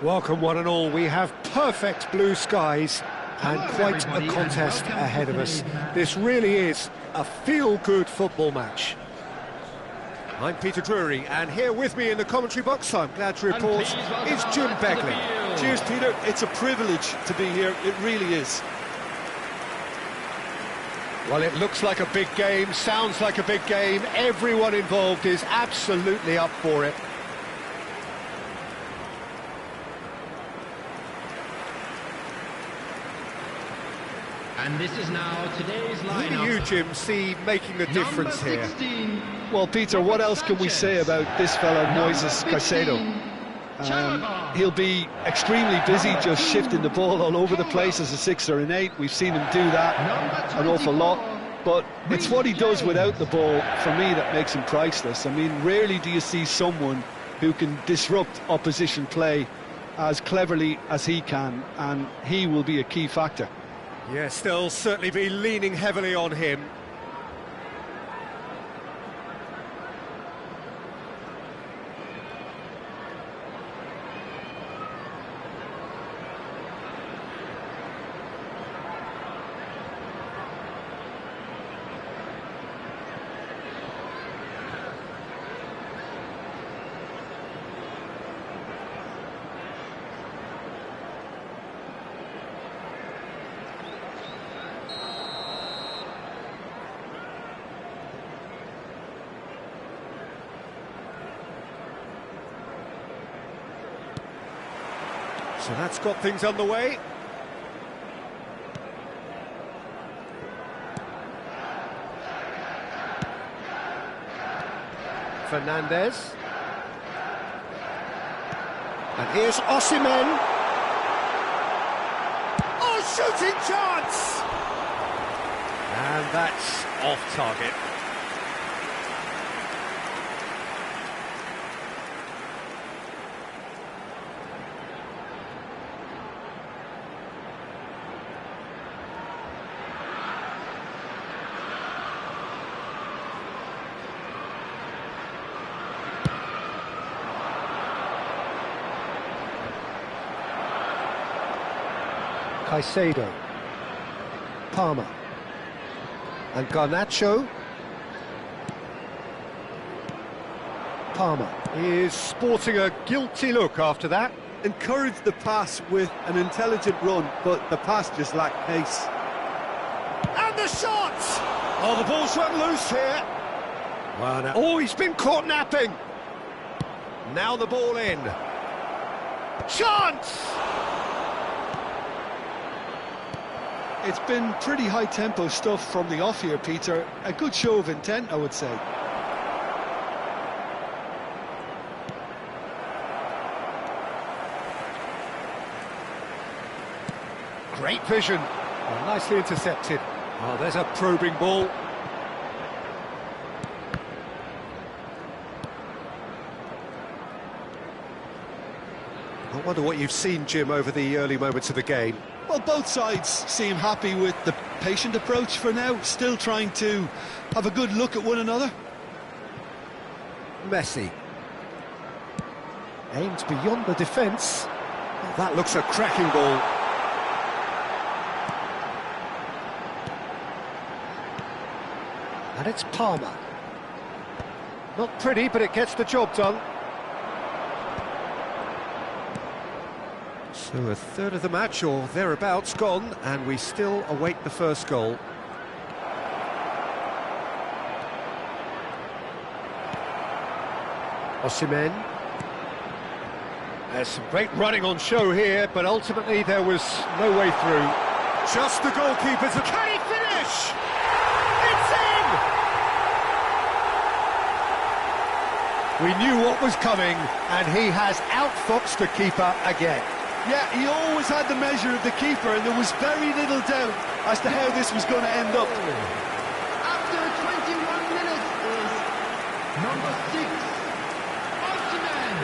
Welcome one and all. We have perfect blue skies and quite a contest ahead of us. This really is a feel-good football match. I'm Peter Drury, and here with me in the commentary box, I'm glad to report, is Jim Begley. Cheers, Peter. It's a privilege to be here. It really is. Well, it looks like a big game, sounds like a big game. Everyone involved is absolutely up for it. And this is now today's lineup. Who do you, Jim, see making the difference here? Well, Peter, what else can we say about this fella, Moises Caicedo? He'll be extremely busy just shifting the ball all over the place as a 6 or an 8. We've seen him do that an awful lot. But it's what he does without the ball, for me, that makes him priceless. I mean, rarely do you see someone who can disrupt opposition play as cleverly as he can, and he will be a key factor. Yes, they'll certainly be leaning heavily on him. So that's got things underway. Fernandez. And here's Osimhen. Oh, shooting chance! And that's off target. Caicedo, Palmer, and Garnacho. Palmer is sporting a guilty look after that. Encouraged the pass with an intelligent run, but the pass just lacked pace. And the shot! Oh, the ball's run loose here. Well, now, oh, he's been caught napping. Now the ball in. Chance! It's been pretty high-tempo stuff from the off here, Peter. A good show of intent, I would say. Great vision. Oh, nicely intercepted. Oh, there's a probing ball. I wonder what you've seen, Jim, over the early moments of the game. Well, both sides seem happy with the patient approach for now, still trying to have a good look at one another. Messi. Aimed beyond the defence. Oh, that looks a cracking ball. And it's Palmer. Not pretty, but it gets the job done. So a third of the match, or thereabouts, gone, and we still await the first goal. Osimhen. There's some great running on show here, but ultimately there was no way through. Just the goalkeeper's... Can he finish? It's in! We knew what was coming, and he has outfoxed the keeper again. Yeah, he always had the measure of the keeper, and there was very little doubt as to how this was going to end up. After 21 minutes is number 6, Osimhen.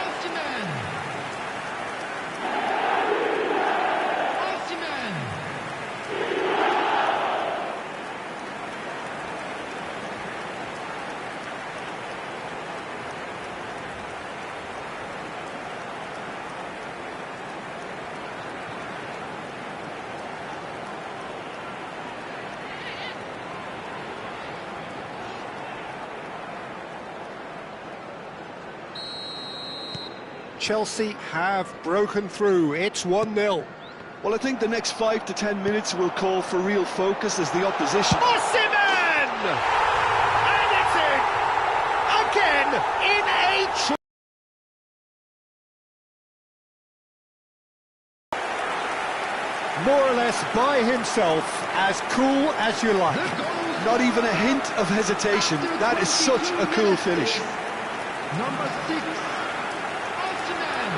Osimhen. Osimhen. Chelsea have broken through. It's 1-0. Well, I think the next 5 to 10 minutes will call for real focus as the opposition... Osimhen! And it's in! Again, in a... More or less by himself, as cool as you like. Not even a hint of hesitation. That is such a cool finish. Number 6, Osimhen.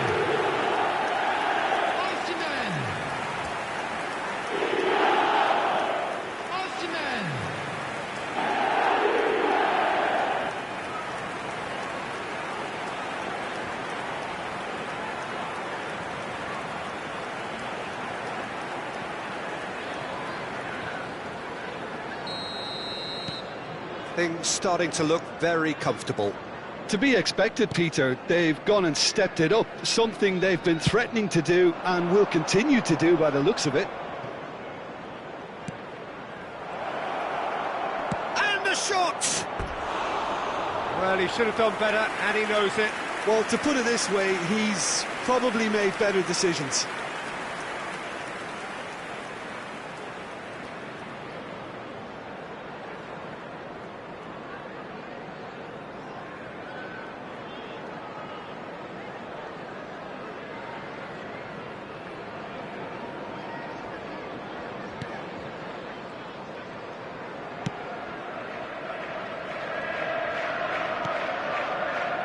Osimhen. Osimhen. Things starting to look very comfortable. To be expected, Peter. They've gone and stepped it up, something they've been threatening to do and will continue to do by the looks of it. And the shot! Well, he should have done better, and he knows it. Well, to put it this way, he's probably made better decisions.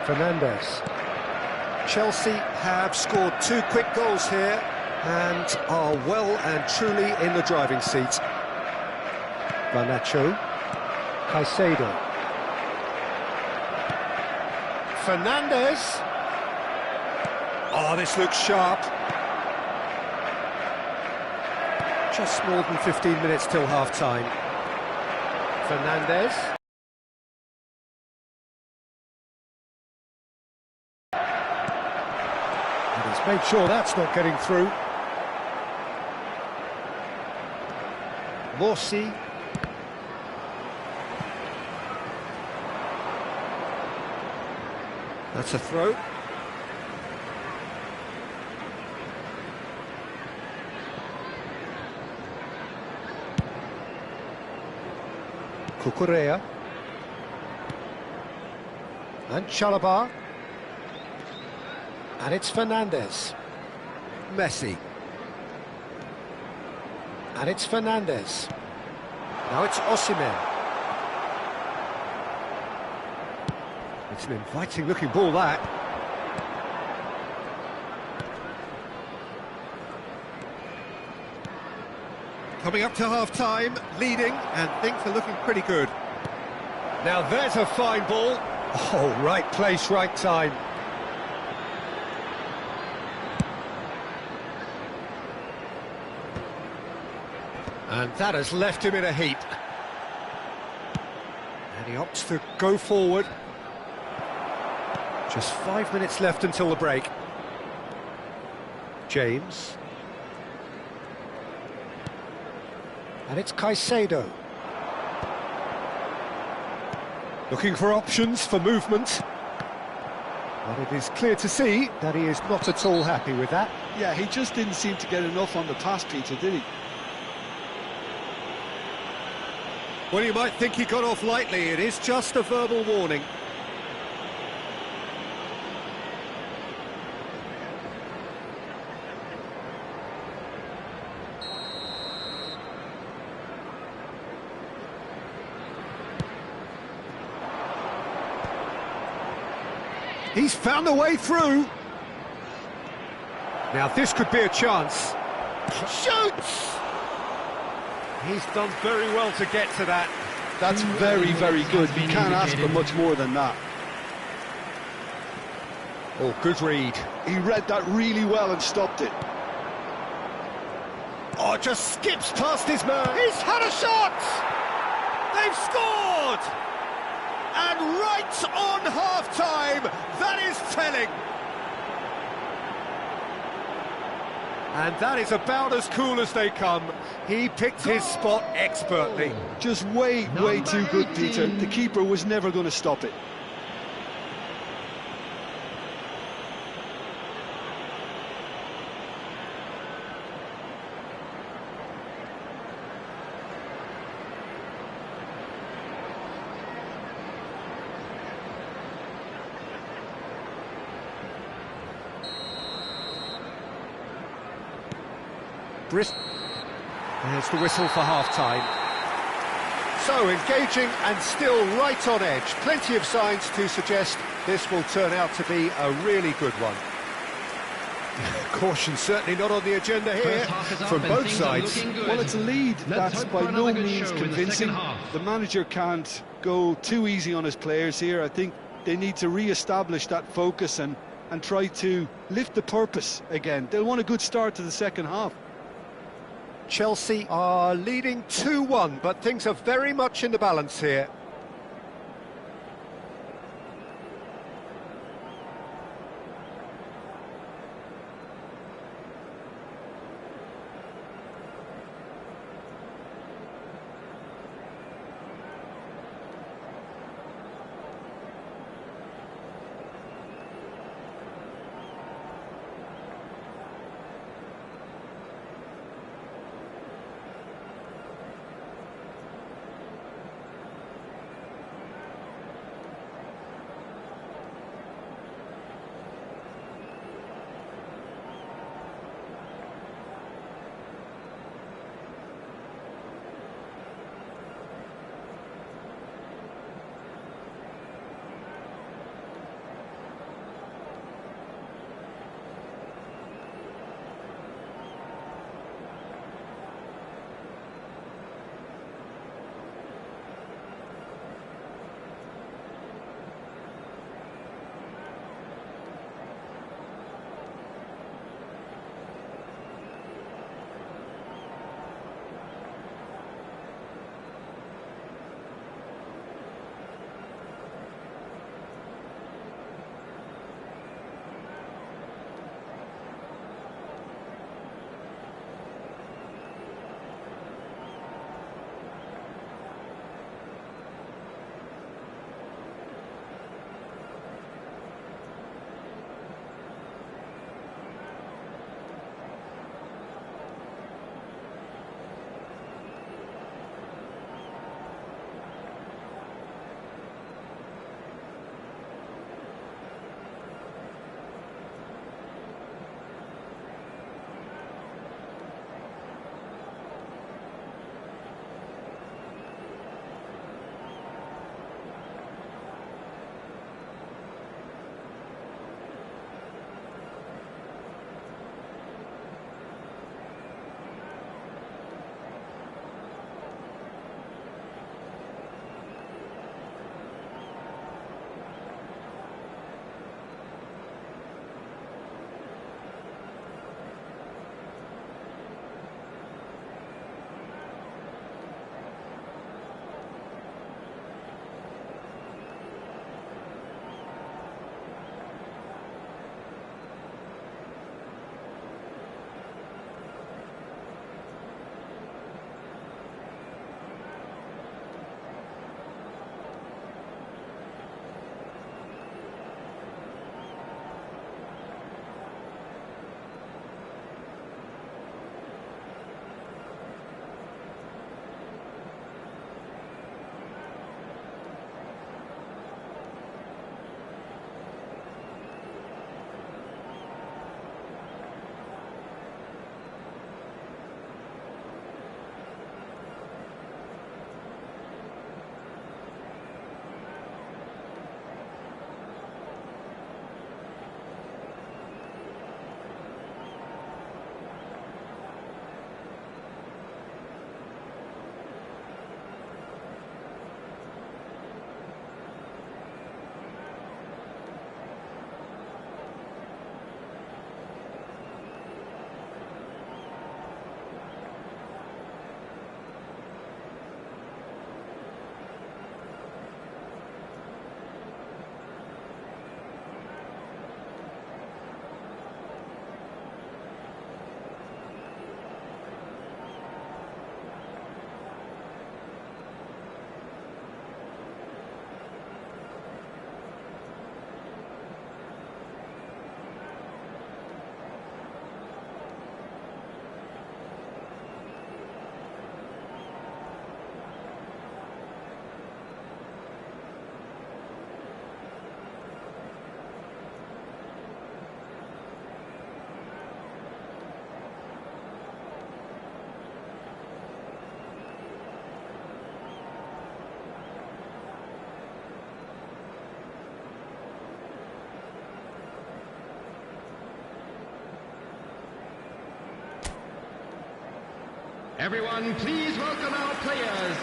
Fernandes. Chelsea have scored 2 quick goals here and are well and truly in the driving seat. Garnacho. Caicedo. Fernandes. Oh, this looks sharp. Just more than 15 minutes till half-time. Fernandes. He's made sure that's not getting through. Morsi. That's a throw. Cucurella. And Chalobah. And it's Fernandes. Messi. And it's Fernandes. Now it's Osimhen. It's an inviting looking ball, that. Coming up to half-time, leading, and things are looking pretty good. Now there's a fine ball. Oh, right place, right time. And that has left him in a heap. And he opts to go forward. Just 5 minutes left until the break. James. And it's Caicedo. Looking for options for movement. But it is clear to see that he is not at all happy with that. Yeah, he just didn't seem to get enough on the pass, Peter, did he? Well, you might think he got off lightly. It is just a verbal warning. He's found a way through. Now this could be a chance. Shoots! He's done very well to get to that. That's very, very good. You can't ask for much more than that. Oh, good read. He read that really well and stopped it. Oh, just skips past his man. He's had a shot! They've scored! And right on half-time, that is telling. And that is about as cool as they come. He picked his spot expertly. Just way too good, Peter. The keeper was never going to stop it. There's the whistle for half-time. So engaging and still right on edge. Plenty of signs to suggest this will turn out to be a really good one. Caution certainly not on the agenda here from both sides. Well, it's a lead that's by no means convincing. The manager can't go too easy on his players here. I think they need to re-establish that focus and try to lift the purpose again. They'll want a good start to the second half. Chelsea are leading 2-1, but things are very much in the balance here. Everyone, please welcome our players.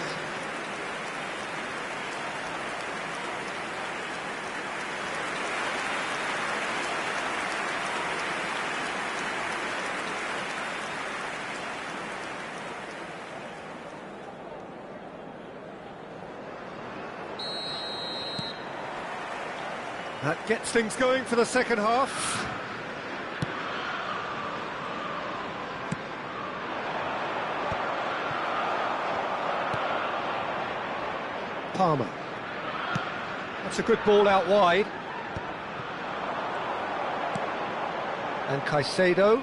That gets things going for the second half. Palmer. That's a good ball out wide. And Caicedo.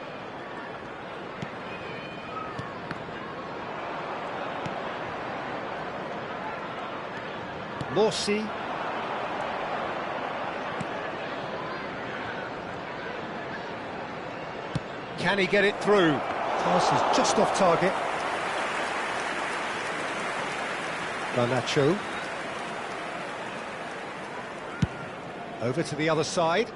Morsi. Can he get it through? Pass is just off target. Garnacho. Over to the other side.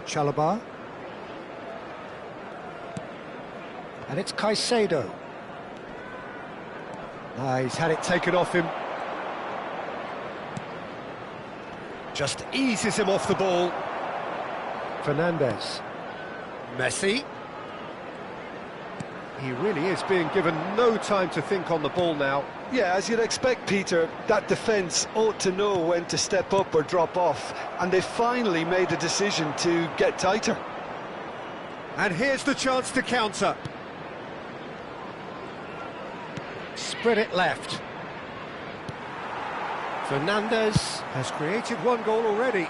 Chalobah. And it's Caicedo. He's had it taken off him. Just eases him off the ball. Fernandes. Messi. He really is being given no time to think on the ball now. Yeah, as you'd expect, Peter, that defence ought to know when to step up or drop off, and they finally made a decision to get tighter. And here's the chance to counter. Spread it left. Fernandes has created one goal already.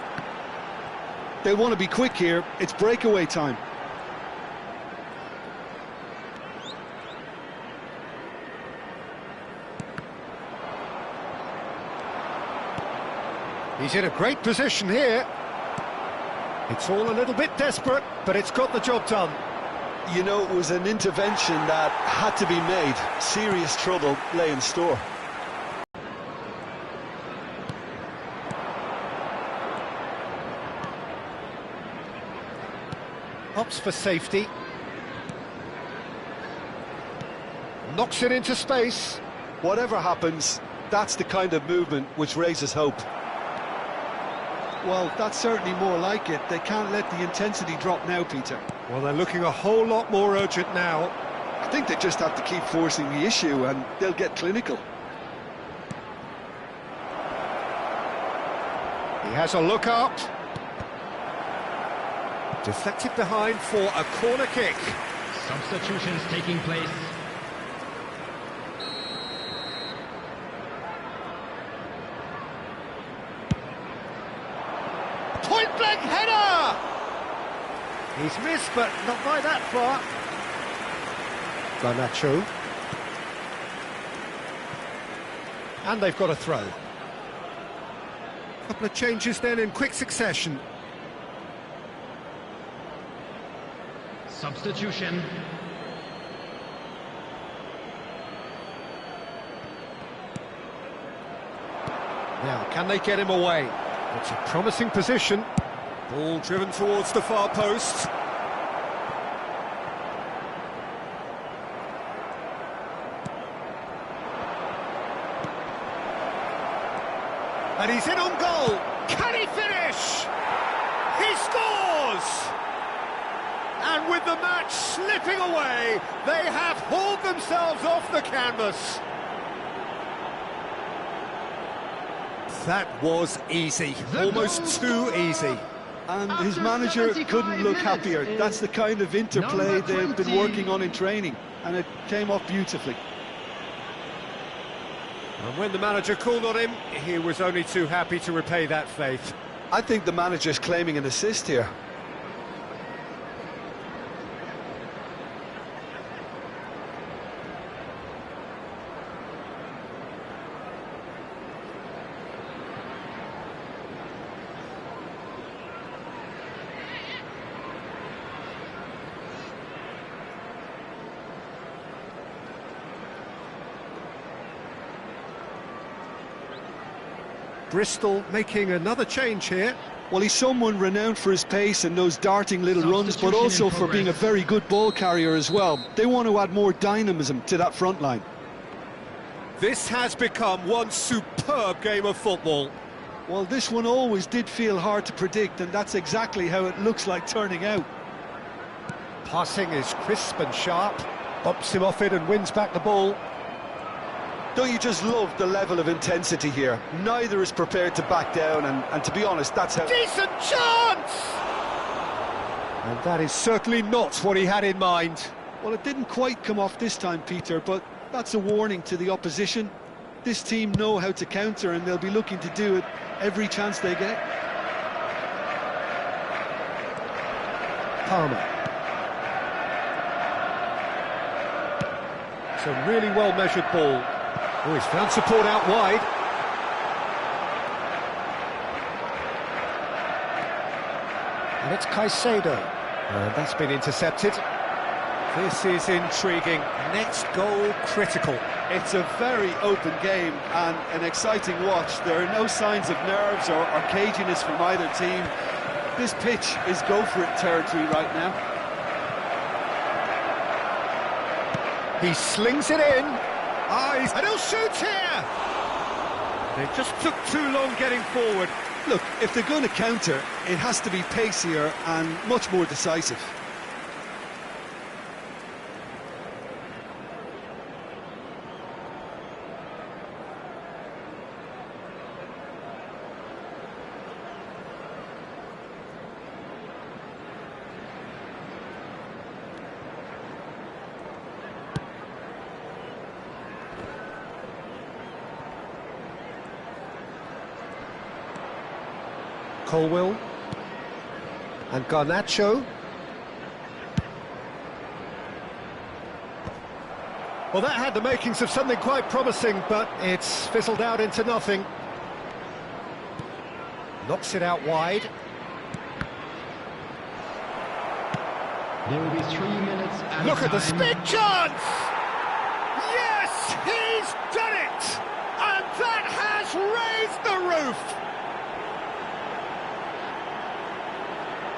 They want to be quick here, it's breakaway time. He's in a great position here. It's all a little bit desperate, but it's got the job done. You know, it was an intervention that had to be made. Serious trouble lay in store. Opts for safety. Knocks it into space. Whatever happens, that's the kind of movement which raises hope. Well, that's certainly more like it. They can't let the intensity drop now, Peter. Well, they're looking a whole lot more urgent now. I think they just have to keep forcing the issue and they'll get clinical. He has a look out. Deflected behind for a corner kick. Substitutions taking place. Point-blank header! He's missed, but not by that far. Garnacho. And they've got a throw. Couple of changes then in quick succession. Substitution. Now, can they get him away? It's a promising position. Ball driven towards the far post. And he's in on goal. Can he finish? He scores! And with the match slipping away, they have hauled themselves off the canvas. That was easy, almost too easy. And his manager couldn't look happier. That's the kind of interplay they've been working on in training, and it came off beautifully. And when the manager called on him, he was only too happy to repay that faith. I think the manager's claiming an assist here. Bristol making another change here. Well, he's someone renowned for his pace and those darting little runs, but also for being a very good ball carrier as well. They want to add more dynamism to that front line. This has become one superb game of football. Well, this one always did feel hard to predict, and that's exactly how it looks like turning out. Passing is crisp and sharp, bumps him off it and wins back the ball. Don't you just love the level of intensity here? Neither is prepared to back down, and to be honest, that's how... Decent chance! And that is certainly not what he had in mind. Well, it didn't quite come off this time, Peter, but that's a warning to the opposition. This team know how to counter, and they'll be looking to do it every chance they get. Palmer. It's a really well-measured ball. Oh, he's found support out wide. And it's Caicedo. And that's been intercepted. This is intriguing. Next goal critical. It's a very open game and an exciting watch. There are no signs of nerves or caginess from either team. This pitch is go-for-it territory right now. He slings it in. And he'll shoot here! They just took too long getting forward. Look, if they're going to counter, it has to be pacier and much more decisive. Colwill and Garnacho. Well, that had the makings of something quite promising, but it's fizzled out into nothing. Knocks it out wide. There will be 3 minutes and Look at the big chance! Yes, he's done it! And that has raised the roof!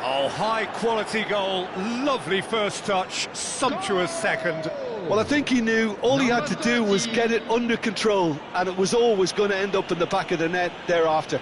Oh, high-quality goal, lovely first touch, sumptuous second. Well, I think he knew all he had to do was get it under control, and it was always going to end up in the back of the net thereafter.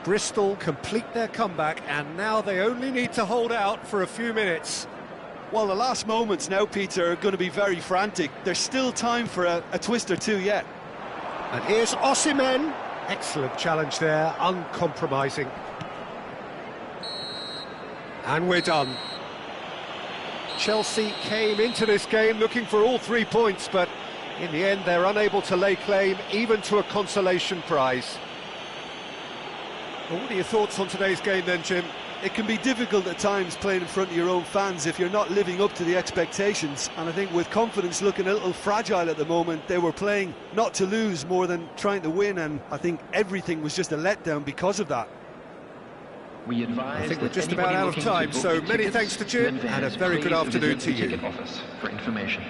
Bristol complete their comeback, and now they only need to hold out for a few minutes. Well, the last moments now, Peter, are going to be very frantic. There's still time for a twist or two yet. And here's Osimhen. Excellent challenge there, uncompromising. And we're done. Chelsea came into this game looking for all 3 points, but in the end they're unable to lay claim even to a consolation prize. Well, what are your thoughts on today's game then, Jim? It can be difficult at times playing in front of your own fans if you're not living up to the expectations, and I think with confidence looking a little fragile at the moment, they were playing not to lose more than trying to win, and I think everything was just a letdown because of that. I think we're just about out of time, so many thanks to Jim and a very good afternoon to you. For information.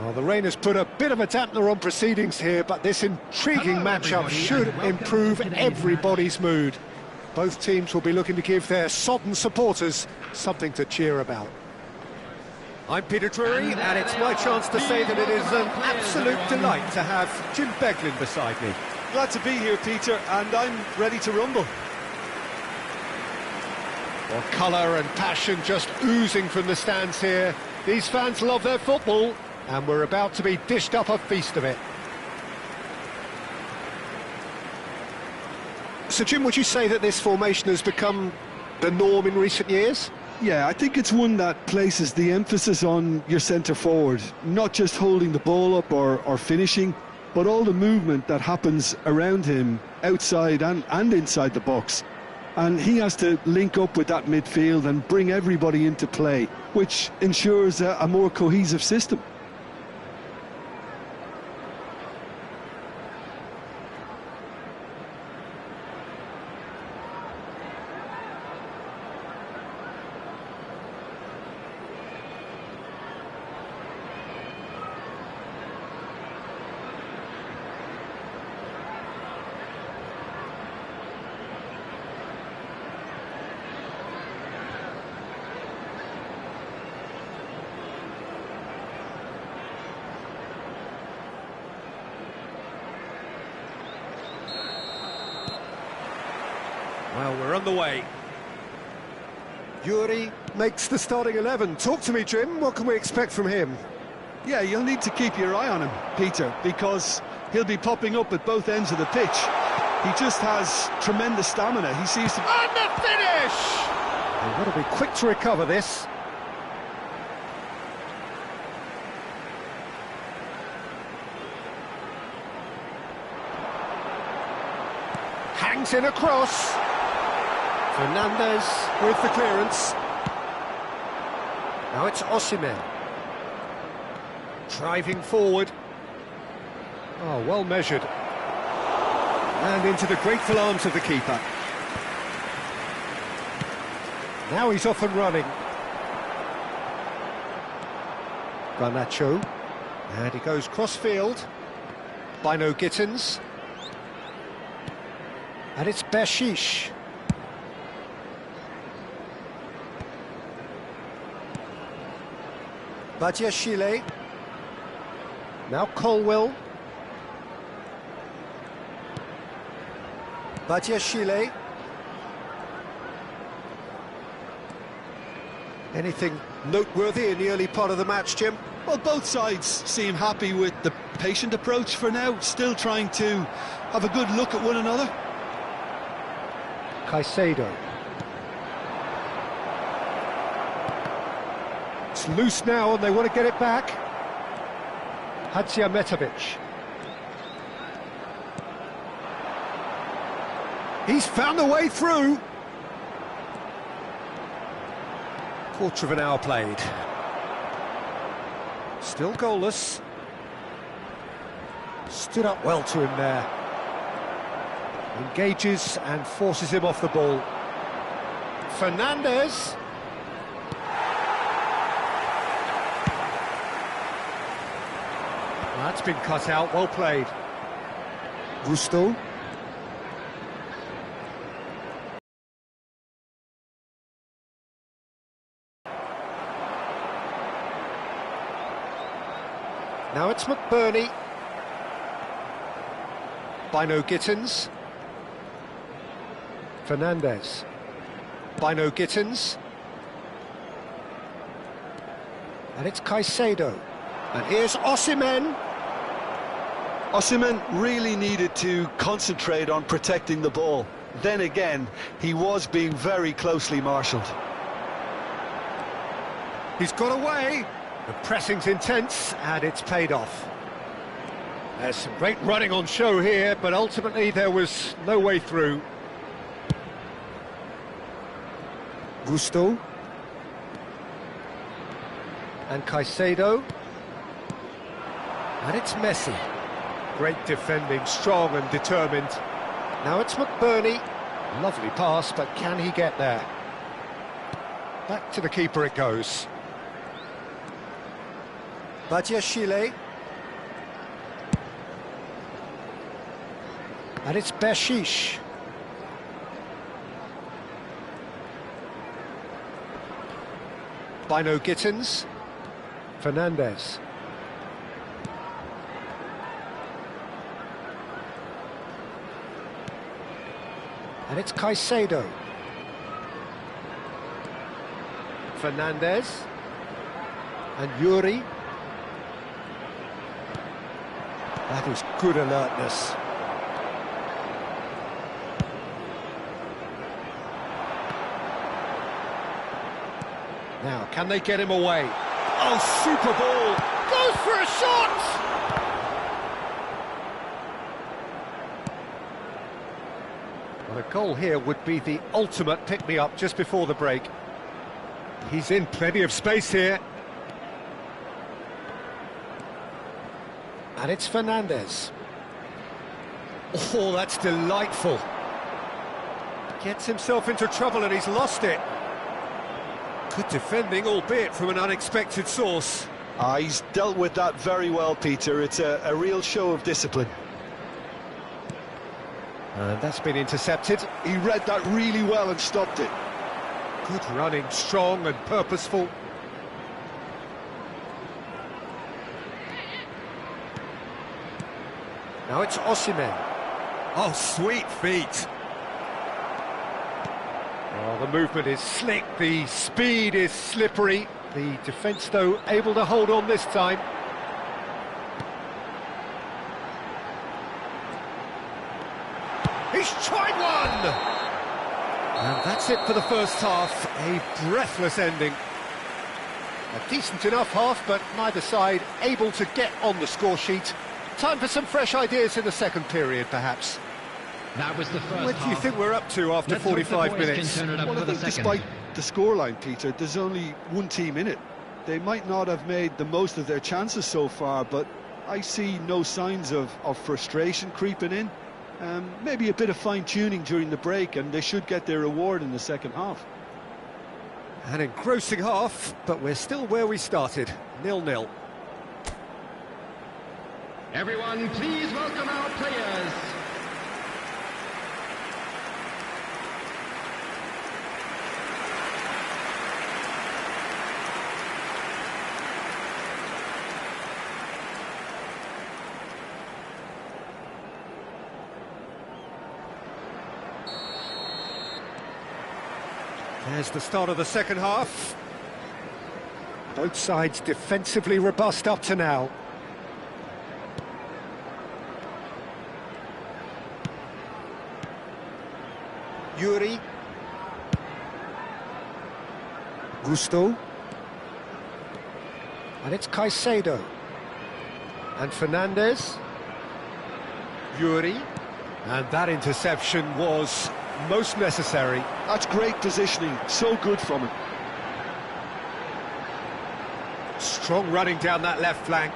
Well, the rain has put a bit of a dampener on proceedings here, but this intriguing matchup should improve everybody's mood. Both teams will be looking to give their sodden supporters something to cheer about. I'm Peter Drury, and it's my chance to say that it is an absolute delight to have Jim Beglin beside me. Glad to be here, Peter, and I'm ready to rumble. Well, colour and passion just oozing from the stands here. These fans love their football, and we're about to be dished up a feast of it. So, Jim, would you say that this formation has become the norm in recent years? Yeah, I think it's one that places the emphasis on your centre forward, not just holding the ball up or finishing, but all the movement that happens around him, outside and inside the box. And he has to link up with that midfield and bring everybody into play, which ensures a more cohesive system. Well, we're on the way. Yuri makes the starting 11. Talk to me, Jim. What can we expect from him? Yeah, you'll need to keep your eye on him, Peter, because he'll be popping up at both ends of the pitch. He just has tremendous stamina. He seems to... And the finish! They've got to be quick to recover this. Hangs in a cross. Fernandez with the clearance. Now it's Osimhen. Driving forward. Oh, well measured. And into the grateful arms of the keeper. Now he's off and running. Garnacho. And he goes cross-field. Bino Gittins. And it's Bershish. Badiashile. Now Colwell. Badiashile. Anything noteworthy in the early part of the match, Jim? Well, both sides seem happy with the patient approach for now, still trying to have a good look at one another. Caicedo. It's loose now and they want to get it back. Hadziametovic. He's found a way through. Quarter of an hour played. Still goalless. Stood up well to him there. Engages and forces him off the ball. Fernandez. That's been cut out, well played. Gusto. Now it's McBurney. Bino Gittins. Fernandez. Bino Gittins. And it's Caicedo. And here's Osimhen. Osimhen really needed to concentrate on protecting the ball. Then again, he was being very closely marshalled. He's got away. The pressing's intense, and it's paid off. There's some great running on show here, but ultimately there was no way through. Gusto. And Caicedo. And it's Messi. Great defending, strong and determined. Now it's McBurney. Lovely pass, but can he get there? Back to the keeper it goes. Badiashile. And it's Bershish. Bino Gittins. Fernandez. And it's Caicedo. Fernandez. And Yuri. That is good alertness. Now, can they get him away? Oh, super ball! Goes for a shot! Well, a goal here would be the ultimate pick-me-up just before the break. He's in plenty of space here. And it's Fernandez. Oh, that's delightful. Gets himself into trouble and he's lost it. Good defending, albeit from an unexpected source. He's dealt with that very well, Peter. It's a real show of discipline. And that's been intercepted. He read that really well and stopped it. Good running, strong and purposeful. Now it's Osimhen. Oh, sweet feet. Oh, the movement is slick, the speed is slippery. The defence, though, able to hold on this time. He's tried one! And that's it for the first half. A breathless ending. A decent enough half, but neither side able to get on the score sheet. Time for some fresh ideas in the second period, perhaps. That was the first What do you think we're up to after 45 minutes? Well, I think despite the scoreline, Peter, there's only one team in it. They might not have made the most of their chances so far, but I see no signs of frustration creeping in. Maybe a bit of fine-tuning during the break, and they should get their reward in the second half. An engrossing half, but we're still where we started, 0-0. Everyone, please welcome our players. There's the start of the second half. Both sides defensively robust up to now. Yuri. Gusto. And it's Caicedo. And Fernandez. Yuri. And that interception was most necessary. That's great positioning, so good from him. Strong running down that left flank.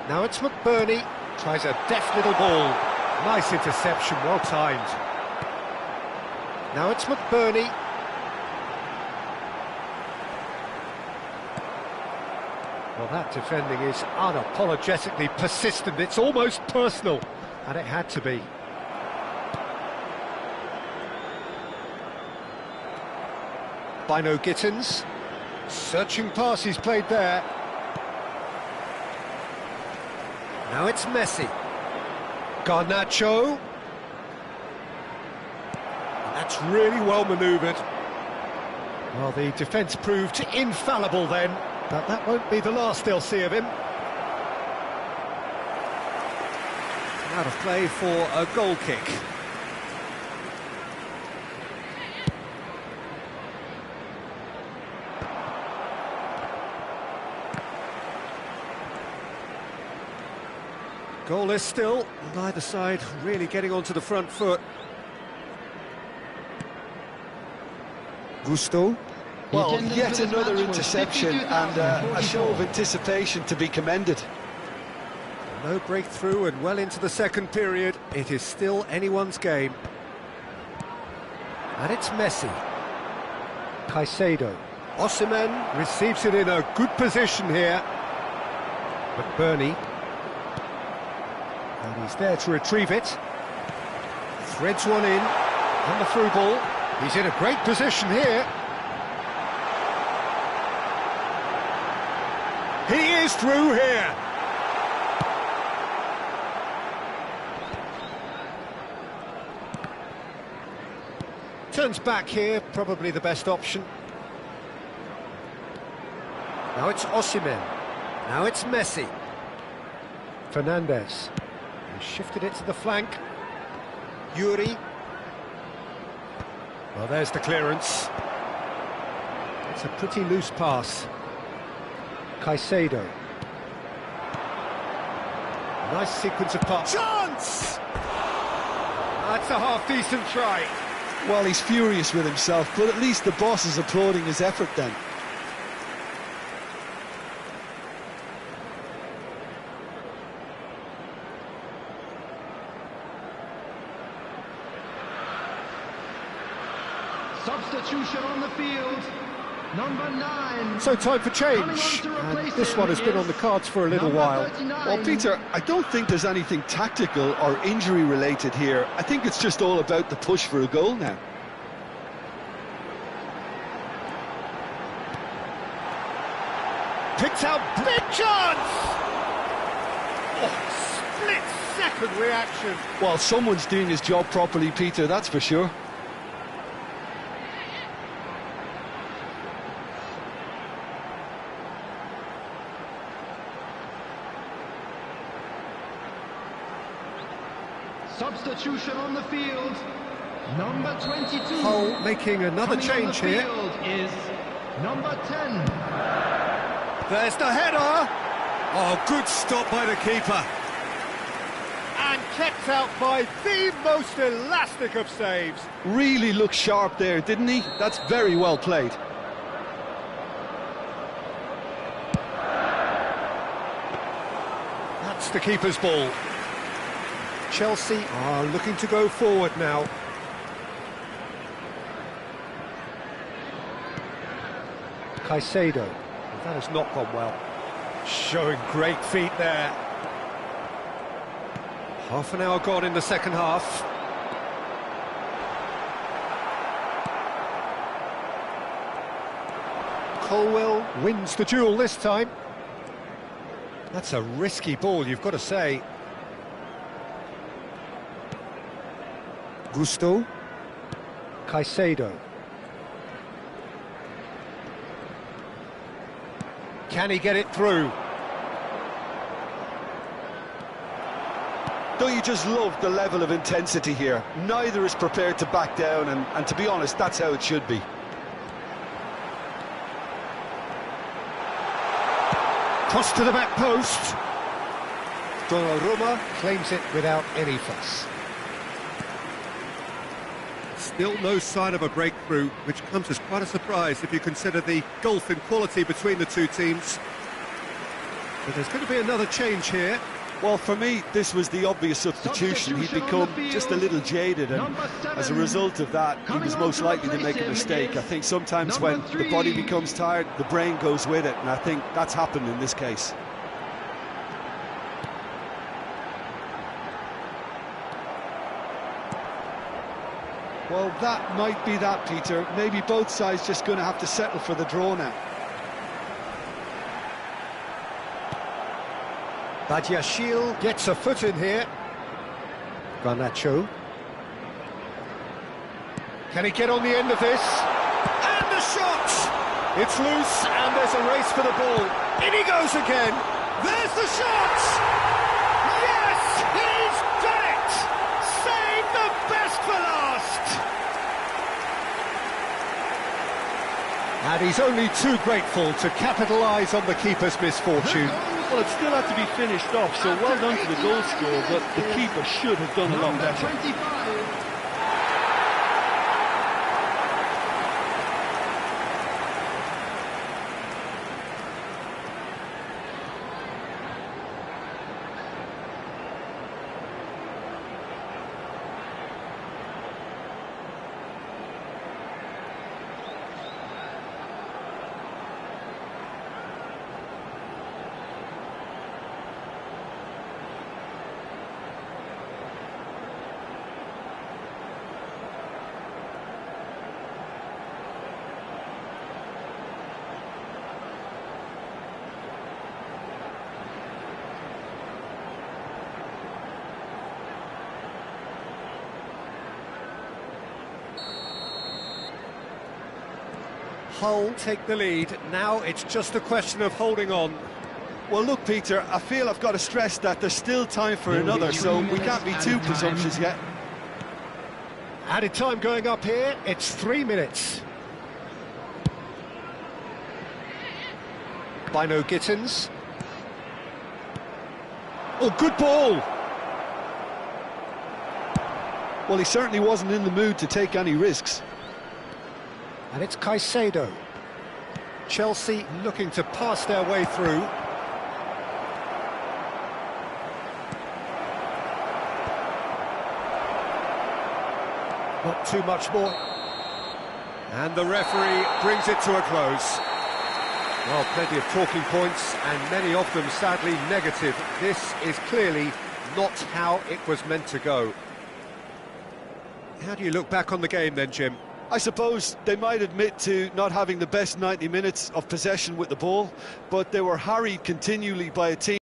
Now it's McBurney, tries a deft little ball. Nice interception, well timed. Now it's McBurney. Well, that defending is unapologetically persistent. It's almost personal, and it had to be. Bino Gittins, searching pass he's played there. Now it's Messi. Garnacho. That's really well manoeuvred. Well, the defence proved infallible then, but that won't be the last they'll see of him. Out of play for a goal kick. Goalless still, neither side really getting onto the front foot. Gusto. Well, yet another interception and a show of anticipation to be commended. No breakthrough and well into the second period. It is still anyone's game. And it's Messi. Caicedo. Osimhen receives it in a good position here. McBurney. And he's there to retrieve it. Threads one in, and the through ball. He's in a great position here. He is through here. Turns back here, probably the best option. Now it's Osimhen. Now it's Messi. Fernandez. He shifted it to the flank. Yuri. Well, there's the clearance. It's a pretty loose pass. Caicedo. Nice sequence of passes. Chance! That's a half-decent try. Well, he's furious with himself, but at least the boss is applauding his effort then. Substitution on the field. Number 9. So time for change. And this one has been on the cards for a little while. 39. Well, Peter, I don't think there's anything tactical or injury related here. I think it's just all about the push for a goal now. Picks out, big chance! Oh, split-second reaction. Well, someone's doing his job properly, Peter, that's for sure. Substitution on the field. Number 22. Hull making another change here. Field is number 10. There's the header. Oh, good stop by the keeper. And kept out by the most elastic of saves. Really looked sharp there, didn't he? That's very well played. That's the keeper's ball. Chelsea are looking to go forward now. Caicedo. That has not gone well. Showing great feet there. Half an hour gone in the second half. Colwell wins the duel this time. That's a risky ball, you've got to say. Gusto. Caicedo. Can he get it through? Don't you just love the level of intensity here? Neither is prepared to back down, and to be honest, that's how it should be. Cross to the back post. Donnarumma claims it without any fuss. Still no sign of a breakthrough, which comes as quite a surprise if you consider the gulf in quality between the two teams. But there's going to be another change here. Well, for me, this was the obvious substitution. He'd become just a little jaded, and as a result of that, he was most likely to make a mistake. I think sometimes when the body becomes tired, the brain goes with it, and I think that's happened in this case. Well, that might be that, Peter. Maybe both sides just going to have to settle for the draw now. Badiashile gets a foot in here. Garnacho. Can he get on the end of this? And the shot! It's loose, and there's a race for the ball. In he goes again. There's the shot! Yes, he's done it! Save the best for last! And he's only too grateful to capitalise on the keeper's misfortune. Well, it still had to be finished off, so well done to the goal scorer, but the keeper should have done a lot better. 25. Hull take the lead. Now it's just a question of holding on. Well, look, Peter, I feel I've got to stress that there's still time for another, so we can't be too presumptuous yet. Added time going up here, it's 3 minutes. Bino Gittins. Oh, good ball! Well, he certainly wasn't in the mood to take any risks. And it's Caicedo. Chelsea looking to pass their way through. Not too much more. And the referee brings it to a close. Well, plenty of talking points, and many of them sadly negative. This is clearly not how it was meant to go. How do you look back on the game then, Jim? I suppose they might admit to not having the best 90 minutes of possession with the ball, but they were harried continually by a team.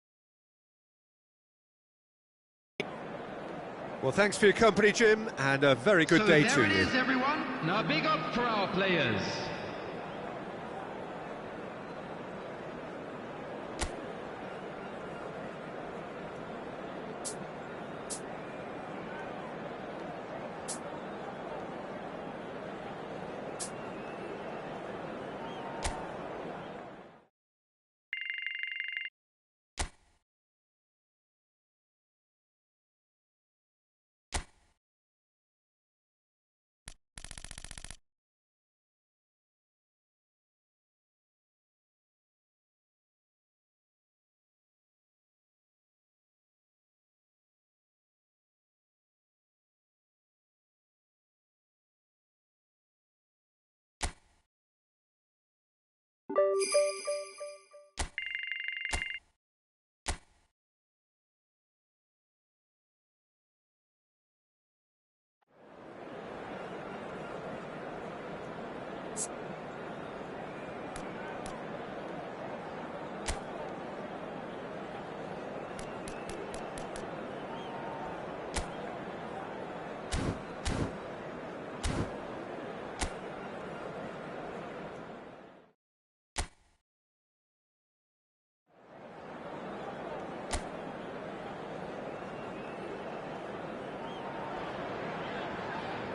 Well, thanks for your company, Jim, and a very good day to you. There it is, everyone. Now big up for our players.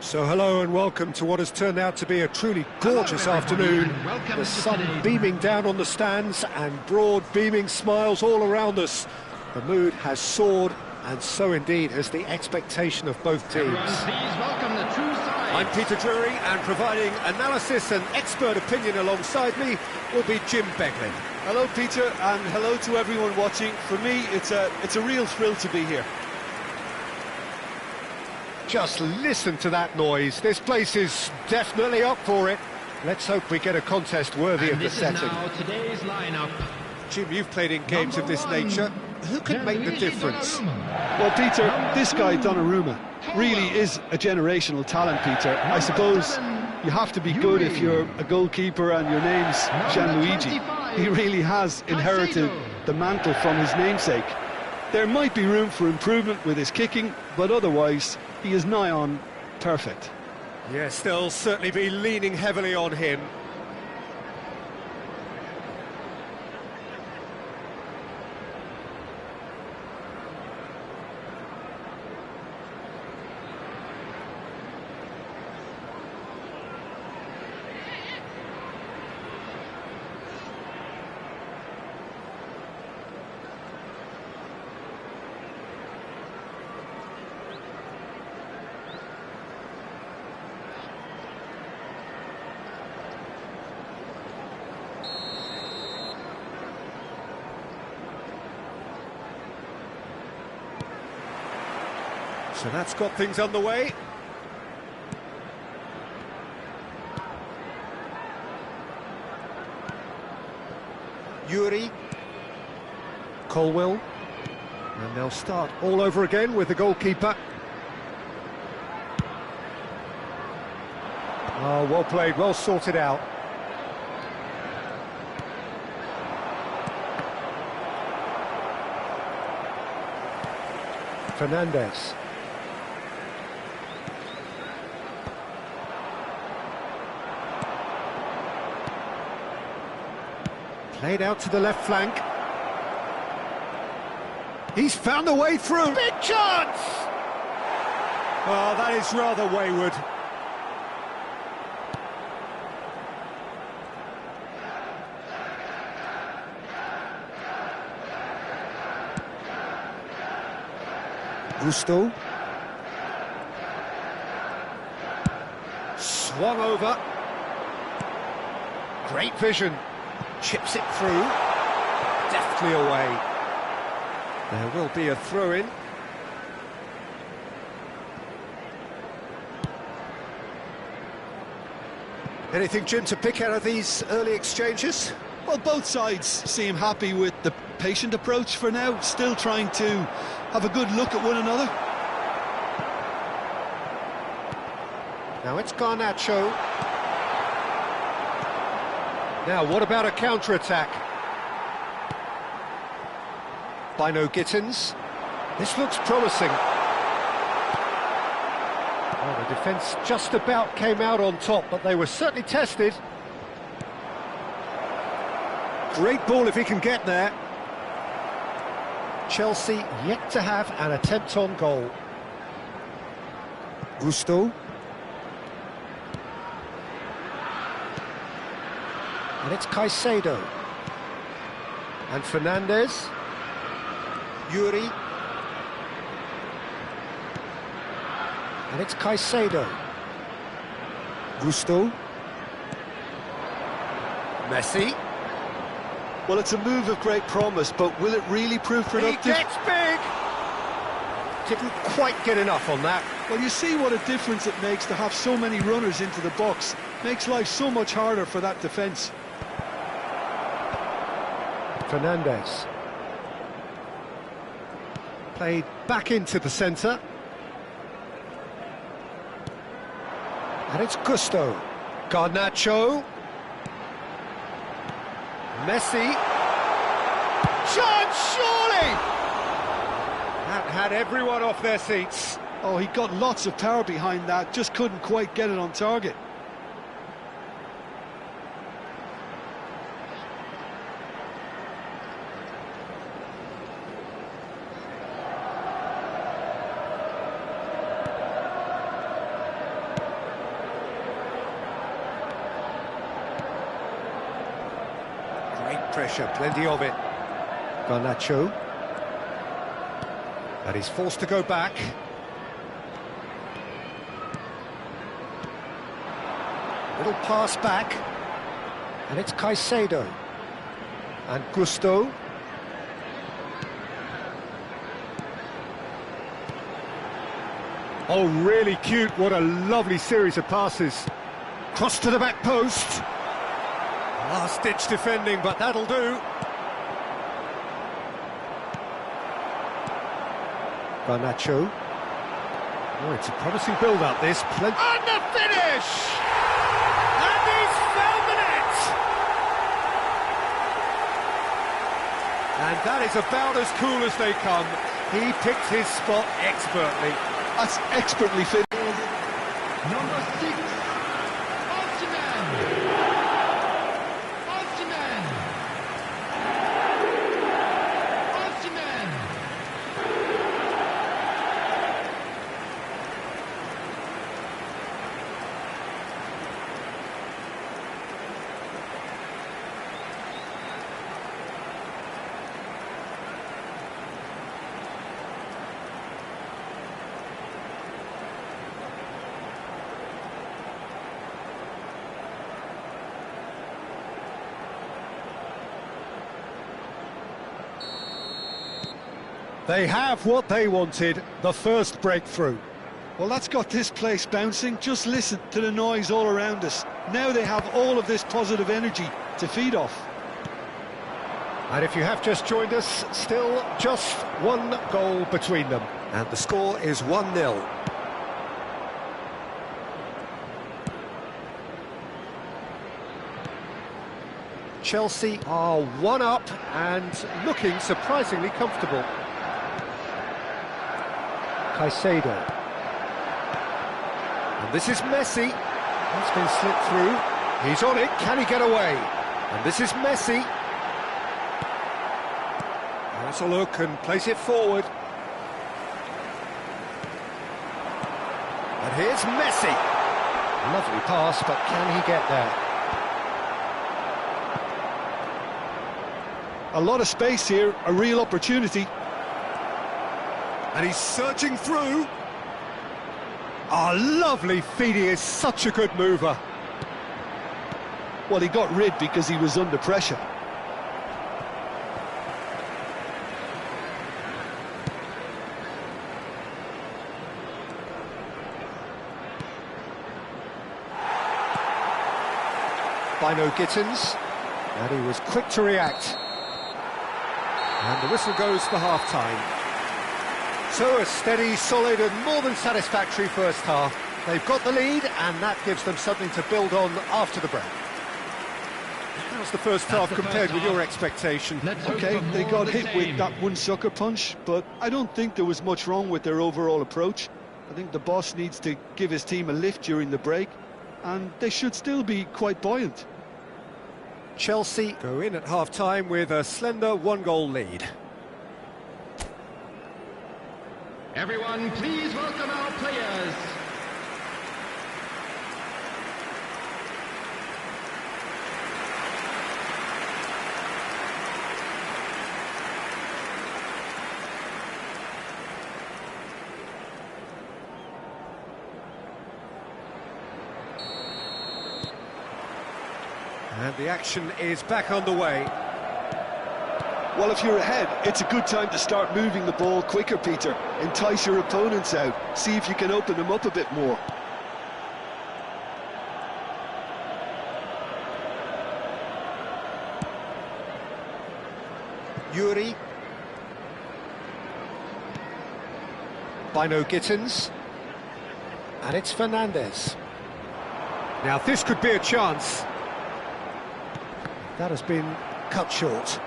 So hello and welcome to what has turned out to be a truly gorgeous afternoon. The sun beaming down on the stands and broad beaming smiles all around us. The mood has soared, and so indeed has the expectation of both teams. Please welcome the true side. I'm Peter Drury, and providing analysis and expert opinion alongside me will be Jim Beglin. Hello, Peter, and hello to everyone watching. For me, it's a real thrill to be here. Just listen to that noise. This place is definitely up for it. Let's hope we get a contest worthy of the setting. This is now today's lineup. Jim, you've played in games of this nature. Who can make the difference? Well, Peter, this guy, Donnarumma, really is a generational talent, Peter. I suppose you have to be good if you're a goalkeeper and your name's Gianluigi. He really has inherited the mantle from his namesake. There might be room for improvement with his kicking, but otherwise, he is nigh on perfect. Yes, they'll certainly be leaning heavily on him. So that's got things underway. Yuri. Colwell. And they'll start all over again with the goalkeeper. Oh, well played, well sorted out. Fernandez. Played out to the left flank. He's found a way through. Big chance! Oh, that is rather wayward. Gusto. Swung over. Great vision. Chips it through. Deftly away. There will be a throw-in. Anything, Jim, to pick out of these early exchanges? Well, both sides seem happy with the patient approach for now, still trying to have a good look at one another. Now it's Garnacho. Now, what about a counter-attack? Bino Gittins. This looks promising. Well, the defence just about came out on top, but they were certainly tested. Great ball if he can get there. Chelsea yet to have an attempt on goal. Gusto. And it's Caicedo. And Fernandez. Yuri. And it's Caicedo. Gusto. Messi. Well, it's a move of great promise, but will it really prove productive? He gets big! Didn't quite get enough on that. Well, you see what a difference it makes to have so many runners into the box. Makes life so much harder for that defence. Fernandez. Played back into the centre. And it's Gusto. Garnacho. Messi. Chance, surely! That had everyone off their seats. Oh, he got lots of power behind that, just couldn't quite get it on target. Pressure, plenty of it. Garnacho. And he's forced to go back. Little pass back. And it's Caicedo. And Gusto. Oh, really cute. What a lovely series of passes. Cross to the back post. Last-ditch defending, but that'll do. Garnacho. Oh, it's a promising build-up, this. And the finish! And he's found the net! And that is about as cool as they come. He picked his spot expertly. That's expertly fit. Number 6, Osimhen. They have what they wanted, the first breakthrough. Well, that's got this place bouncing. Just listen to the noise all around us. Now they have all of this positive energy to feed off. And if you have just joined us, still just one goal between them. And the score is 1-0. Chelsea are one up and looking surprisingly comfortable. Caicedo. And this is Messi. That's been slipped through. He's on it. Can he get away? And this is Messi. Has a look and plays it forward. And here's Messi. Lovely pass, but can he get there? A lot of space here, a real opportunity. And he's searching through. Oh, lovely feed, he is such a good mover. Well, he got rid because he was under pressure. Bino Gittins, and he was quick to react. And the whistle goes for half-time. So a steady, solid and more than satisfactory first half. They've got the lead and that gives them something to build on after the break. How's the first half compared with your expectation? Okay, they got hit with that one sucker punch, but I don't think there was much wrong with their overall approach. I think the boss needs to give his team a lift during the break, and they should still be quite buoyant. Chelsea go in at half-time with a slender one-goal lead. Everyone, please welcome our players. And the action is back underway. Well, if you're ahead, it's a good time to start moving the ball quicker, Peter. Entice your opponents out, see if you can open them up a bit more. Yuri. Bino Gittins. And it's Fernandez. Now this could be a chance. That has been cut short.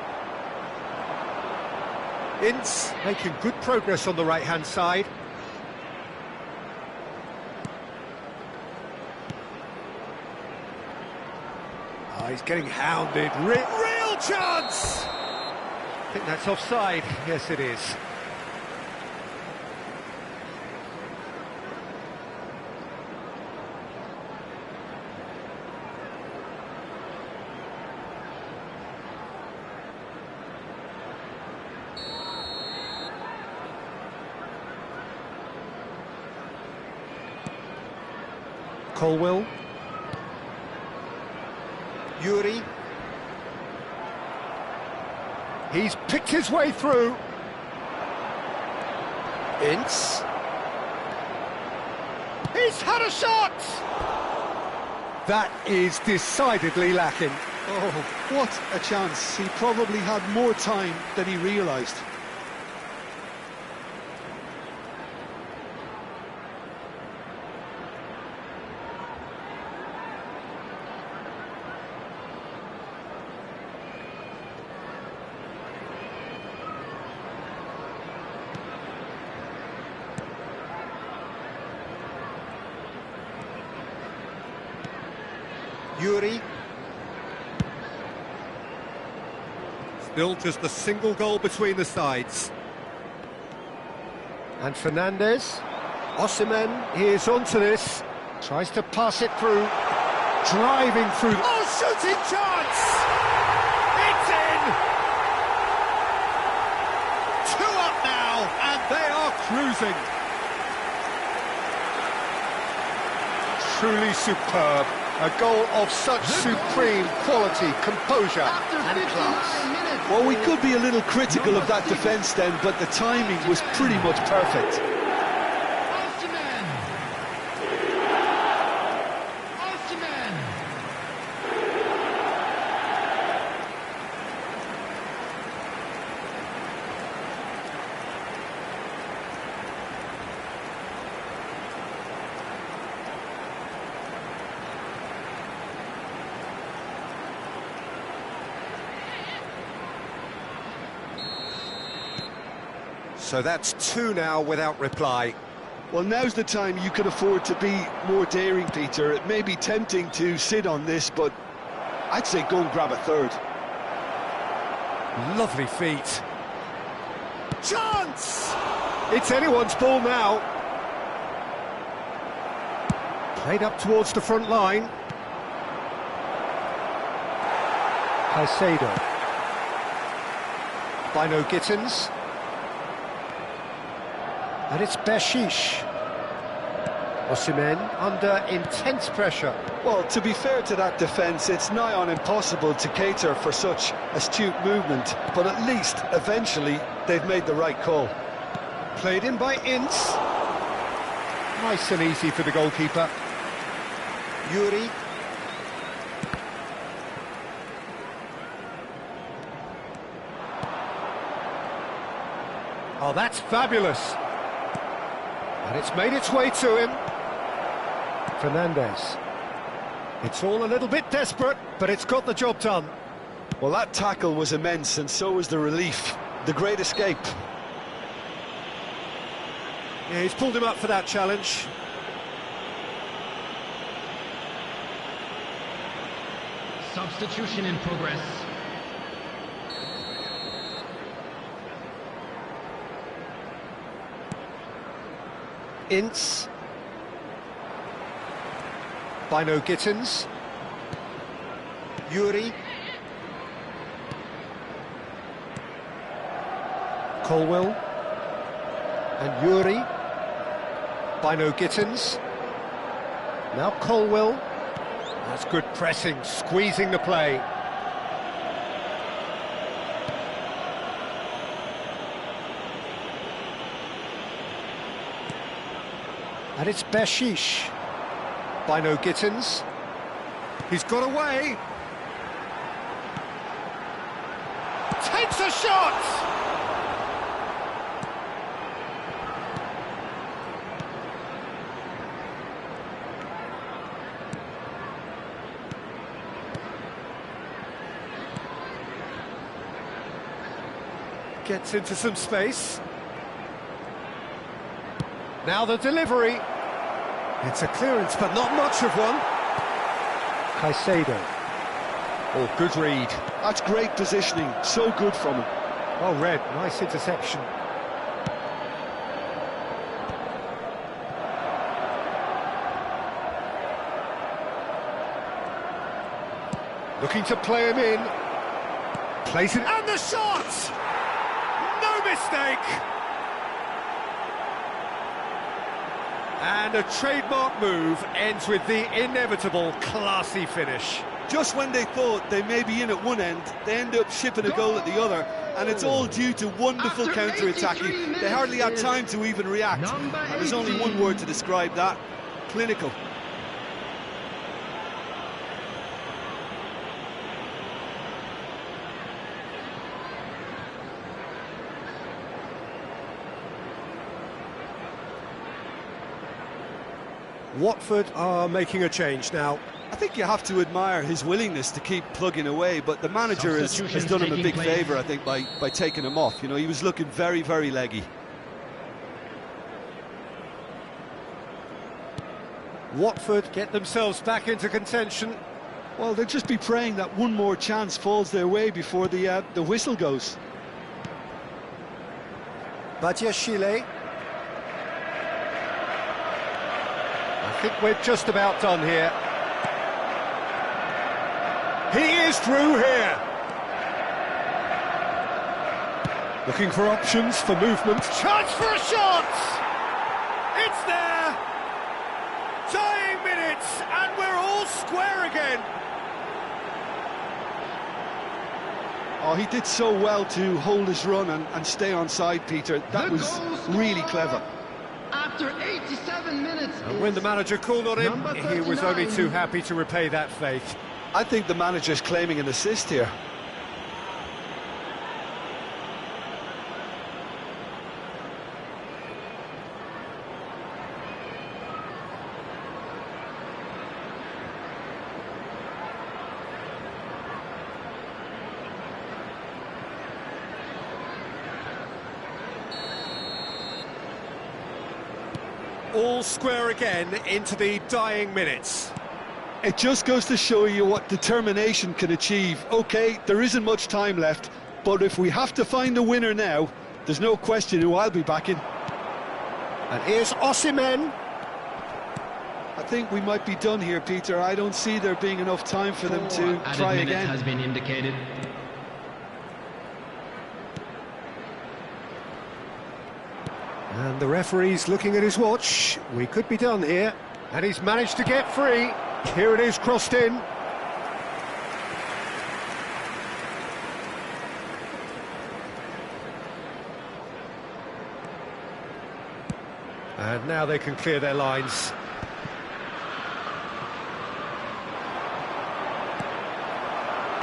Ince making good progress on the right-hand side. Oh, he's getting hounded. Real chance! I think that's offside. Yes, it is. Colwell. Yuri. He's picked his way through. Ince. He's had a shot! That is decidedly lacking. Oh, what a chance. He probably had more time than he realised. Yuri. Still just a single goal between the sides. And Fernandez. Osimhen, he is onto this. Tries to pass it through. Driving through. Oh, shooting chance! It's in! 2 up now, and they are cruising. Truly superb. A goal of such supreme quality, composure and class. Well, we could be a little critical of that defence then, but the timing was pretty much perfect. So that's 2 now without reply. Well, now's the time you can afford to be more daring, Peter. It may be tempting to sit on this, but I'd say go and grab a third. Lovely feet. Chance! It's anyone's ball now. Played up towards the front line. Caicedo. Bino Gittins. And it's Bershish. Osimhen under intense pressure. Well, to be fair to that defence, it's nigh on impossible to cater for such astute movement, but at least, eventually, they've made the right call. Played in by Ince. Nice and easy for the goalkeeper. Yuri. Oh, that's fabulous. And it's made its way to him. Fernandez. It's all a little bit desperate, but it's got the job done. Well, that tackle was immense, and so was the relief. The great escape. Yeah, he's pulled him up for that challenge. Substitution in progress. Ince. Bino Gittins. Yuri. Colwill. And Yuri. Bino Gittins. Now Colwill. That's good pressing, squeezing the play. And it's Bershish. Bino Gittins. He's got away. Takes a shot! Gets into some space. Now the delivery. It's a clearance, but not much of one. Caicedo. Oh, good read. That's great positioning, so good from him. Well read, nice interception. Looking to play him in. Plays it, and the shot! No mistake! And a trademark move ends with the inevitable classy finish. Just when they thought they may be in at one end, they end up shipping a goal at the other, and it's all due to wonderful counter-attacking. They hardly had time to even react, and there's only one word to describe that: clinical. Watford are making a change now. I think you have to admire his willingness to keep plugging away, but the manager has done him a big favour, I think, by taking him off. You know, he was looking very, very leggy. Watford get themselves back into contention. Well, they'll just be praying that one more chance falls their way before the whistle goes. Badiashile. I think we're just about done here. He is through here. Looking for options for movement. Chance for a shot! It's there! Dying minutes, and we're all square again. Oh, he did so well to hold his run and stay on side, Peter. That was really clever. After 87 minutes. And when the manager called on him, he was only too happy to repay that faith. I think the manager's claiming an assist here. All square again into the dying minutes. It just goes to show you what determination can achieve. OK, there isn't much time left, but if we have to find a winner now, there's no question who I'll be backing. And here's Osimhen. I think we might be done here, Peter. I don't see there being enough time for them to try Added minute again. has been indicated. And the referee's looking at his watch. We could be done here. And he's managed to get free. Here it is, crossed in. And now they can clear their lines.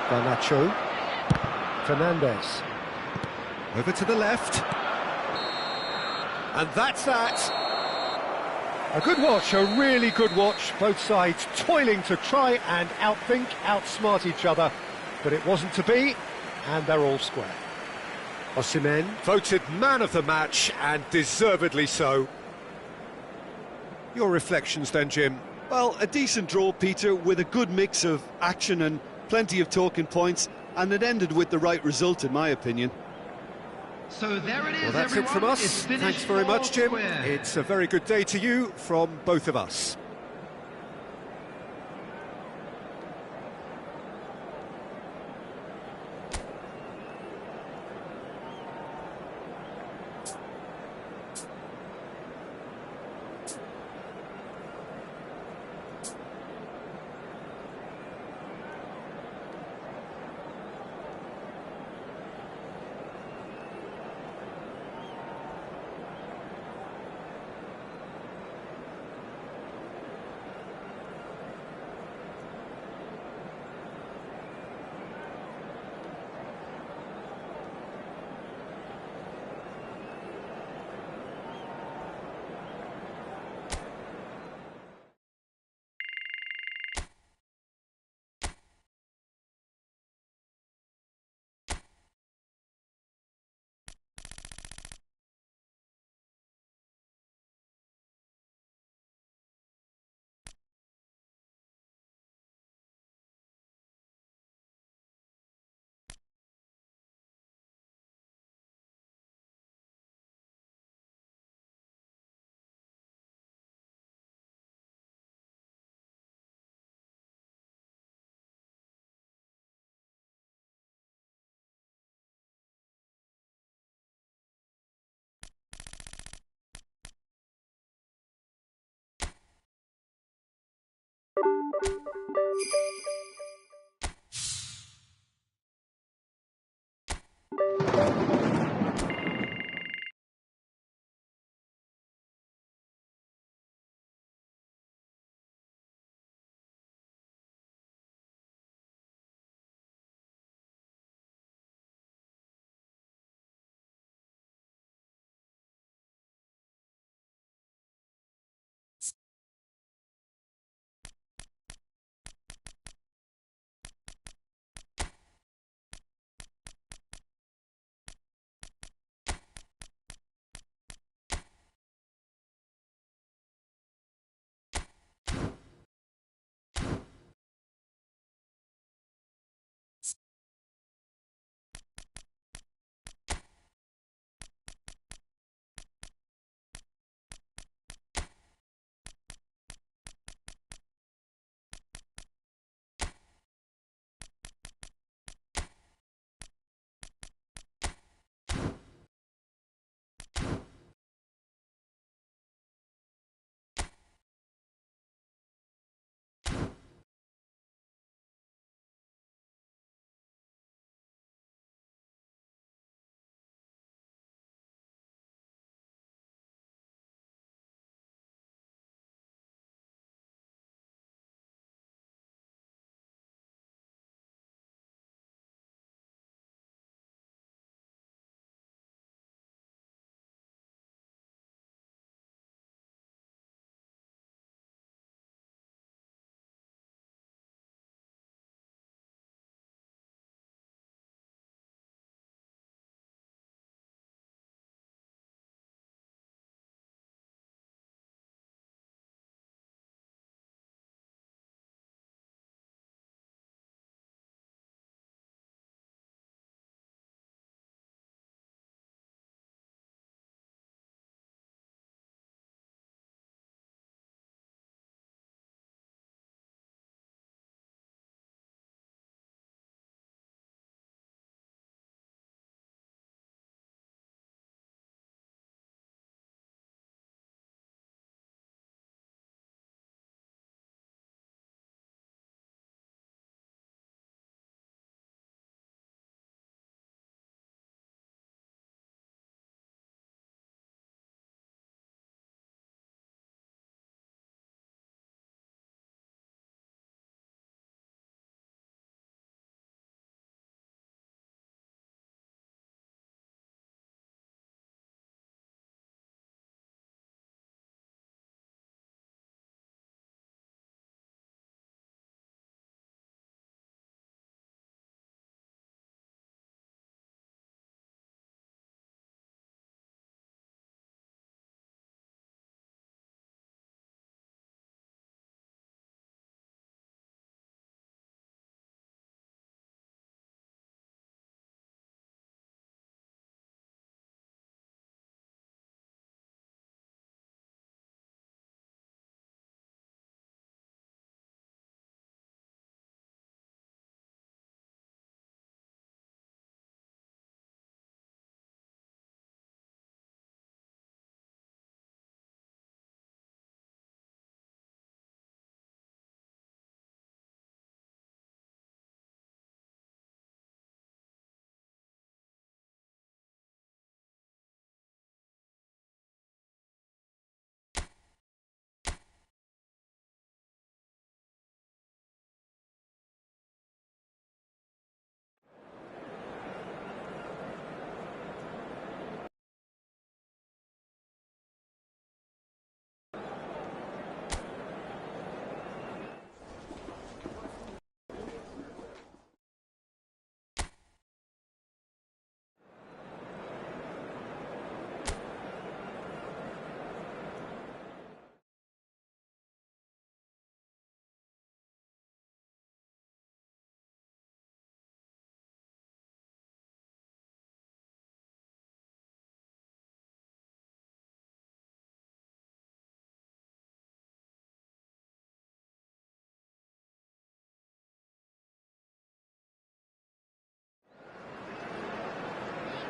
Garnacho. Fernandez. Over to the left. And that's that. A good watch, a really good watch. Both sides toiling to try and outthink, outsmart each other. But it wasn't to be, and they're all square. Osimhen voted man of the match, and deservedly so. Your reflections then, Jim? Well, a decent draw, Peter, with a good mix of action and plenty of talking points, and it ended with the right result, in my opinion. So there it is, Well, that's it from everyone. us. It's finished Thanks very much, Jim. four-square. It's a very good day to you from both of us.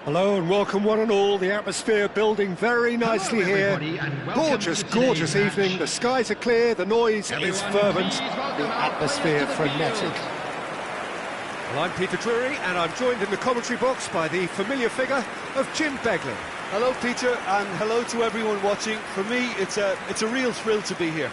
Hello and welcome one and all. The atmosphere building very nicely here. Gorgeous, gorgeous evening. The skies are clear, the noise is fervent, the atmosphere frenetic. Well, I'm Peter Drury and I'm joined in the commentary box by the familiar figure of Jim Begley. Hello, Peter, and hello to everyone watching. For me, it's a real thrill to be here.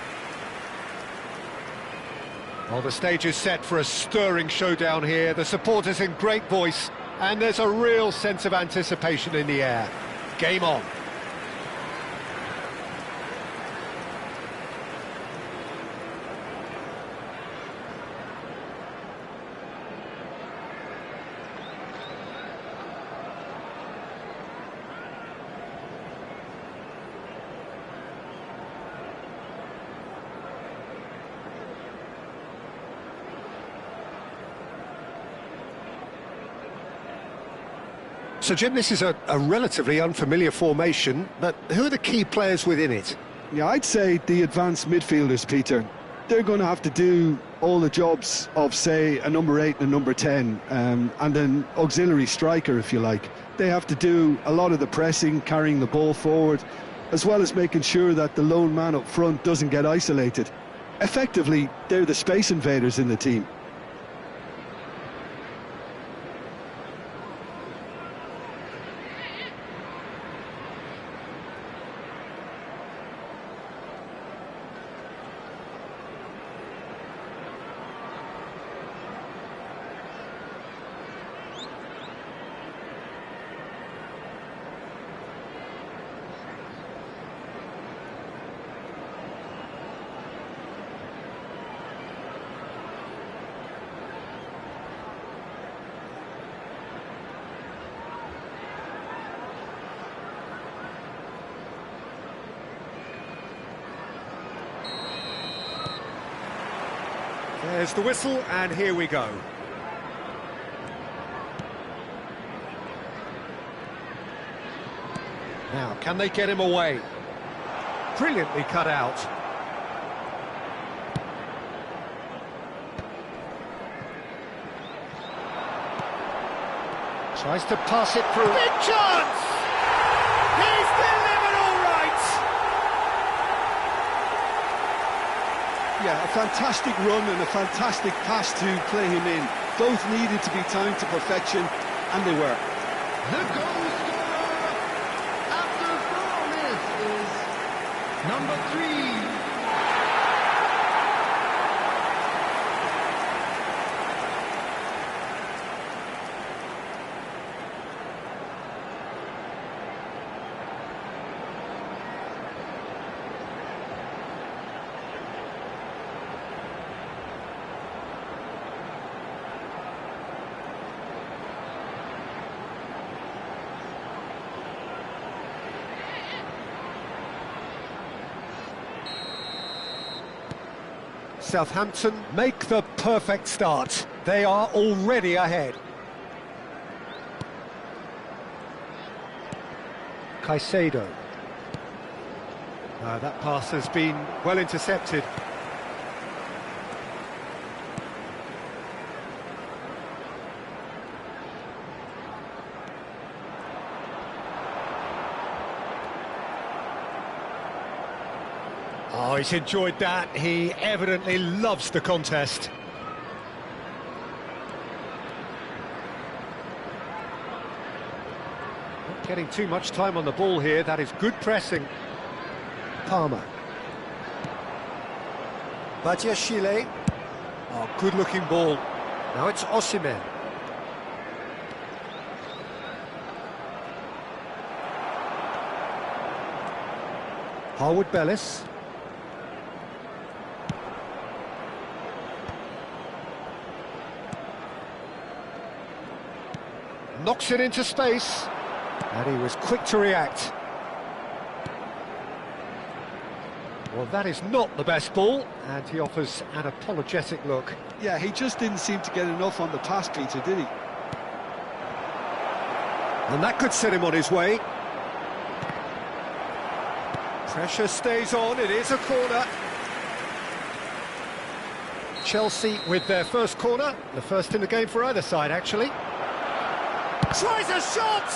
Well, the stage is set for a stirring showdown here. The supporters in great voice, and there's a real sense of anticipation in the air. Game on. So, Jim, this is a relatively unfamiliar formation, but who are the key players within it? Yeah, I'd say the advanced midfielders, Peter. They're going to have to do all the jobs of, say, a number 8 and a number 10, and an auxiliary striker, if you like. They have to do a lot of the pressing, carrying the ball forward, as well as making sure that the lone man up front doesn't get isolated. Effectively, they're the space invaders in the team. There's the whistle, and here we go. Now, can they get him away? Brilliantly cut out. Tries to pass it through. Big chance! He's delivered all right! Yeah, a fantastic run and a fantastic pass to play him in. Both needed to be timed to perfection, and they were. The goal scorer after 4 minutes is number 3. Southampton make the perfect start. They are already ahead. Caicedo. That pass has been well intercepted. Oh, he's enjoyed that. He evidently loves the contest. Not getting too much time on the ball here. That is good pressing. Palmer. Badiashile. Oh, good-looking ball. Now it's Osimhen. Harwood-Bellis. Knocks it into space, and he was quick to react. Well, that is not the best ball, and he offers an apologetic look. Yeah, he just didn't seem to get enough on the pass, Peter, did he? And that could set him on his way. Pressure stays on, it is a corner. Chelsea with their first corner, the first in the game for either side, actually. Tries a shot!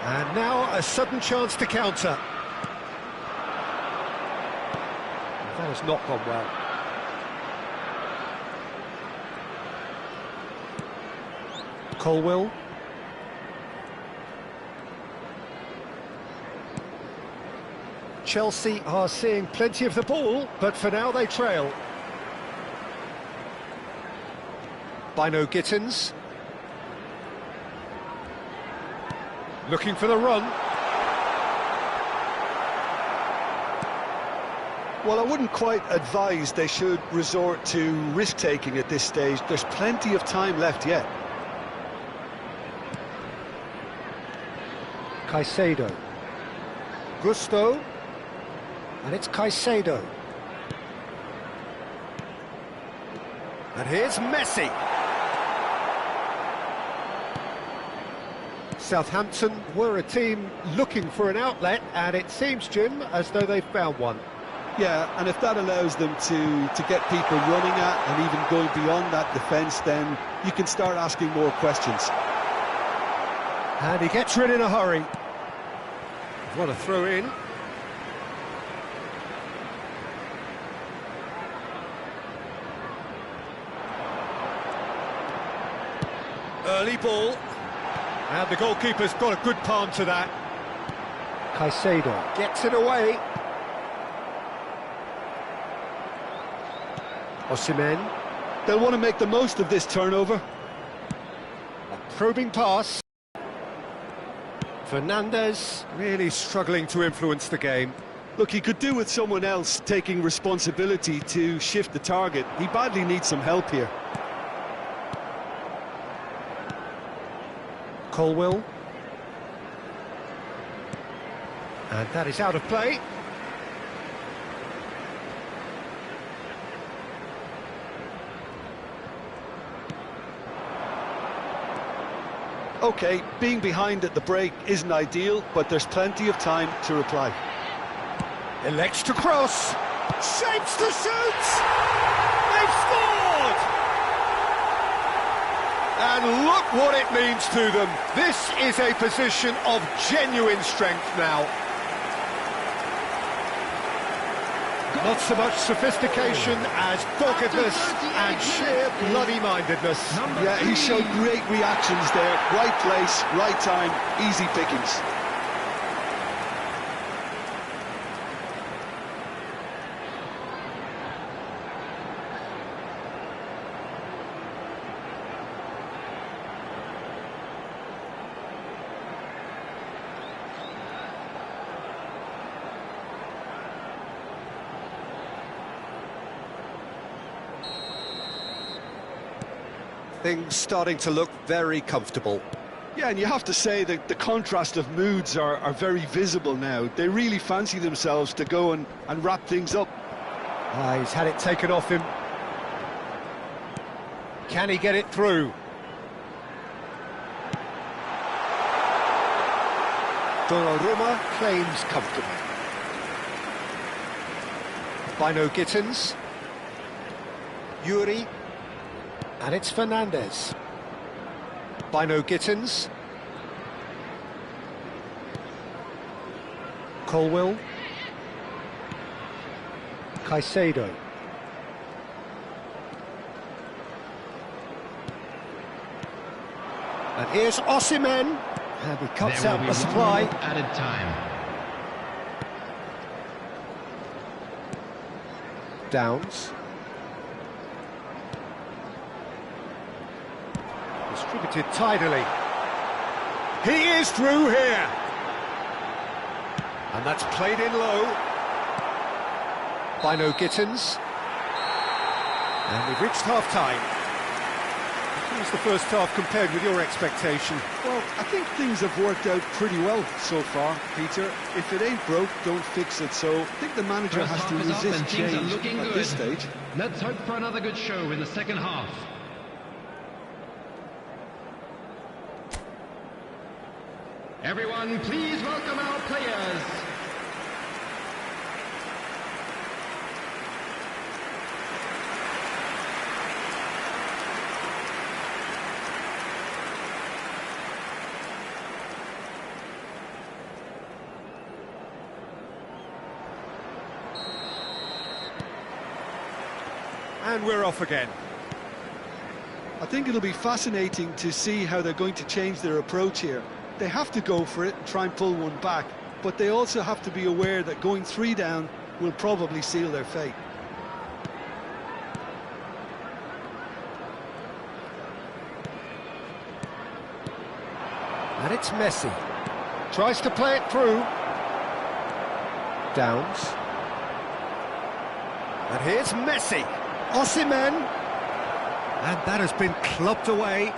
And now a sudden chance to counter. That has not gone well. Colwill. Chelsea are seeing plenty of the ball, but for now they trail. Bino Gittins. Looking for the run. Well, I wouldn't quite advise they should resort to risk-taking at this stage. There's plenty of time left yet. Caicedo. Gusto. And it's Caicedo. And here's Messi. Southampton were a team looking for an outlet, and it seems, Jim, as though they've found one. Yeah, and if that allows them to get people running at and even going beyond that defence, then you can start asking more questions. And he gets rid in a hurry. What a throw in. Early ball. And the goalkeeper's got a good palm to that. Caicedo gets it away. Osimhen. They'll want to make the most of this turnover. A probing pass. Fernandes really struggling to influence the game. Look, he could do with someone else taking responsibility to shift the target. He badly needs some help here. Colwill. And that is out of play. OK, being behind at the break isn't ideal, but there's plenty of time to reply. Elects to cross. Shapes to shoot! They've scored! And look what it means to them. This is a position of genuine strength now. Not so much sophistication as doggedness and sheer bloody-mindedness. Yeah, he showed great reactions there. Right place, right time, easy pickings. Things starting to look very comfortable. Yeah, and you have to say that the contrast of moods are very visible now. They really fancy themselves to go and wrap things up. He's had it taken off him. Can he get it through? Donnarumma claims comfortably. Bino Gittins. Yuri. And it's Fernandes. Bino Gittins. Colwill. Caicedo. And here's Osimhen. And he cuts out the supply. Added time. Downs. Distributed tidily. He is through here. And that's played in low. Bino Gittins. And we've reached half-time. How was the first half compared with your expectation? Well, I think things have worked out pretty well so far, Peter. If it ain't broke, don't fix it. So I think the manager First has half to is up resist and things are change looking at good. this stage. Let's hope for another good show in the second half. Everyone, please welcome our players. And we're off again. I think it'll be fascinating to see how they're going to change their approach here. They have to go for it and try and pull one back, but they also have to be aware that going 3 down will probably seal their fate. And it's Messi. Tries to play it through. Downs. And here's Messi. Osimhen. And that has been clubbed away.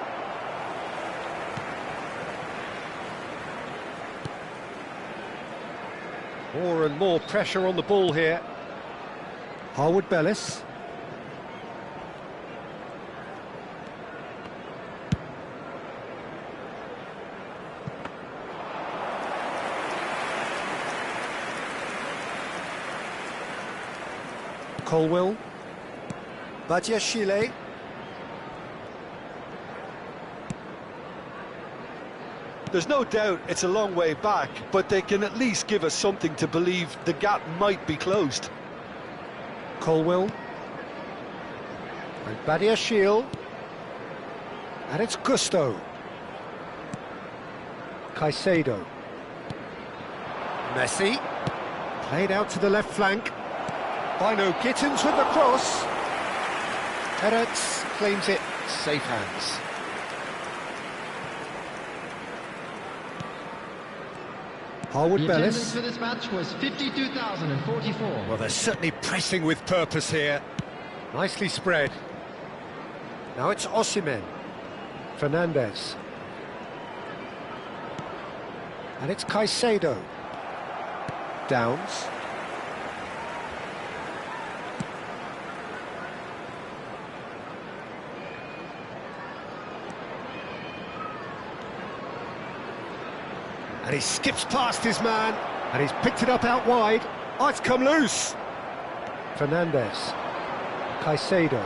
More and more pressure on the ball here. Harwood Bellis. Colwill. Badiashile. There's no doubt it's a long way back, but they can at least give us something to believe the gap might be closed. Colwill. And Badiashile. And it's Gusto. Caicedo. Messi. Played out to the left flank. Bino Gittins with the cross. Hertz claims it, safe hands. Harwood The Bellis. attendance for this match was 52,044. Well, they're certainly pressing with purpose here. Nicely spread. Now it's Osimhen. Fernandez. And it's Caicedo. Downs. And he skips past his man, and he's picked it up out wide. Oh, it's come loose. Fernandez. Caicedo.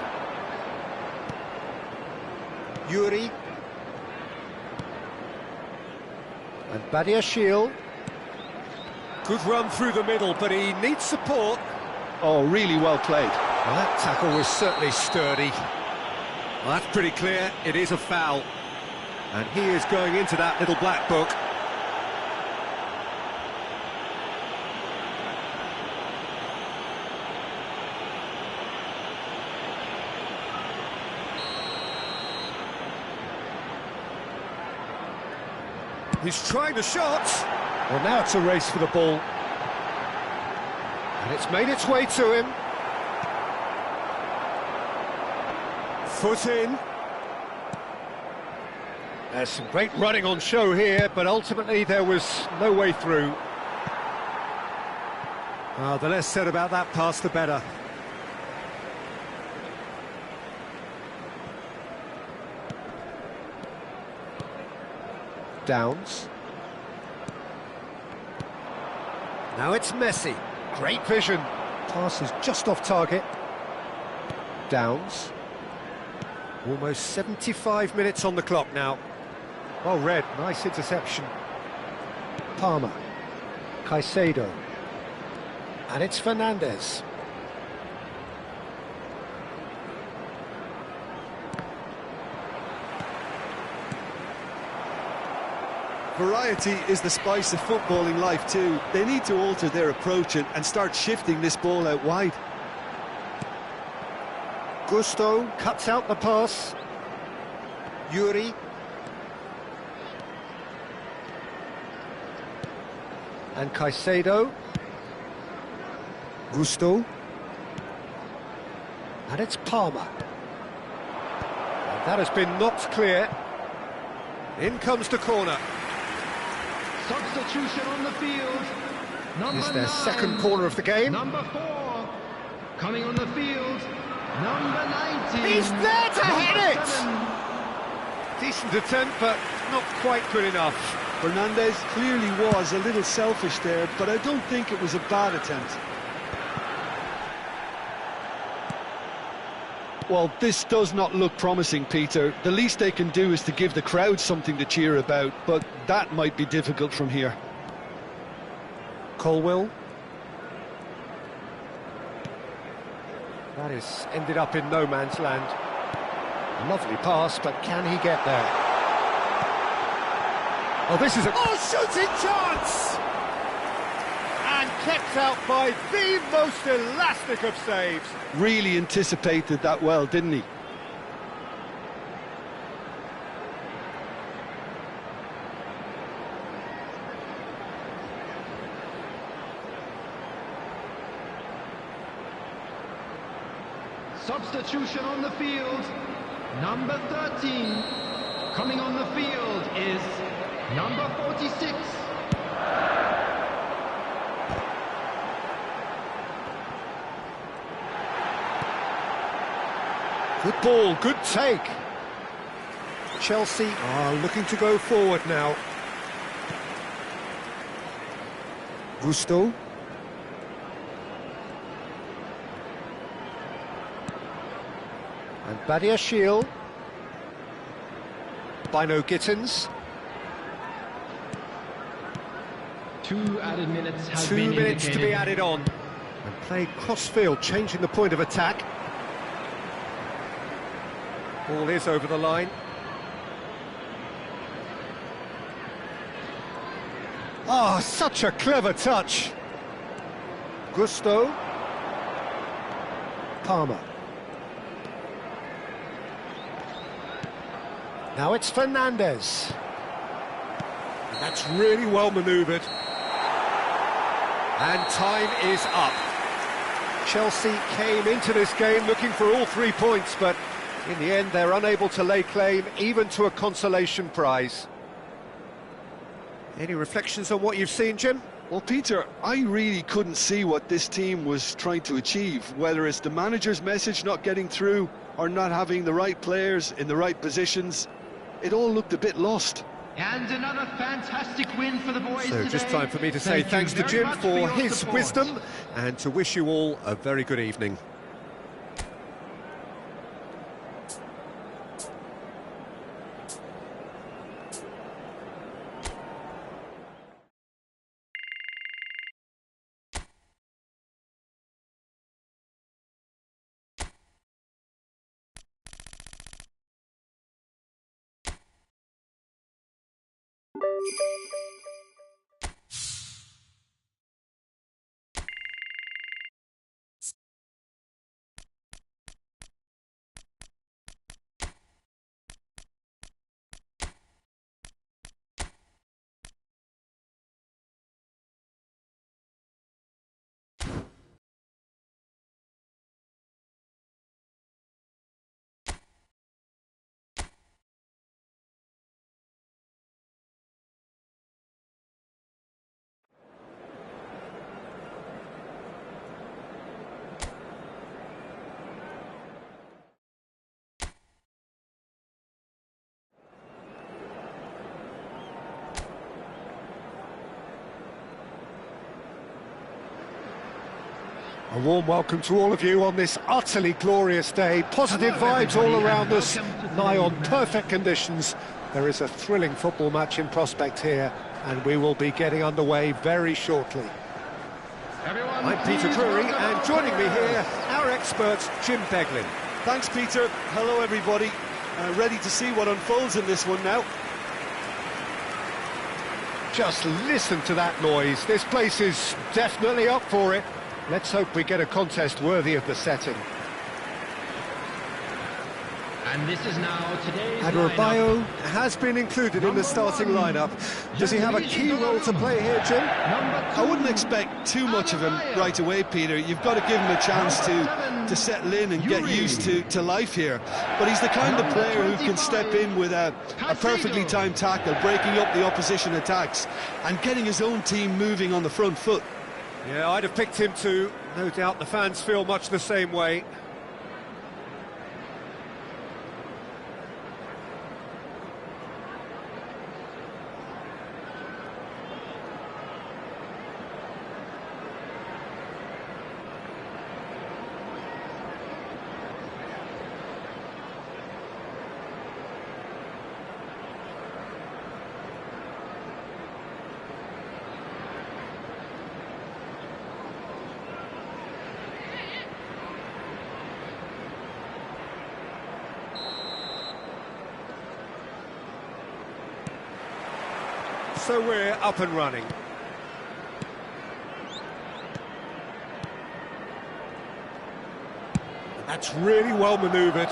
Yuri. And Badiashile. Good run through the middle, but he needs support. Oh, really well played. Well, that tackle was certainly sturdy. Well, that's pretty clear. It is a foul. And he is going into that little black book. He's trying the shot. Well, now it's a race for the ball. And it's made its way to him. Foot in. There's some great running on show here, but ultimately there was no way through. Oh, the less said about that pass, the better. Downs. Now it's Messi. Great vision. Pass is just off target. Downs. Almost 75 minutes on the clock now. Well read, nice interception. Palmer. Caicedo. And it's Fernandez. Variety is the spice of footballing life too. They need to alter their approach and start shifting this ball out wide. Gusto cuts out the pass. Yuri. And Caicedo. Gusto. And it's Palmer. And that has been knocked clear. In comes the corner. Substitution on the field. Is their second corner of the game. Number 4. Coming on the field. Number 19. He's there to hit it! 7. Decent attempt, but not quite good enough. Fernandez clearly was a little selfish there, but I don't think it was a bad attempt. Well, this does not look promising, Peter. The least they can do is to give the crowd something to cheer about, but that might be difficult from here. Colwill. That is ended up in no man's land. A lovely pass, but can he get there? Oh, this is a shooting chance! And kept out by the most elastic of saves. Really anticipated that well, didn't he? Substitution on the field, number 13. Coming on the field is number 46. Good ball, good take. Chelsea are looking to go forward now. Gusto. And Badiashile. Bino Gittins. 2 added minutes have 2 been minutes to be indicated. added on. And played cross-field, changing the point of attack. Ball is over the line. Ah, such a clever touch. Gusto. Palmer. Now it's Fernandez. And that's really well manoeuvred. And time is up. Chelsea came into this game looking for all 3 points, but in the end they're unable to lay claim even to a consolation prize. Any reflections on what you've seen, Jim? Well, Peter, I really couldn't see what this team was trying to achieve, whether it's the manager's message not getting through or not having the right players in the right positions. It all looked a bit lost. And another fantastic win for the boys So today. just time for me to say Thank you thanks to very Jim much for your his support. wisdom and to wish you all a very good evening. A warm welcome to all of you on this utterly glorious day. Positive vibes all around us, nigh on perfect conditions. There is a thrilling football match in prospect here, and we will be getting underway very shortly. Everyone, I'm Peter please Drury, welcome and our joining me players. here, our expert, Jim Beglin. Thanks, Peter. Hello, everybody. Ready to see what unfolds in this one now. Just listen to that noise. This place is definitely up for it. Let's hope we get a contest worthy of the setting. And this is now today's Adebayo has been included in the starting lineup. Does he have a key role to play here, Jim? I wouldn't expect too much of him right away, Peter. You've got to give him a chance to settle in and get used to life here. But he's the kind of player who can step in with a perfectly timed tackle, breaking up the opposition attacks and getting his own team moving on the front foot. Yeah, I'd have picked him too. No doubt the fans feel much the same way. So we're up and running. That's really well manoeuvred.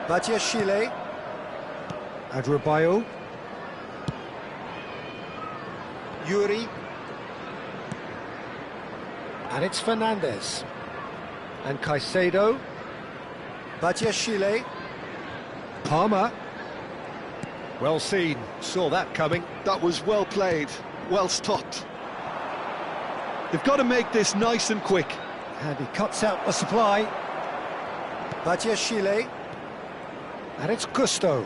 Badiashile. Adrabayo. Yuri. And it's Fernandez. And Caicedo. Badiashile. Palmer. Well seen, saw that coming. That was well played, well stopped. They've got to make this nice and quick. And he cuts out the supply. Badiashile. And it's Gusto.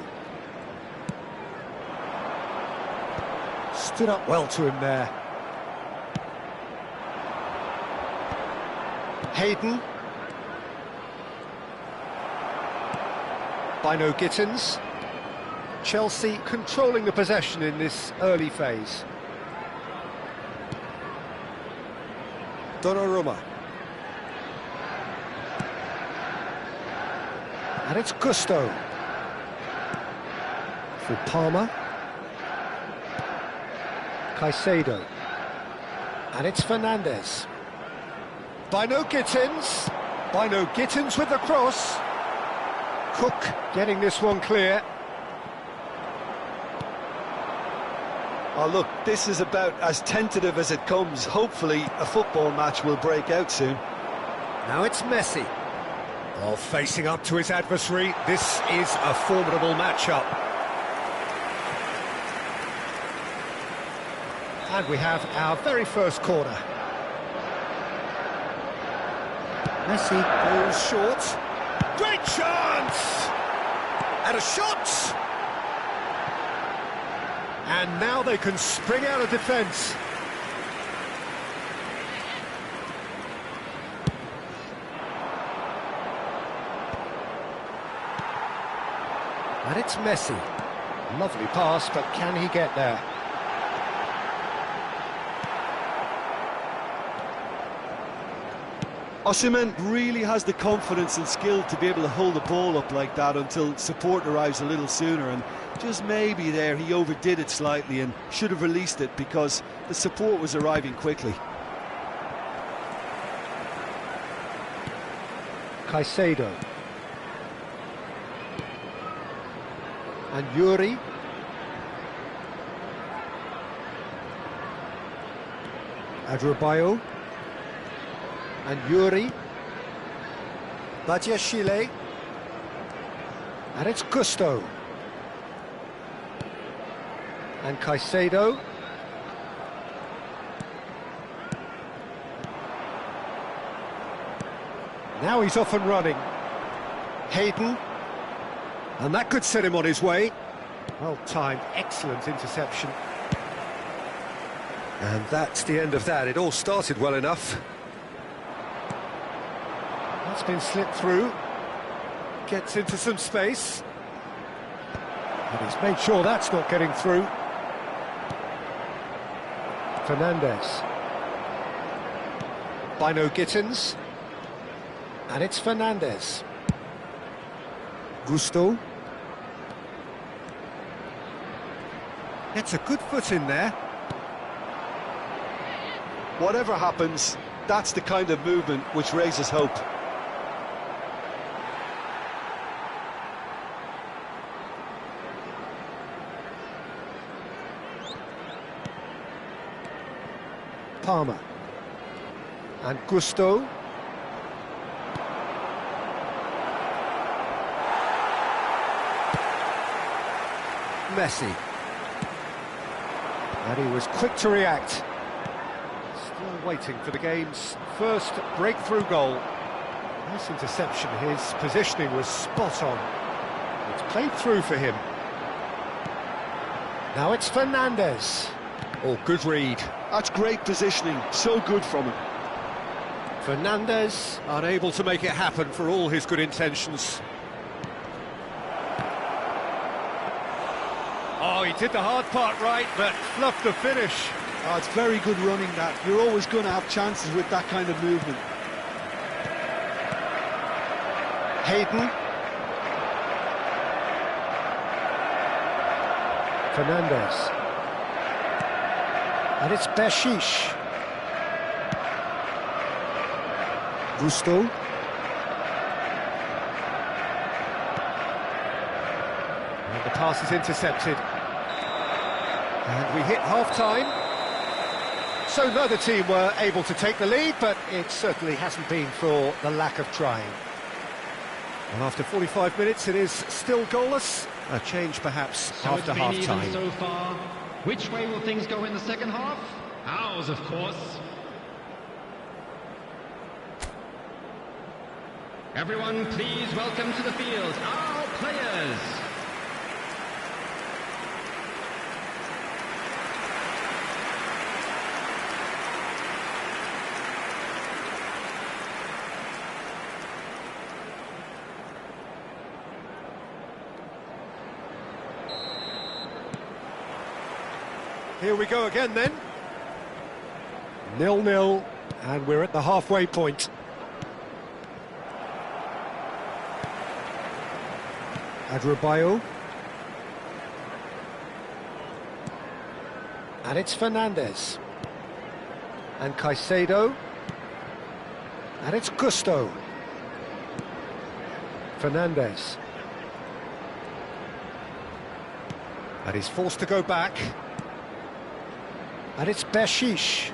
Stood up well to him there. Hayden. Bino Gittins. Chelsea controlling the possession in this early phase. Donnarumma. And it's Gusto. For Palmer. Caicedo. And it's Fernandez. Bino Gittins. Bino Gittins with the cross. Cook getting this one clear. Oh look, this is about as tentative as it comes. Hopefully a football match will break out soon. Now it's Messi. Oh, facing up to his adversary. This is a formidable matchup. And we have our very first corner. Messi goes short. Great chance! And a shot! And now they can spring out of defence. And it's Messi. Lovely pass, but can he get there? Osimhen really has the confidence and skill to be able to hold the ball up like that until support arrives a little sooner, and just maybe there he overdid it slightly and should have released it because the support was arriving quickly. Caicedo. And Yuri. Adrabayo. And Yuri. Badiashile. And it's Gusto. And Caicedo. Now he's off and running. Hayden. And that could set him on his way. Well timed, excellent interception. And that's the end of that. It all started well enough. That's been slipped through. Gets into some space. And he's made sure that's not getting through. Fernandez. Bino Gittins. And it's Fernandez. Gusto. Gets a good foot in there. Whatever happens, that's the kind of movement which raises hope. Palmer. And Gusto. Messi. And he was quick to react. Still waiting for the game's first breakthrough goal. Nice interception, his positioning was spot on. It's played through for him. Now it's Fernandez. Oh, good read. That's great positioning, so good from him. Fernandez unable to make it happen for all his good intentions. Oh, he did the hard part right, but fluffed the finish. Oh, it's very good running that. You're always going to have chances with that kind of movement. Hayden. Fernandez. And it's Bershish. Gusto. And the pass is intercepted. And we hit half-time. So neither team were able to take the lead, but it certainly hasn't been for the lack of trying. Well, after 45 minutes, it is still goalless. A change, perhaps, So after it's been even half-time. so far. Which way will things go in the second half? Ours, of course. Everyone, please welcome to the field our players. Here we go again, then. 0-0, and we're at the halfway point. Adrabayo. And it's Fernandez. And Caicedo. And it's Gusto. Fernandez. And he's forced to go back. And it's Bershish.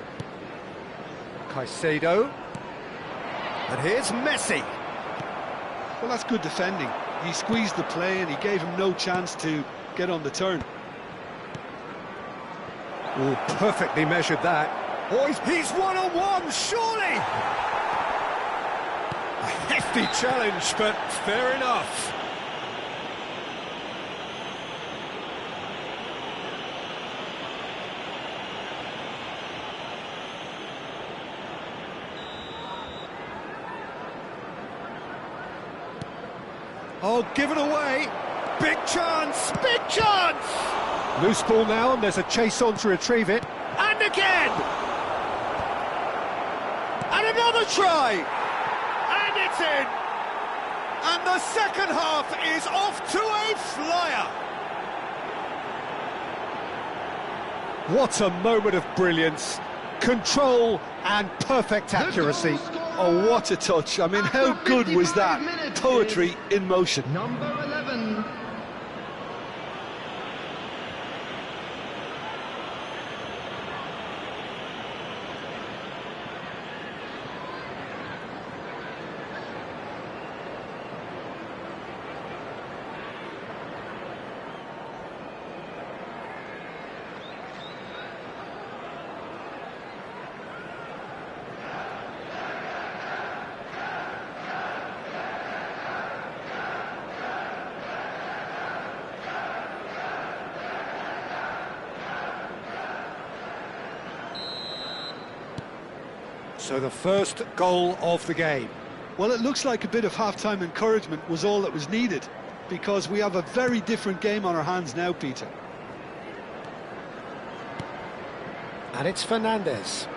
Caicedo. And here's Messi. Well, that's good defending. He squeezed the play and he gave him no chance to get on the turn. Oh, perfectly measured that. Oh, he's one-on-one, surely! A hefty challenge, but fair enough. Oh, give it away. Big chance, big chance! Loose ball now, and there's a chase on to retrieve it. And again! And another try! And it's in! And the second half is off to a flyer! What a moment of brilliance. Control and perfect accuracy. Oh, what a touch. I mean, how good was that? Poetry in motion. Number 11. So the first goal of the game. Well, it looks like a bit of half-time encouragement was all that was needed, because we have a very different game on our hands now, Peter. And it's Fernandez.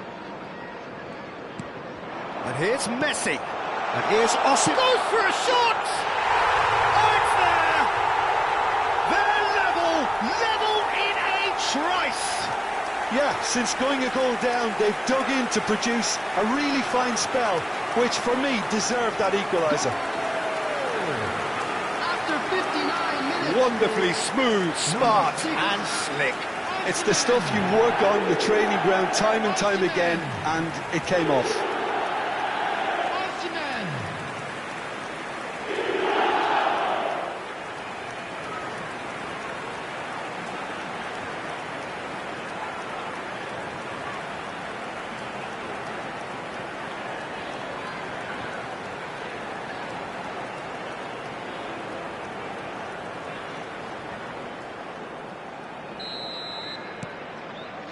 And here's Messi. And here's Oscar. Goes for a shot! Oh, it's there! They're level in a trice! Yeah, since going a goal down, they've dug in to produce a really fine spell, which for me deserved that equaliser. After 59 minutes. Wonderfully smooth, smart and slick. It's the stuff you work on the training ground time and time again, and it came off.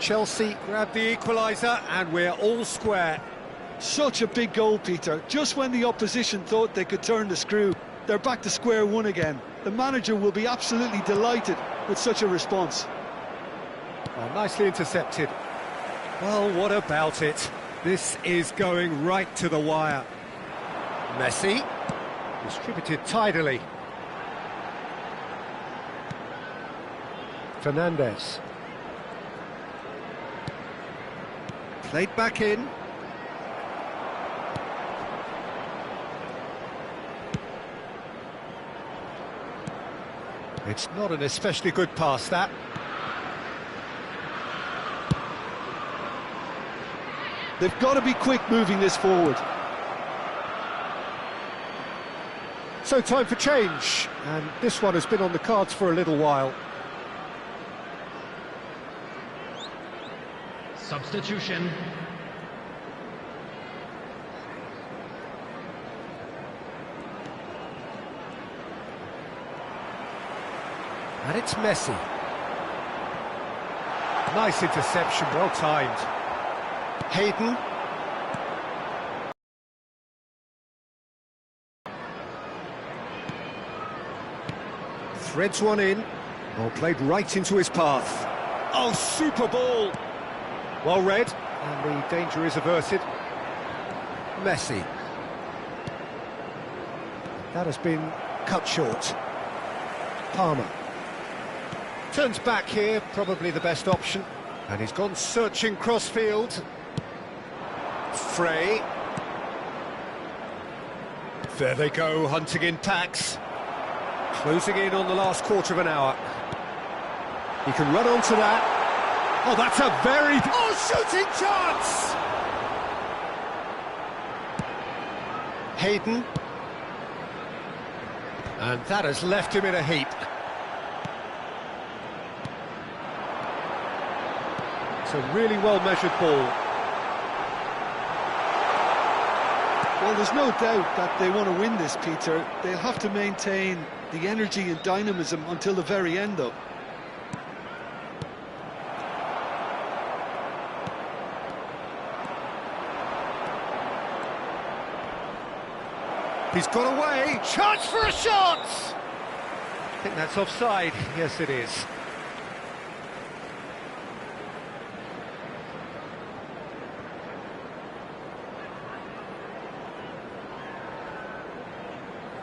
Chelsea Grab the equaliser and we're all square. Such a big goal, Peter. Just when the opposition thought they could turn the screw, they're back to square one again. The manager will be absolutely delighted with such a response. nicely intercepted. Well, what about it? This is going right to the wire. Messi, distributed tidily. Fernandes. Played back in. It's not an especially good pass, that. They've got to be quick moving this forward. So time for change, and this one has been on the cards for a little while. Substitution. And it's Messi. Nice interception, well timed. Hayden. Threads one in. Well, played right into his path. Oh, super ball! Well read, and the danger is averted. Messi. That has been cut short. Palmer. Turns back here, probably the best option. And he's gone searching crossfield. Frey. There they go, hunting in packs. Closing in on the last quarter of an hour. He can run onto that. Oh, that's a very... Oh, shooting chance! Hayden. And that has left him in a heap. It's a really well-measured ball. Well, there's no doubt that they want to win this, Peter. They'll have to maintain the energy and dynamism until the very end, though. He's got away. Chance for a shot! I think that's offside. Yes, it is.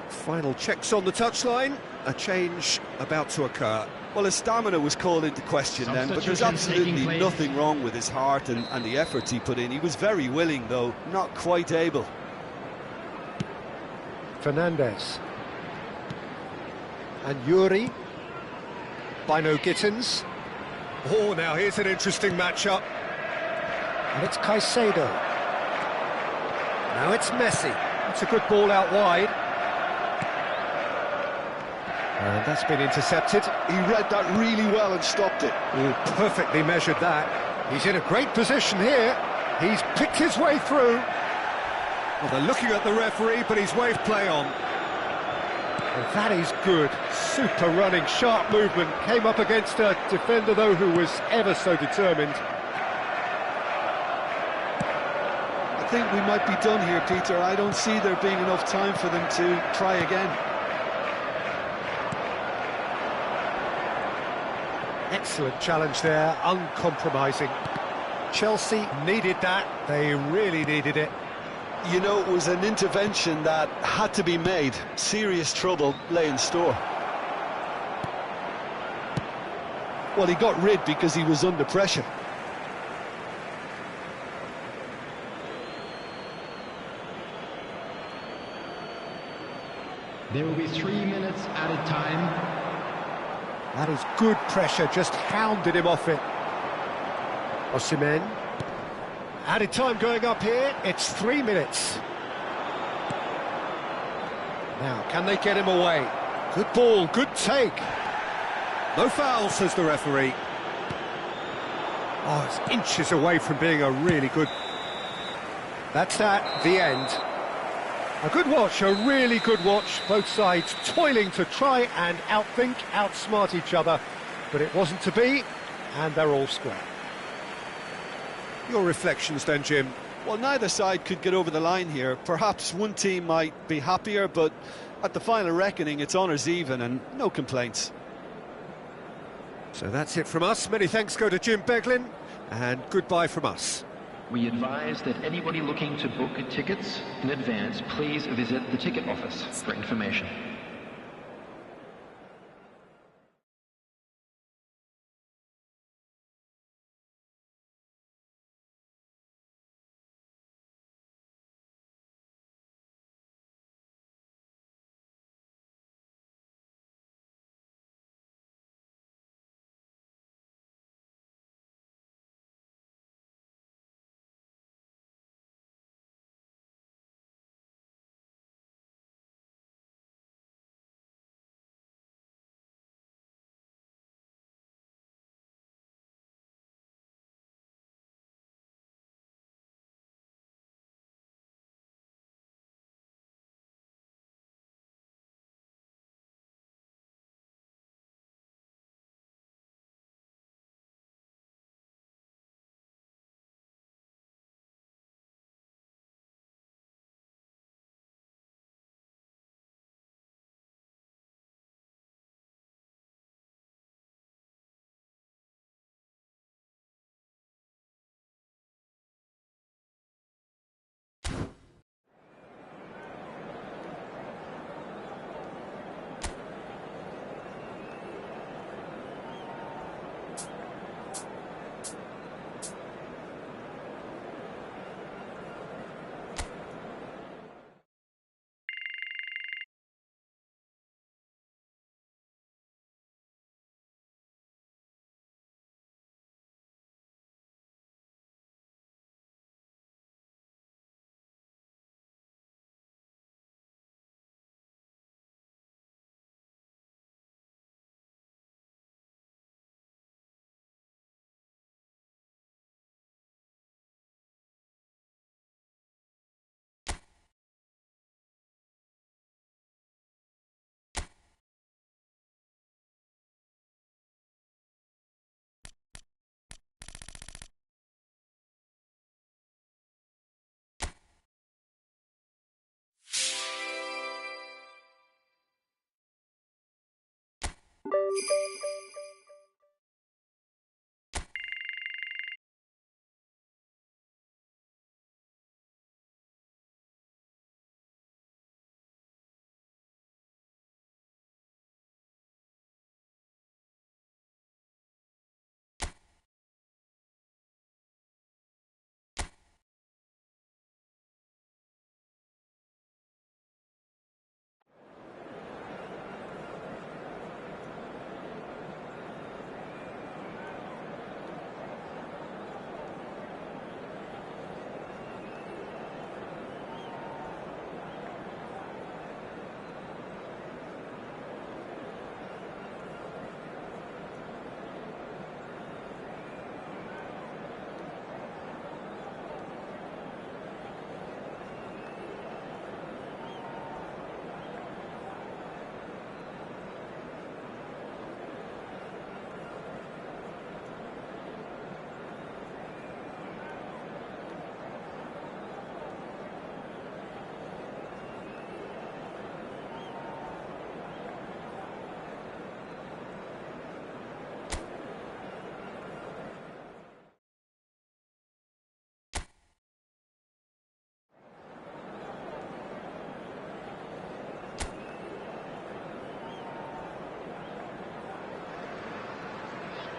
Final checks on the touchline. A change about to occur. Well, his stamina was called into question then, but there's absolutely nothing wrong with his heart and the efforts he put in. He was very willing, though, not quite able. Fernandes. And Yuri. Bino Gittins. Oh, now here's an interesting matchup. And it's Caicedo. Now it's Messi. It's a good ball out wide. And that's been intercepted. He read that really well and stopped it. Oh, perfectly measured that. He's in a great position here. He's picked his way through. Well, they're looking at the referee, but he's waved play on. And that is good. Super running, sharp movement. Came up against a defender, though, who was ever so determined. I think we might be done here, Peter. I don't see there being enough time for them to try again. Excellent challenge there, uncompromising. Chelsea needed that. They really needed it. You know, it was an intervention that had to be made. Serious trouble lay in store. Well, he got rid because he was under pressure. There will be 3 minutes added time. That is good pressure, just hounded him off it. Osimhen. Added time going up here, it's 3 minutes. Now, can they get him away? Good ball, good take. No foul, says the referee. Oh, it's inches away from being a really good... That's that, the end. A good watch, a really good watch. Both sides toiling to try and outthink, outsmart each other. But it wasn't to be, and they're all square. Your reflections then, Jim? Well, neither side could get over the line here. Perhaps one team might be happier, but at the final reckoning, it's honours even and no complaints. So that's it from us. Many thanks go to Jim Beglin. And goodbye from us. We advise that anybody looking to book tickets in advance, please visit the ticket office for information.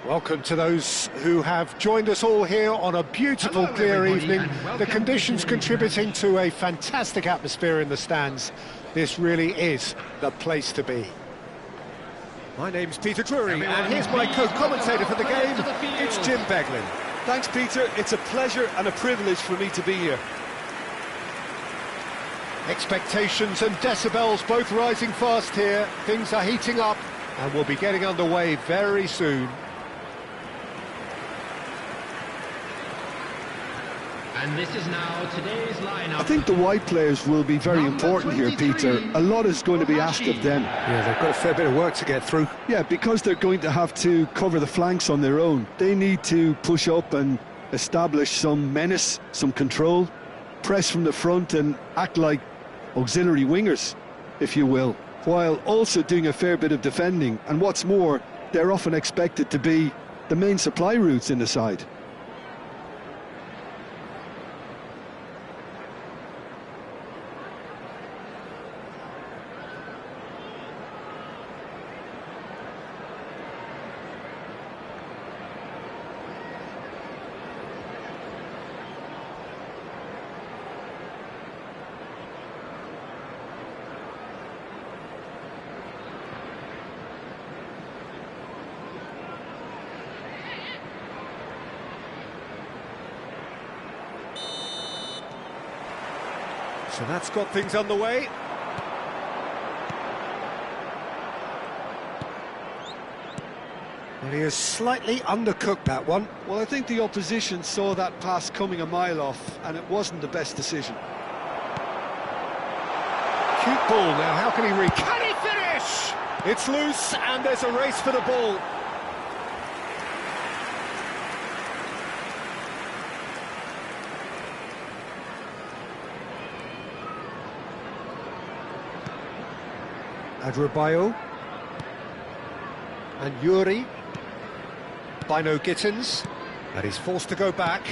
Welcome to those who have joined us all here on a beautiful, clear evening. The conditions contributing to a fantastic atmosphere in the stands. This really is the place to be. My name's Peter Drury, and here's my co-commentator for the game. It's Jim Beglin. Thanks, Peter. It's a pleasure and a privilege for me to be here. Expectations and decibels both rising fast here. Things are heating up, and we'll be getting underway very soon. And this is now today's lineup. I think the wide players will be very important here, Peter. A lot is going to be asked of them. Yeah, they've got a fair bit of work to get through. Yeah, because they're going to have to cover the flanks on their own. They need to push up and establish some menace, some control, press from the front and act like auxiliary wingers, if you will, while also doing a fair bit of defending. And what's more, they're often expected to be the main supply routes in the side. So that's got things underway. Well, he has slightly undercooked that one. Well, I think the opposition saw that pass coming a mile off, and it wasn't the best decision. Cute ball now, how can he read? Can he finish? It's loose, and there's a race for the ball. Adrabayo. And Yuri. Bino Gittins. And he's forced to go back.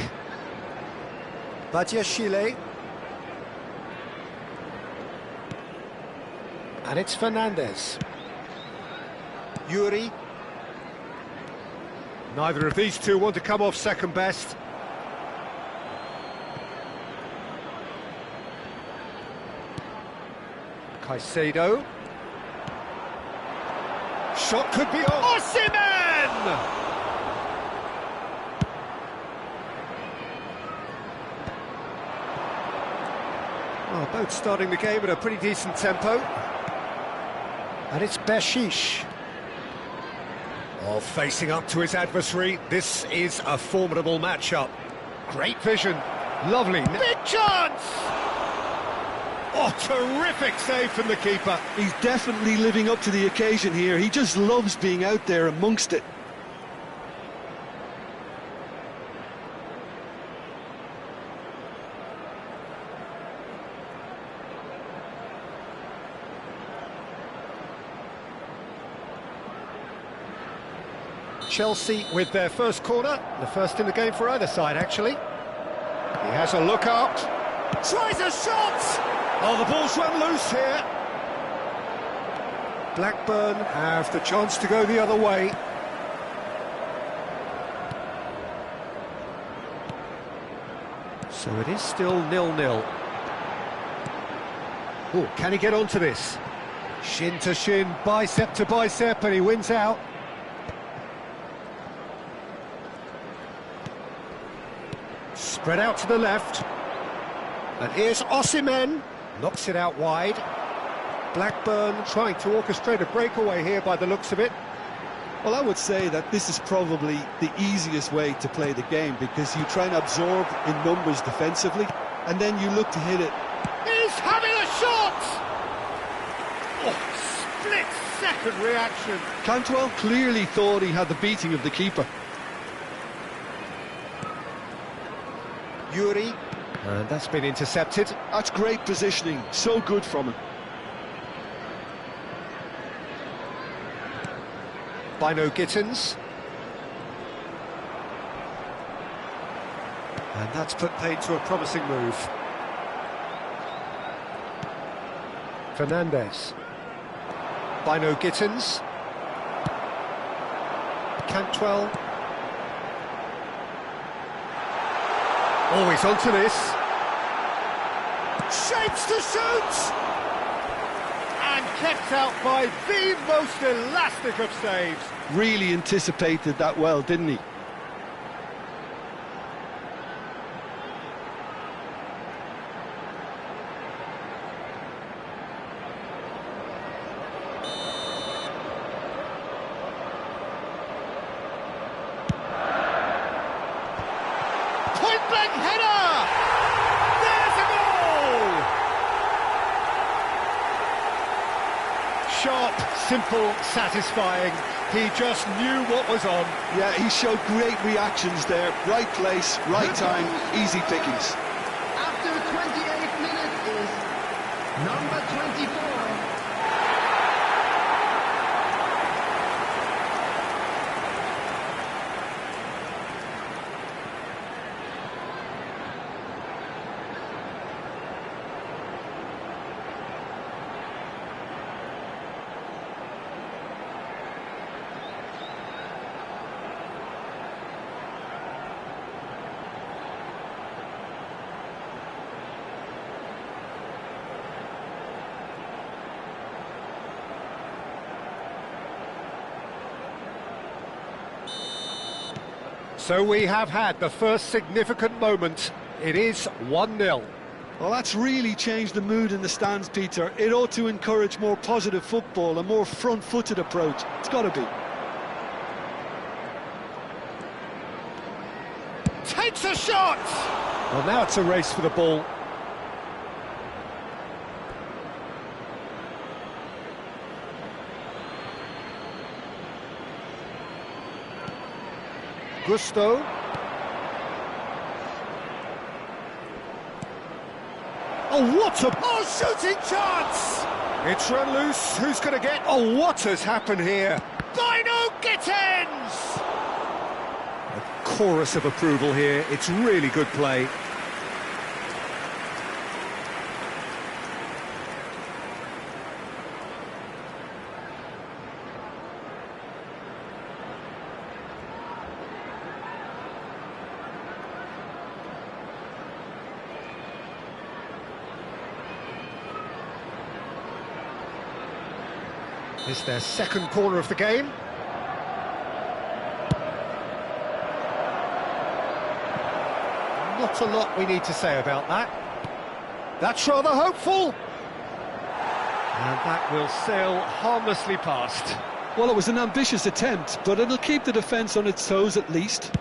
Badiashile. And it's Fernandez. Yuri. Neither of these two want to come off second best. Caicedo. Shot could be on. Osimhen! Well, both starting the game at a pretty decent tempo. And it's Beshish. Oh, facing up to his adversary. This is a formidable matchup. Great vision. Lovely. Big chance! Oh, terrific save from the keeper. He's definitely living up to the occasion here. He just loves being out there amongst it. Chelsea with their first corner, the first in the game for either side, actually. He has a look up, tries a shot! Oh, the ball's run loose here. Blackburn have the chance to go the other way. So it is still 0-0. Oh, can he get onto this? Shin to shin, bicep to bicep, and he wins out. Spread out to the left. And here's Osimhen. Knocks it out wide. Blackburn trying to orchestrate a breakaway here by the looks of it. Well, I would say that this is probably the easiest way to play the game, because you try and absorb in numbers defensively, and then you look to hit it. He's having a shot! Oh, split-second reaction. Cantwell clearly thought he had the beating of the keeper. Yuri. And that's been intercepted. That's great positioning, so good from him. Bino Gittins. And that's put paid to a promising move. Fernandez. Bino Gittins. Cantwell. Always onto this. Shapes to shoot! And kept out by the most elastic of saves. Really anticipated that well, didn't he? Point-blank header! There's a goal! Sharp, simple, satisfying. He just knew what was on. Yeah, he showed great reactions there. Right place, right time, easy pickings. After 28 minutes is number 24. So we have had the first significant moment. It is 1-0. Well, that's really changed the mood in the stands, Peter. It ought to encourage more positive football, a more front-footed approach. It's got to be. Takes a shot! Well, now it's a race for the ball. Gusto. Oh, what a... Oh, shooting chance! It's run loose. Who's going to get... Oh, what has happened here? Dino Gittins! A chorus of approval here. It's really good play. It's their second corner of the game. Not a lot we need to say about that. That's rather hopeful. And that will sail harmlessly past. Well, it was an ambitious attempt, but it'll keep the defence on its toes at least.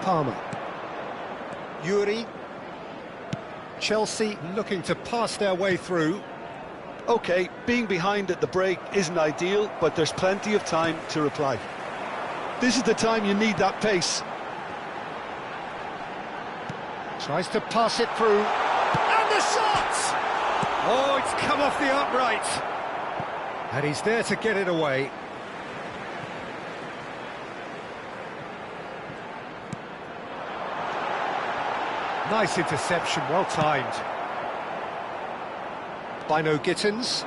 Palmer. Yuri. Chelsea looking to pass their way through. OK, being behind at the break isn't ideal, but there's plenty of time to reply. This is the time you need that pace. Tries to pass it through. And the shot! Oh, it's come off the upright. And he's there to get it away. Nice interception, well timed. Dino Gittins.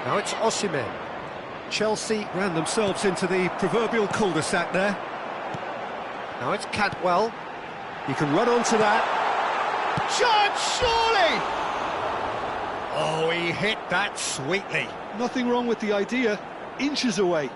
Now it's Osimhen. Chelsea Ran themselves into the proverbial cul-de-sac there. Now it's Cantwell. He can run onto that. Chance, surely! Oh, he hit that sweetly. Nothing wrong with the idea. Inches away.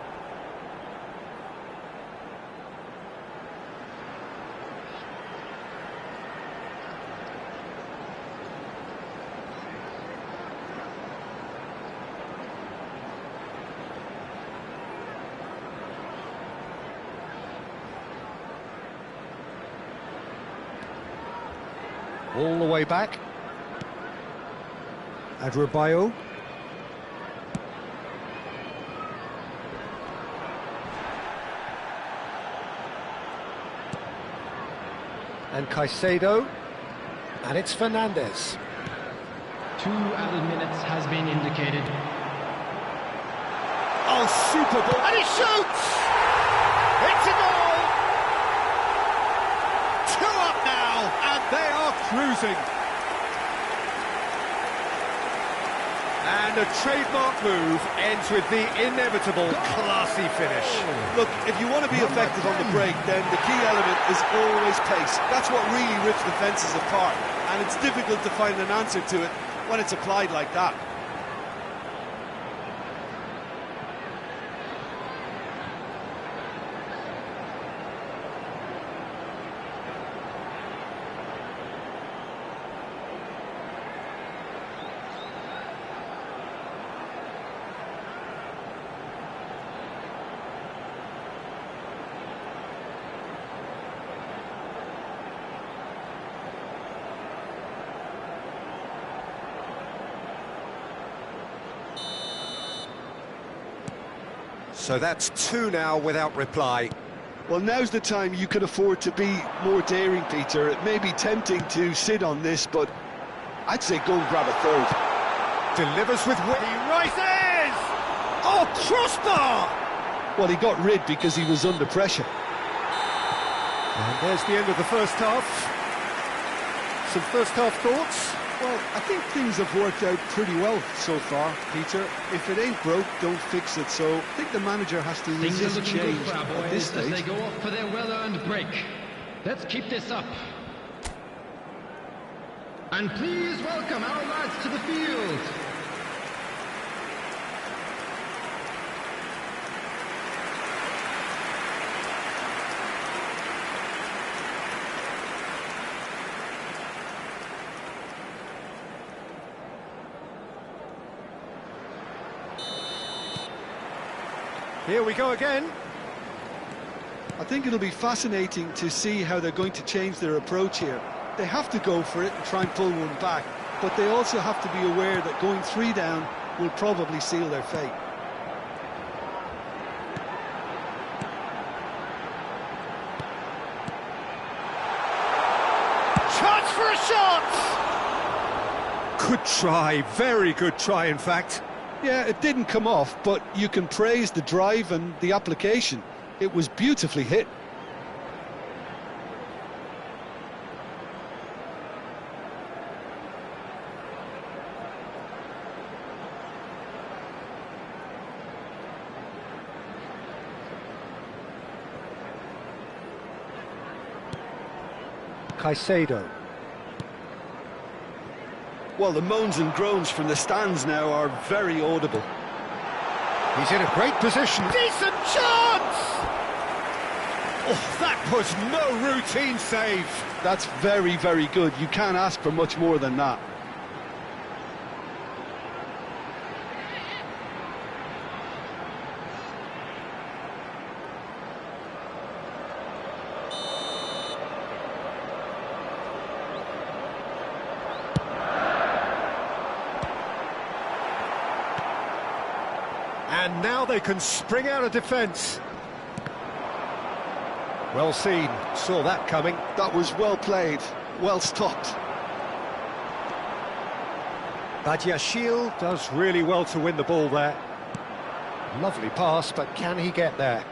All the way back. Adrabayo. And Caicedo. And it's Fernandes. 2 added minutes has been indicated. Oh, super ball. And he shoots! It's a goal! 2 up now, and they are cruising. And a trademark move ends with the inevitable classy finish. Look, if you want to be effective on the break, then the key element is always pace. That's what really rips defences apart, and it's difficult to find an answer to it when it's applied like that. So that's 2 now without reply. Well, now's the time you can afford to be more daring, Peter. It may be tempting to sit on this, but I'd say go and grab a third. Delivers with wit. He rises! Oh, crossbar! Well, he got rid because he was under pressure. And there's the end of the first half. Some first half thoughts? Well, I think things have worked out pretty well so far, Peter. If it ain't broke, don't fix it. So I think the manager has to Things are resist looking change good for our at this boys as stage. they go off for their well-earned break. Let's keep this up. And please welcome our lads to the field. Here we go again. I think it'll be fascinating to see how they're going to change their approach here. They have to go for it and try and pull one back, but they also have to be aware that going 3 down will probably seal their fate. Chance for a shot! Good try, very good try in fact. Yeah, it didn't come off, but you can praise the drive and the application. It was beautifully hit. Caicedo. Well, the moans and groans from the stands now are very audible. He's in a great position. Decent chance! Oh, that was no routine save. That's very, very good. You can't ask for much more than that. And now they can spring out of defence. Well seen, saw that coming. That was well played, well stopped. Badiashile does really well to win the ball there. Lovely pass, but can he get there?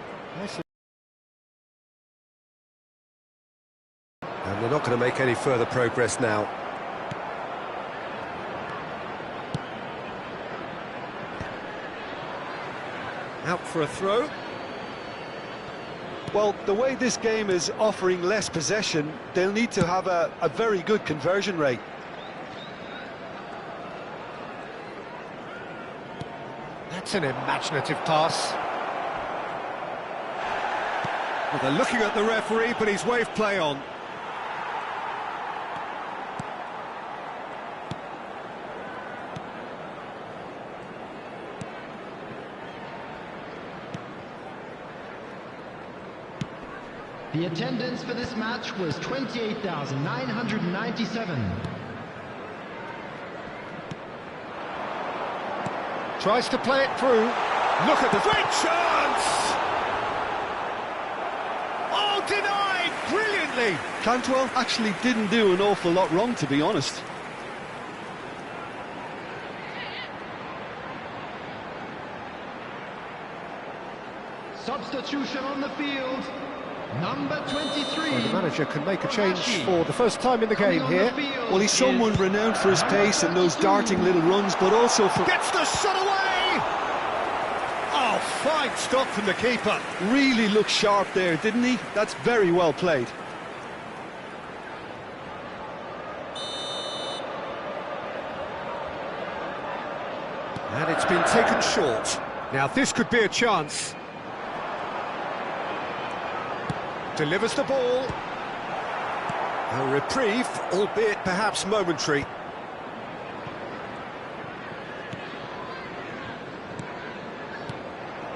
And they're not going to make any further progress now. Out for a throw. Well, the way this game is offering less possession, they'll need to have a very good conversion rate. That's an imaginative pass. Well, they're looking at the referee, but he's waved play on. The attendance for this match was 28,997. Tries to play it through. Look at the great chance! Oh, denied brilliantly! Cantwell actually didn't do an awful lot wrong, to be honest. Substitution on the field. Number 23. So the manager can make a change for the first time in the game here. Well, he's someone renowned for his pace and those darting little runs, but also for... Gets the shot away! Oh, fine stop from the keeper. Really looked sharp there, didn't he? That's very well played. And it's been taken short. Now this could be a chance. Delivers the ball. A reprieve, albeit perhaps momentary.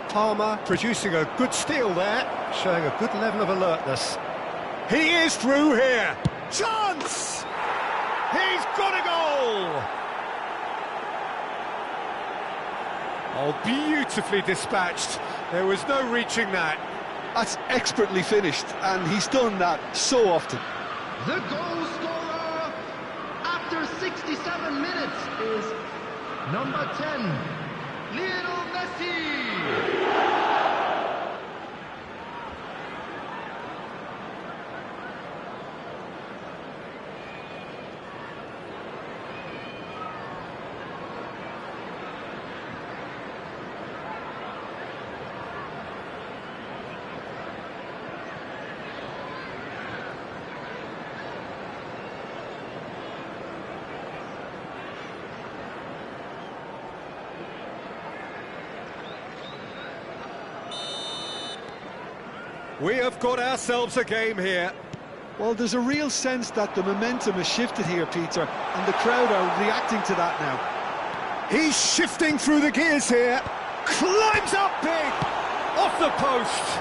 Palmer producing a good steal there, showing a good level of alertness. He is through here. Chance! He's got a goal! Oh, beautifully dispatched. There was no reaching that. That's expertly finished, and he's done that so often. The goal scorer after 67 minutes is number 10, Lionel Messi. We have got ourselves a game here. Well, there's a real sense that the momentum has shifted here, Peter, and the crowd are reacting to that now. He's shifting through the gears here. Climbs up big. Off the post!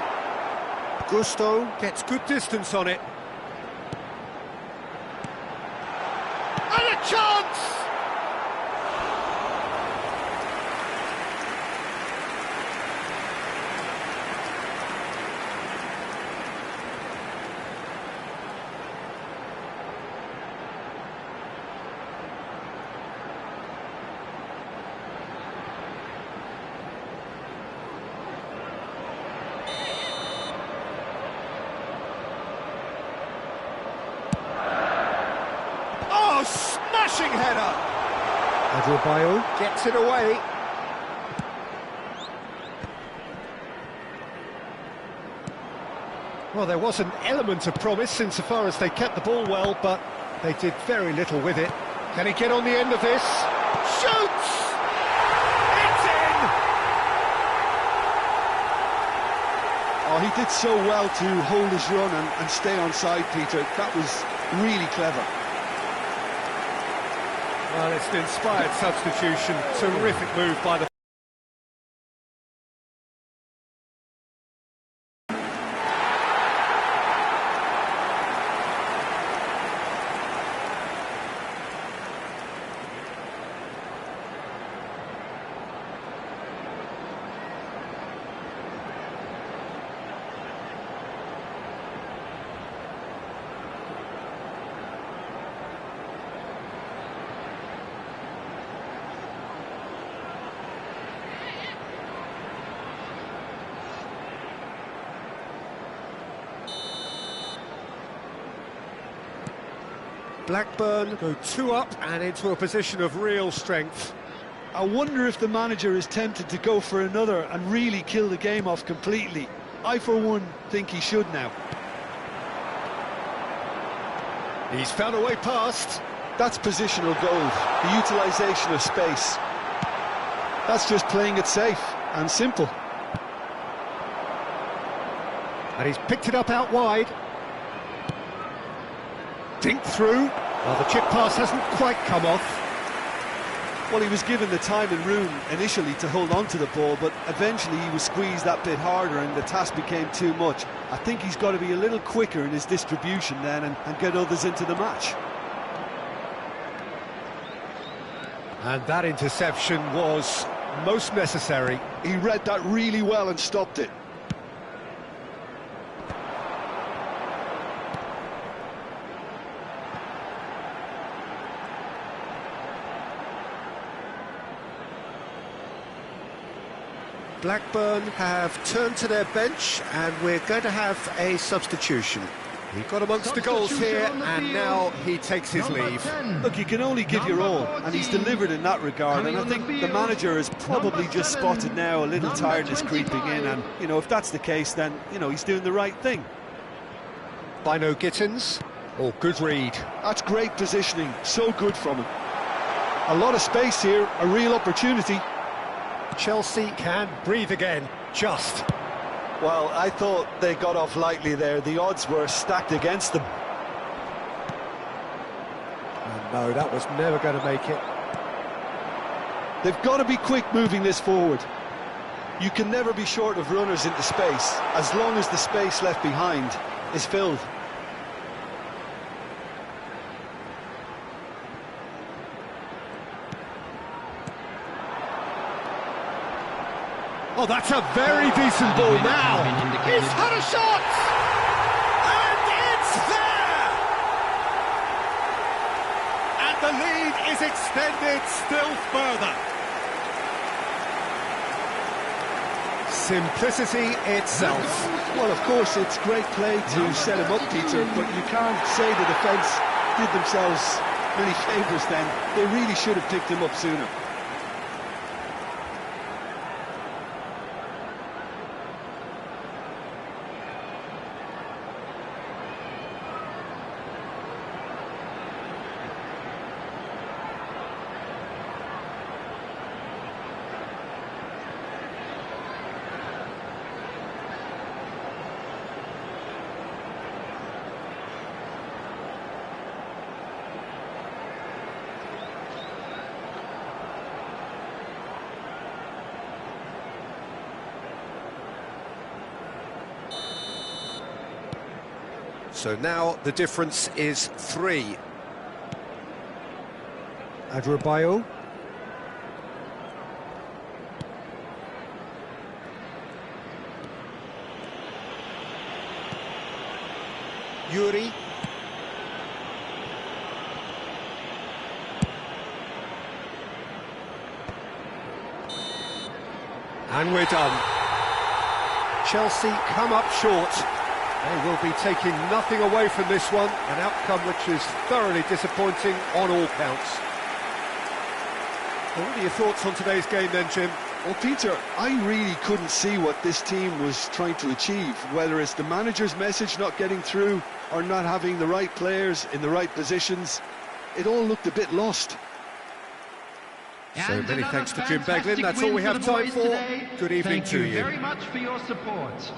Gusto. Gets good distance on it. And a chance! Smashing header! Adebayo Gets it away. Well, there was an element of promise insofar as they kept the ball well, but they did very little with it. Can he get on the end of this? Shoots! It's in! Oh, he did so well to hold his run and stay on side, Peter. That was really clever. Well, it's an inspired substitution. Terrific move by the... Blackburn go 2 up and into a position of real strength. I wonder if the manager is tempted to go for another and really kill the game off completely. I, for one, think he should now. He's found a way past. That's positional gold, the utilisation of space. That's just playing it safe and simple. And he's picked it up out wide. Dinked through. Well, the chip pass hasn't quite come off. Well, he was given the time and room initially to hold on to the ball, but eventually he was squeezed that bit harder and the task became too much. I think he's got to be a little quicker in his distribution then and get others into the match. And that interception was most necessary. He read that really well and stopped it. Blackburn have turned to their bench and we're going to have a substitution. He got amongst the goals here and now he takes his leave. Look, you can only give your all, and he's delivered in that regard, and I think the manager has probably just spotted now a little tiredness creeping in, and, you know, if that's the case, then, you know, he's doing the right thing. Bino Gittins. Oh, good read. That's great positioning, so good from him. A lot of space here, a real opportunity. Chelsea can breathe again, just. Well, I thought they got off lightly there. The odds were stacked against them. Oh, no, that was never going to make it. They've got to be quick moving this forward. You can never be short of runners into space, as long as the space left behind is filled. Oh, that's a very decent ball now. He's had a shot! And it's there! And the lead is extended still further. Simplicity itself. Well, of course, it's great play to set him up, Peter, but you can't say the defence did themselves many favours then. They really should have picked him up sooner. So now the difference is 3. Adrabayo. Yuri. And we're done. Chelsea come up short. They will be taking nothing away from this one, an outcome which is thoroughly disappointing on all counts. Well, what are your thoughts on today's game then, Jim? Well, Peter, I really couldn't see what this team was trying to achieve, whether it's the manager's message not getting through or not having the right players in the right positions. It all looked a bit lost. So many thanks to Jim Beglin. That's all we have time for. Good evening to you. Thank you very much for your support.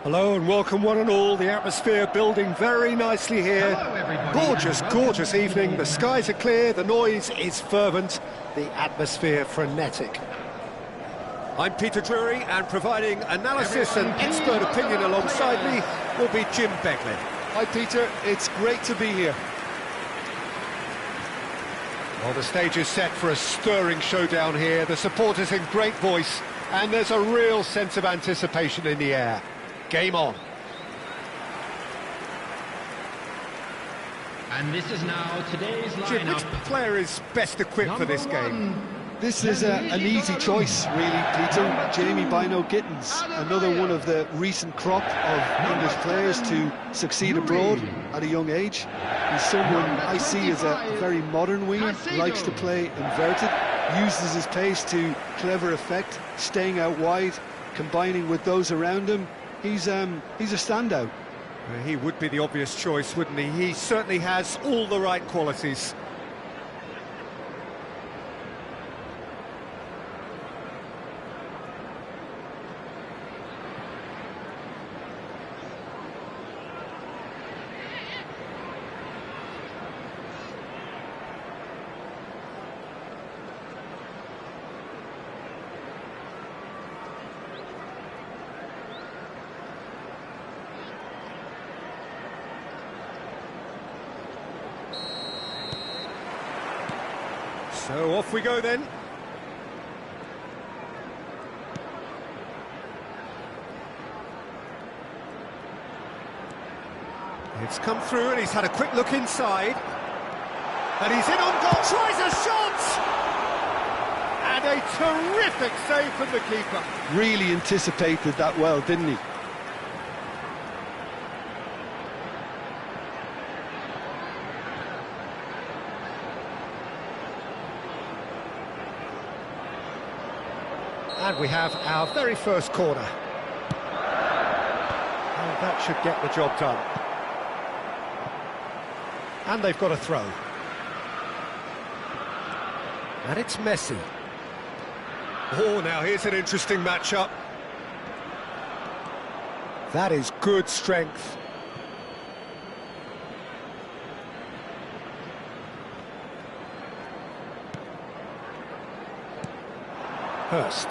Hello and welcome one and all. The atmosphere building very nicely here. Hello, everybody, Gorgeous, and welcome gorgeous evening. The skies are clear, the noise is fervent, the atmosphere frenetic. I'm Peter Drury, and providing analysis and expert opinion alongside me will be Jim Beckley. Hi Peter, it's great to be here. Well, the stage is set for a stirring showdown here. The supporters in great voice, and there's a real sense of anticipation in the air. Game on. And this is now today's Jim, which lineup. player is best equipped for this game? This is an easy choice, really, Peter. Jamie Bino Gittins, another one of the recent crop of English players to succeed abroad at a young age. He's someone I see as a very modern winger, likes to play inverted, uses his pace to clever effect, staying out wide, combining with those around him. He's a standout. He would be the obvious choice, wouldn't he? He certainly has all the right qualities. So off we go then. It's come through and he's had a quick look inside. And he's in on goal, tries a shot! And a terrific save from the keeper. Really anticipated that well, didn't he? And we have our very first corner. And that should get the job done. And they've got a throw. And it's Messi. Oh, now here's an interesting matchup. That is good strength. Hurst.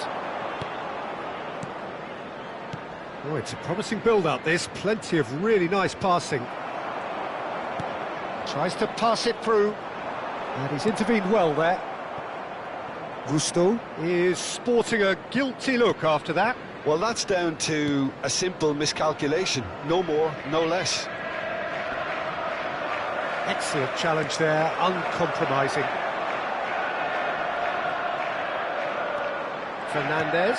Oh, it's a promising build-up, this. Plenty of really nice passing. Tries to pass it through. And he's intervened well there. Gusto is sporting a guilty look after that. Well, that's down to a simple miscalculation. No more, no less. Excellent challenge there, uncompromising. Fernandez.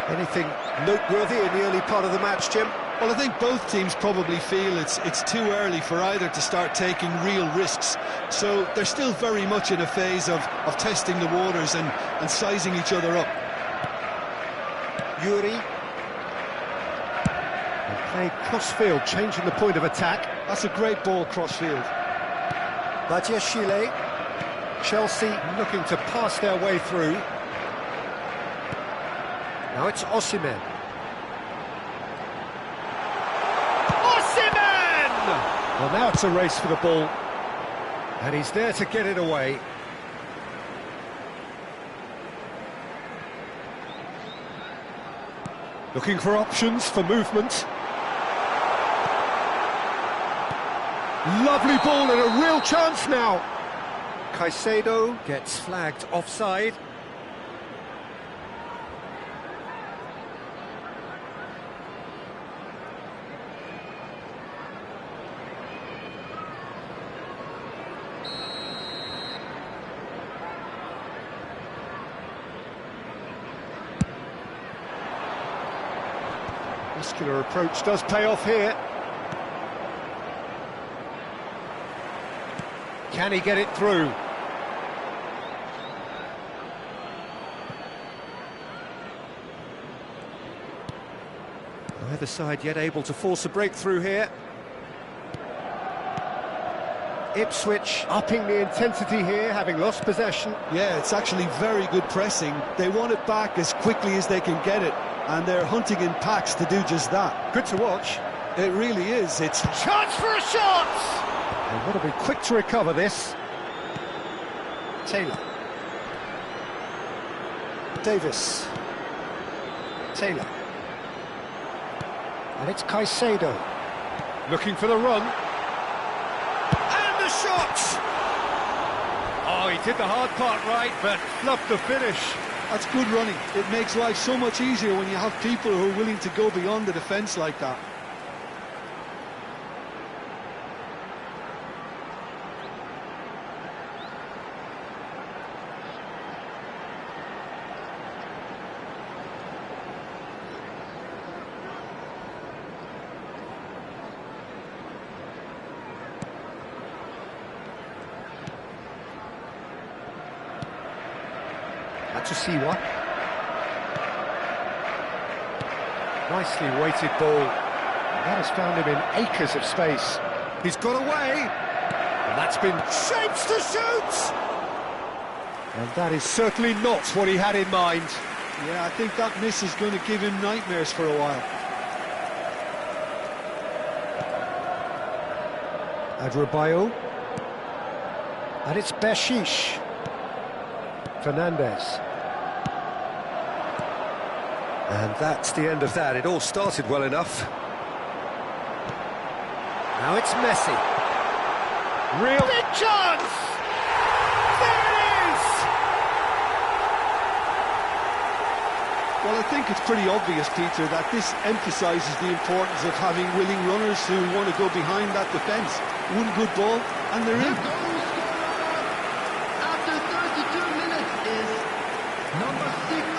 Anything noteworthy in the early part of the match, Jim? Well, I think both teams probably feel it's too early for either to start taking real risks. So they're still very much in a phase of testing the waters and sizing each other up. Yuri. And play cross-field, changing the point of attack. That's a great ball cross-field. Badiashile. Chelsea looking to pass their way through. Now it's Osimhen. Well, now it's a race for the ball, and he's there to get it away. Looking for options for movement. Lovely ball and a real chance now. Caicedo gets flagged offside. Muscular approach does pay off here. Can he get it through? Neither side yet able to force a breakthrough here. Ipswich upping the intensity here, having lost possession. Yeah, it's actually very good pressing. They want it back as quickly as they can get it, and they're hunting in packs to do just that. Good to watch. It really is. It's chance for a shot! They've got to be quick to recover this. Taylor. Davis. Taylor. And it's Caicedo. Looking for the run. And the shot! Oh, he did the hard part right, but fluffed the finish. That's good running. It makes life so much easier when you have people who are willing to go beyond the defence like that. To see what? Nicely weighted ball. That has found him in acres of space. He's got away. And that's been shapes to shoot. And that is certainly not what he had in mind. Yeah, I think that miss is going to give him nightmares for a while. Adrabayo. And it's Beshish. Fernandez. And that's the end of that. It all started well enough. Now it's Messi. Real big chance! There it is! Well, I think it's pretty obvious, Peter, that this emphasises the importance of having willing runners who want to go behind that defence. One good ball, and they're in. After 32 minutes is number 6.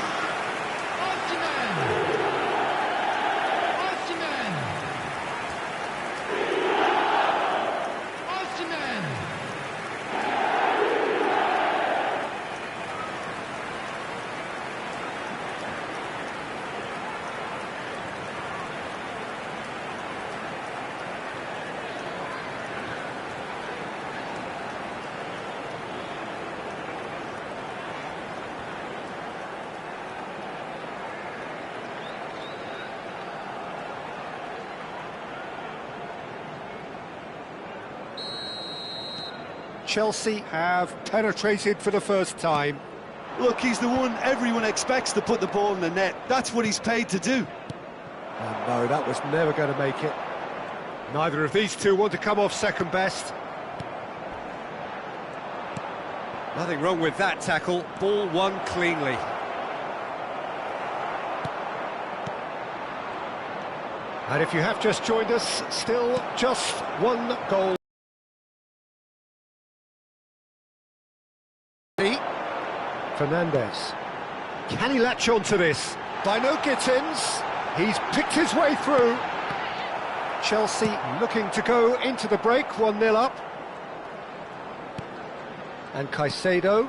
Chelsea have penetrated for the first time. Look, he's the one everyone expects to put the ball in the net. That's what he's paid to do. Oh no, that was never going to make it. Neither of these two want to come off second best. Nothing wrong with that tackle. Ball won cleanly. And if you have just joined us, still just one goal. Fernandez. Can he latch on to this? By no Gittins. He's picked his way through. Chelsea looking to go into the break, 1-0 up. And Caicedo.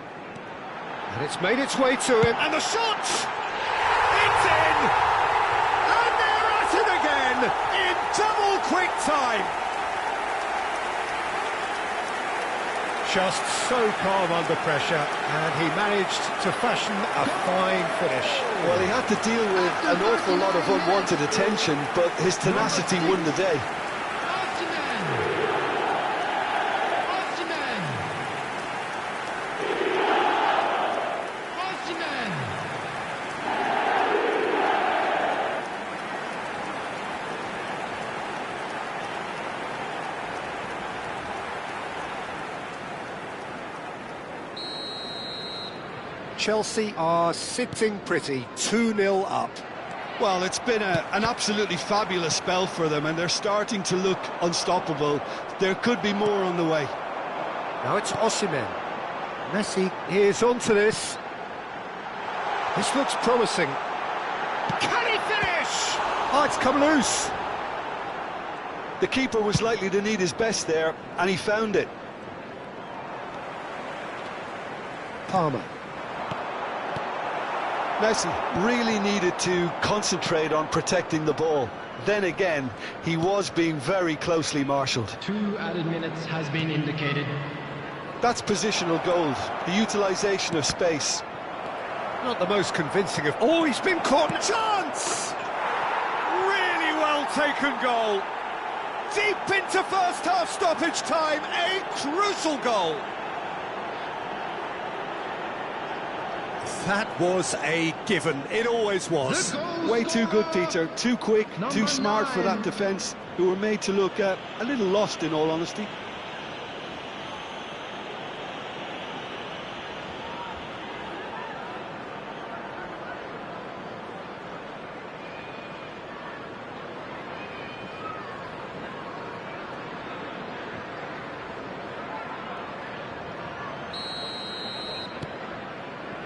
And it's made its way to him. And the shot! It's in! And they're at it again in double quick time. Just so calm under pressure, and he managed to fashion a fine finish. Well, he had to deal with an awful lot of unwanted attention, but his tenacity won the day. Chelsea are sitting pretty, 2-0 up. Well, it's been an absolutely fabulous spell for them, and they're starting to look unstoppable. There could be more on the way. Now it's Osimhen. Messi is onto this. This looks promising. Can he finish? Oh, it's come loose. The keeper was likely to need his best there, and he found it. Palmer. Messi really needed to concentrate on protecting the ball. Then again, he was being very closely marshalled. 2 added minutes has been indicated. That's positional goals, the utilisation of space. Not the most convincing of... Oh, he's been caught in a chance! Really well taken goal. Deep into first half stoppage time, a crucial goal. That was a given. It always was. Way too good, Peter. Too quick, too smart for that defence, who were made to look a little lost, in all honesty.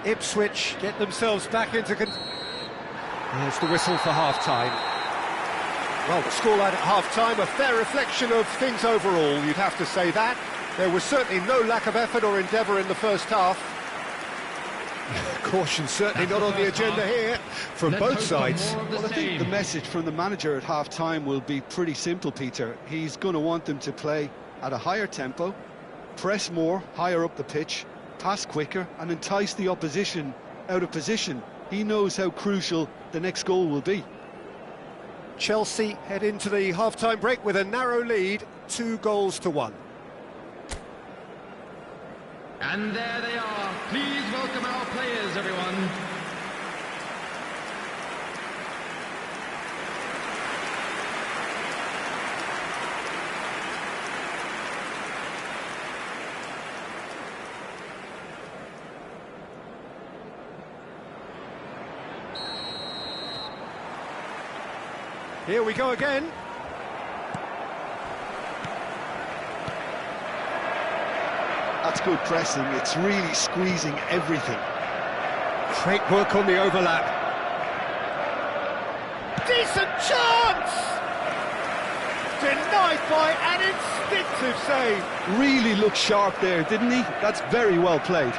Ipswich get themselves back into... There's the whistle for half-time. Well, the scoreline at half-time, a fair reflection of things overall, you'd have to say that. There was certainly no lack of effort or endeavour in the first half. Caution certainly not on the agenda here from both sides. Well, I think the message from the manager at half-time will be pretty simple, Peter. He's going to want them to play at a higher tempo, press more, higher up the pitch, pass quicker and entice the opposition out of position. He knows how crucial the next goal will be. Chelsea head into the half-time break with a narrow lead, 2-1. And there they are. Please welcome our players, everyone. Here we go again. That's good pressing. It's really squeezing everything. Great work on the overlap. Decent chance! Denied by an instinctive save. Really looked sharp there, didn't he? That's very well played.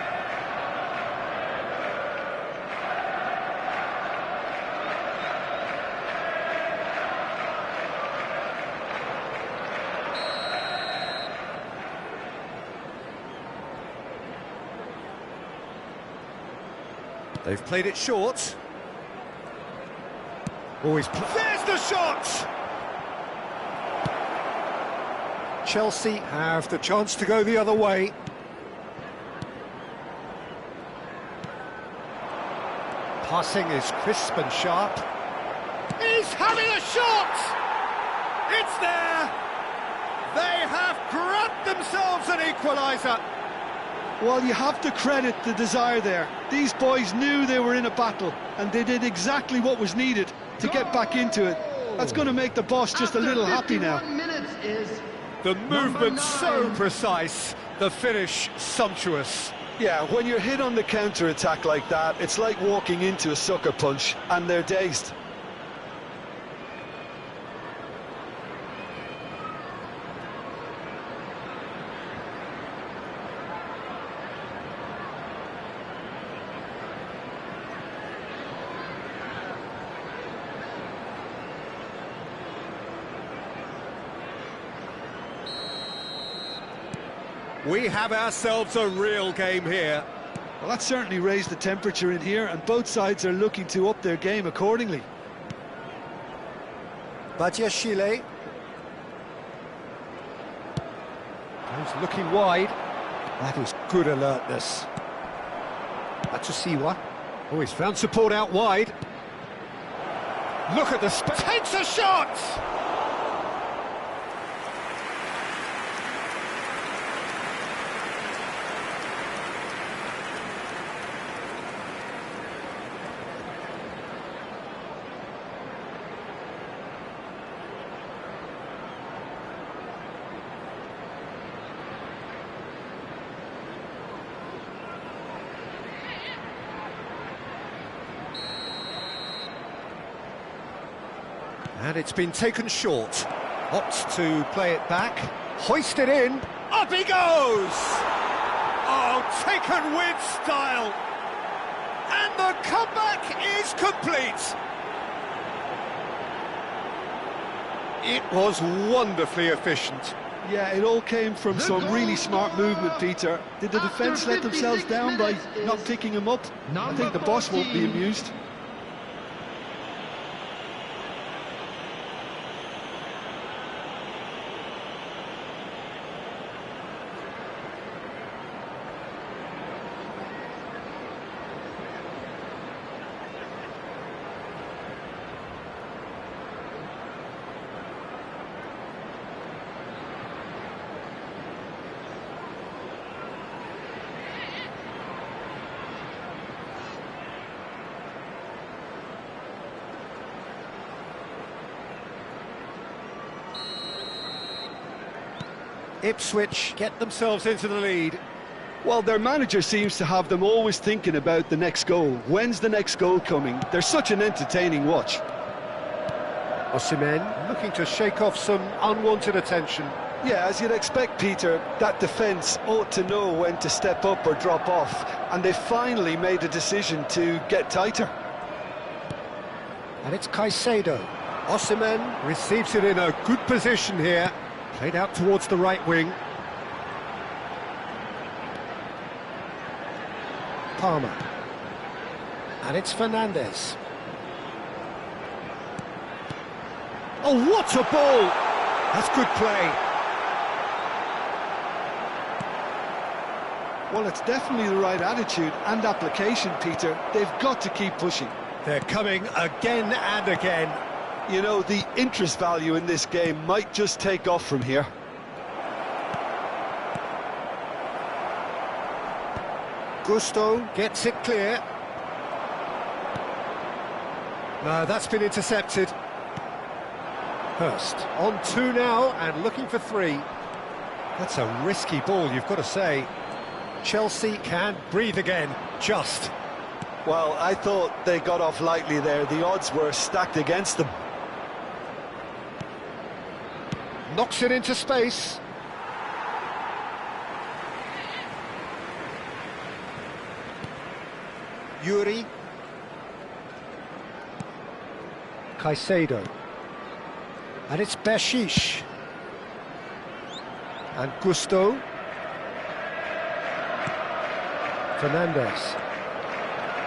They've played it short. Always. There's the shot! Chelsea have the chance to go the other way. Passing is crisp and sharp. He's having a shot! It's there! They have grabbed themselves an equaliser. Well, you have to credit the desire there. These boys knew they were in a battle, and they did exactly what was needed to get back into it. That's going to make the boss just a little happy now. The movement so precise, the finish sumptuous. Yeah, when you're hit on the counter-attack like that, it's like walking into a sucker punch, and they're dazed. We have ourselves a real game here. Well, that certainly raised the temperature in here, and both sides are looking to up their game accordingly. Badiashile. He's looking wide. That is good alertness. Atsusiwa. Oh, he's found support out wide. Look at the takes a shot! And it's been taken short. Opts to play it back. Hoist it in. Up he goes! Oh, taken with style. And the comeback is complete. It was wonderfully efficient. Yeah, it all came from some really smart movement, Peter. Did the defence let themselves down by not picking him up? I think the boss won't be amused. Ipswich get themselves into the lead. Well, their manager seems to have them always thinking about the next goal. When's the next goal coming? They're such an entertaining watch. Osimhen looking to shake off some unwanted attention. Yeah, as you'd expect, Peter, that defence ought to know when to step up or drop off, and they finally made a decision to get tighter. And it's Caicedo. Osimhen receives it in a good position here. Played out towards the right wing. Palmer. And it's Fernandes. Oh, what a ball! That's good play. Well, it's definitely the right attitude and application, Peter. They've got to keep pushing. They're coming again and again. You know, the interest value in this game might just take off from here. Gusto gets it clear. No, that's been intercepted. Hurst on 2 now and looking for 3. That's a risky ball, you've got to say. Chelsea can breathe again, just. Well, I thought they got off lightly there. The odds were stacked against them. Knocks it into space. Yuri. Caicedo. And it's Bershish. And Gusto. Fernandes.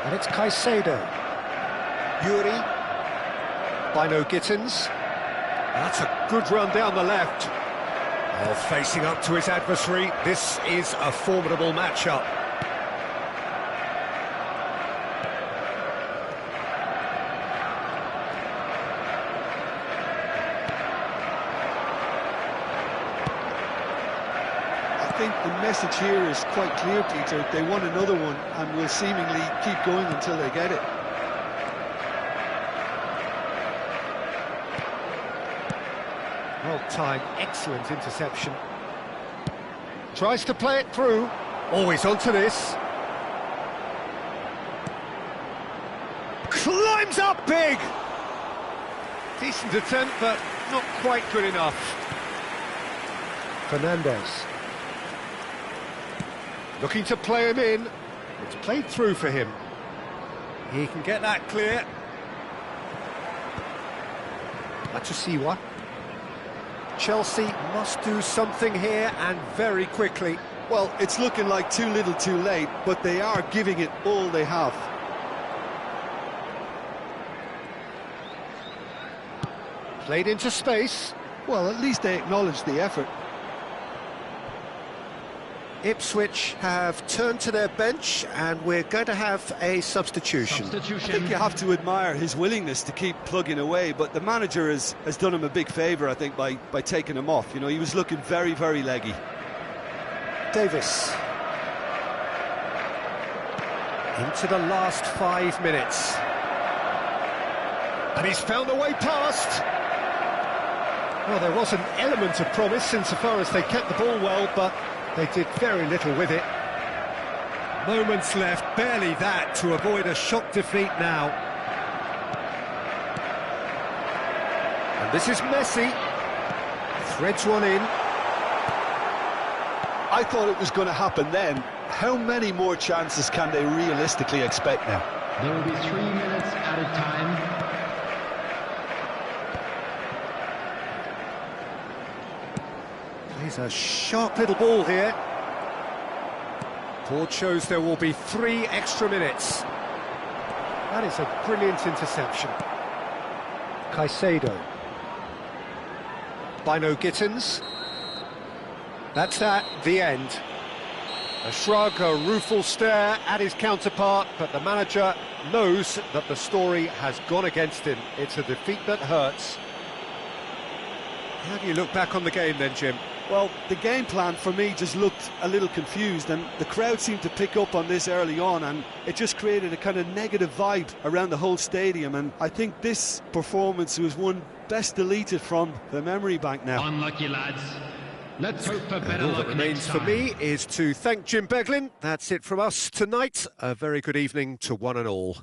And it's Caicedo. Yuri. Bino Gittins. That's a good run down the left. Oh, facing up to his adversary. This is a formidable matchup. I think the message here is quite clear, Peter. They want another one and will seemingly keep going until they get it. Well-timed, excellent interception. Tries to play it through. Always onto this. Climbs up big! Decent attempt, but not quite good enough. Fernandes. Looking to play him in. It's played through for him. He can get that clear. Atsusiwa. Chelsea must do something here, and very quickly. Well, it's looking like too little too late, but they are giving it all they have. Played into space. Well, at least they acknowledge the effort. Ipswich have turned to their bench, and we're going to have a substitution. I think you have to admire his willingness to keep plugging away, but the manager has done him a big favour, I think, by taking him off. You know, he was looking very, very leggy. Davis. Into the last 5 minutes. And he's found a way past. Well, there was an element of promise insofar as they kept the ball well, but they did very little with it. Moments left, barely that, to avoid a shock defeat now. And this is Messi. Threads one in. I thought it was going to happen then. How many more chances can they realistically expect now? There will be 3 minutes added time. He's a sharp little ball here. Board shows there will be 3 extra minutes. That is a brilliant interception. Caicedo. Bino Gittins. That's that, the end. A shrug, a rueful stare at his counterpart, but the manager knows that the story has gone against him. It's a defeat that hurts. How do you look back on the game then, Jim? Well, the game plan for me just looked a little confused, and the crowd seemed to pick up on this early on, and it just created a kind of negative vibe around the whole stadium, and I think this performance was one best deleted from the memory bank now. Unlucky, lads. Let's hope for better All luck that remains next for time. me is to thank Jim Beglin. That's it from us tonight. A very good evening to one and all.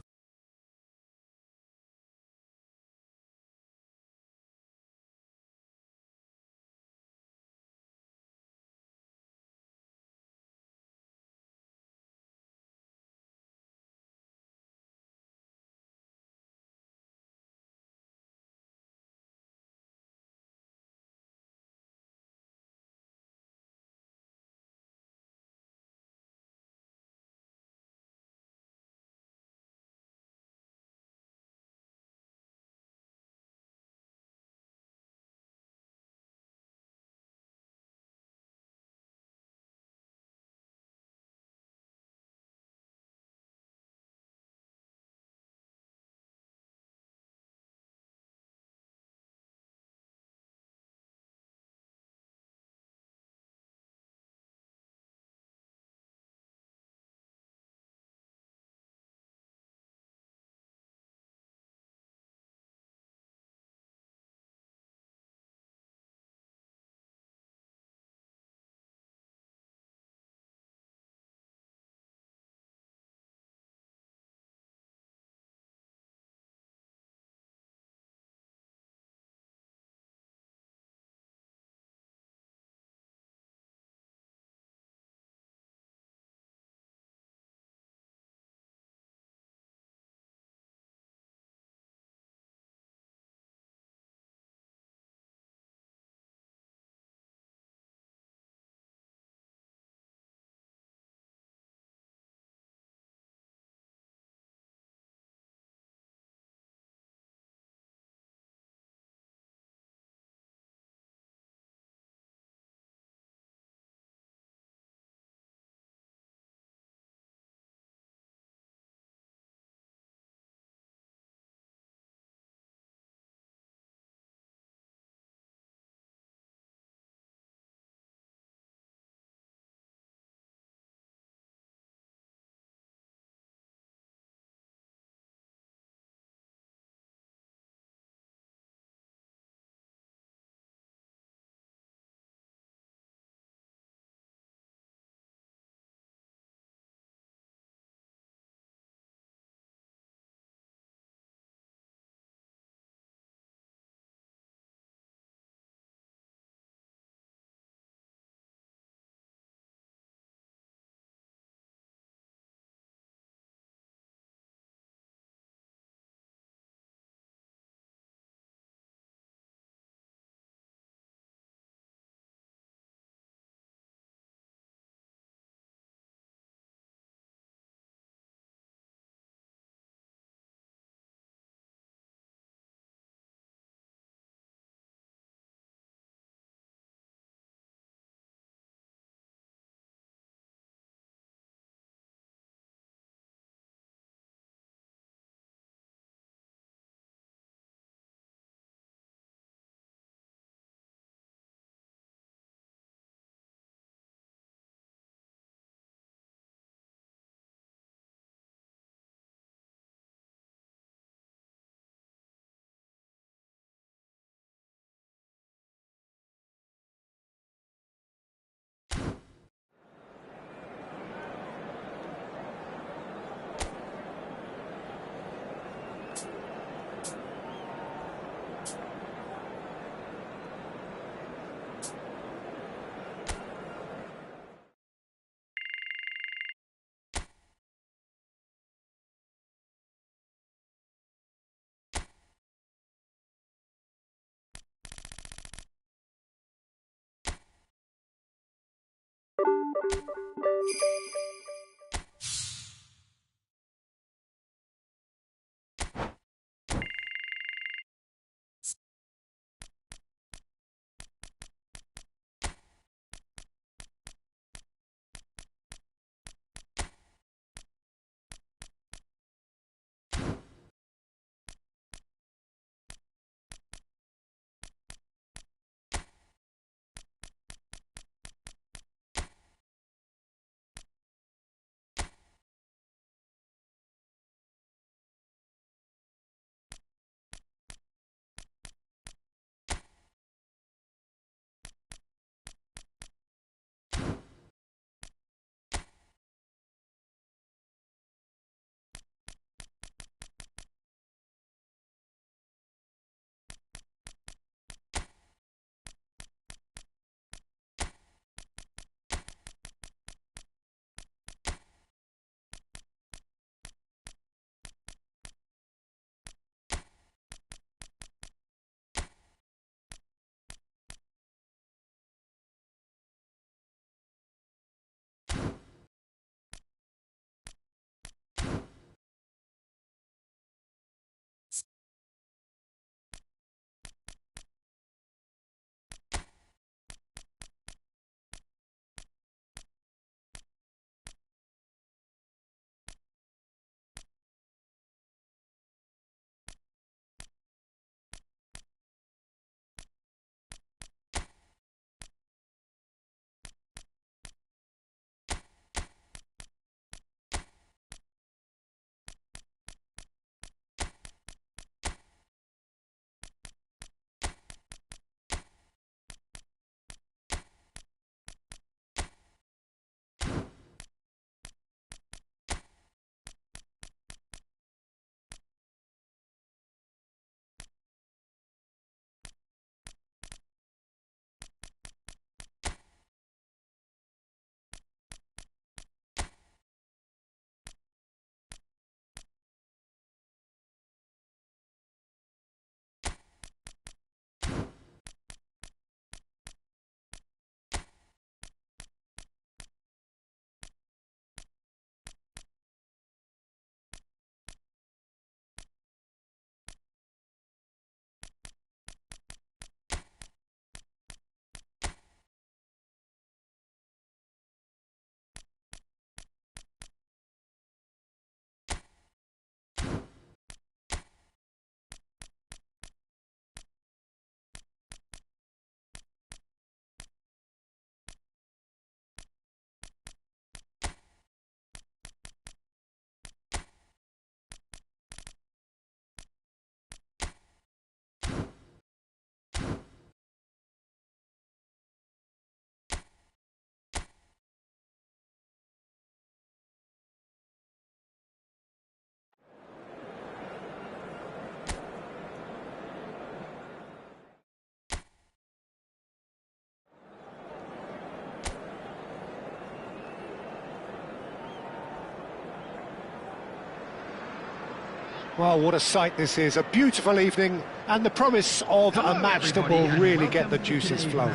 Well, what a sight this is. A beautiful evening and the promise of a match that will really get the juices flowing.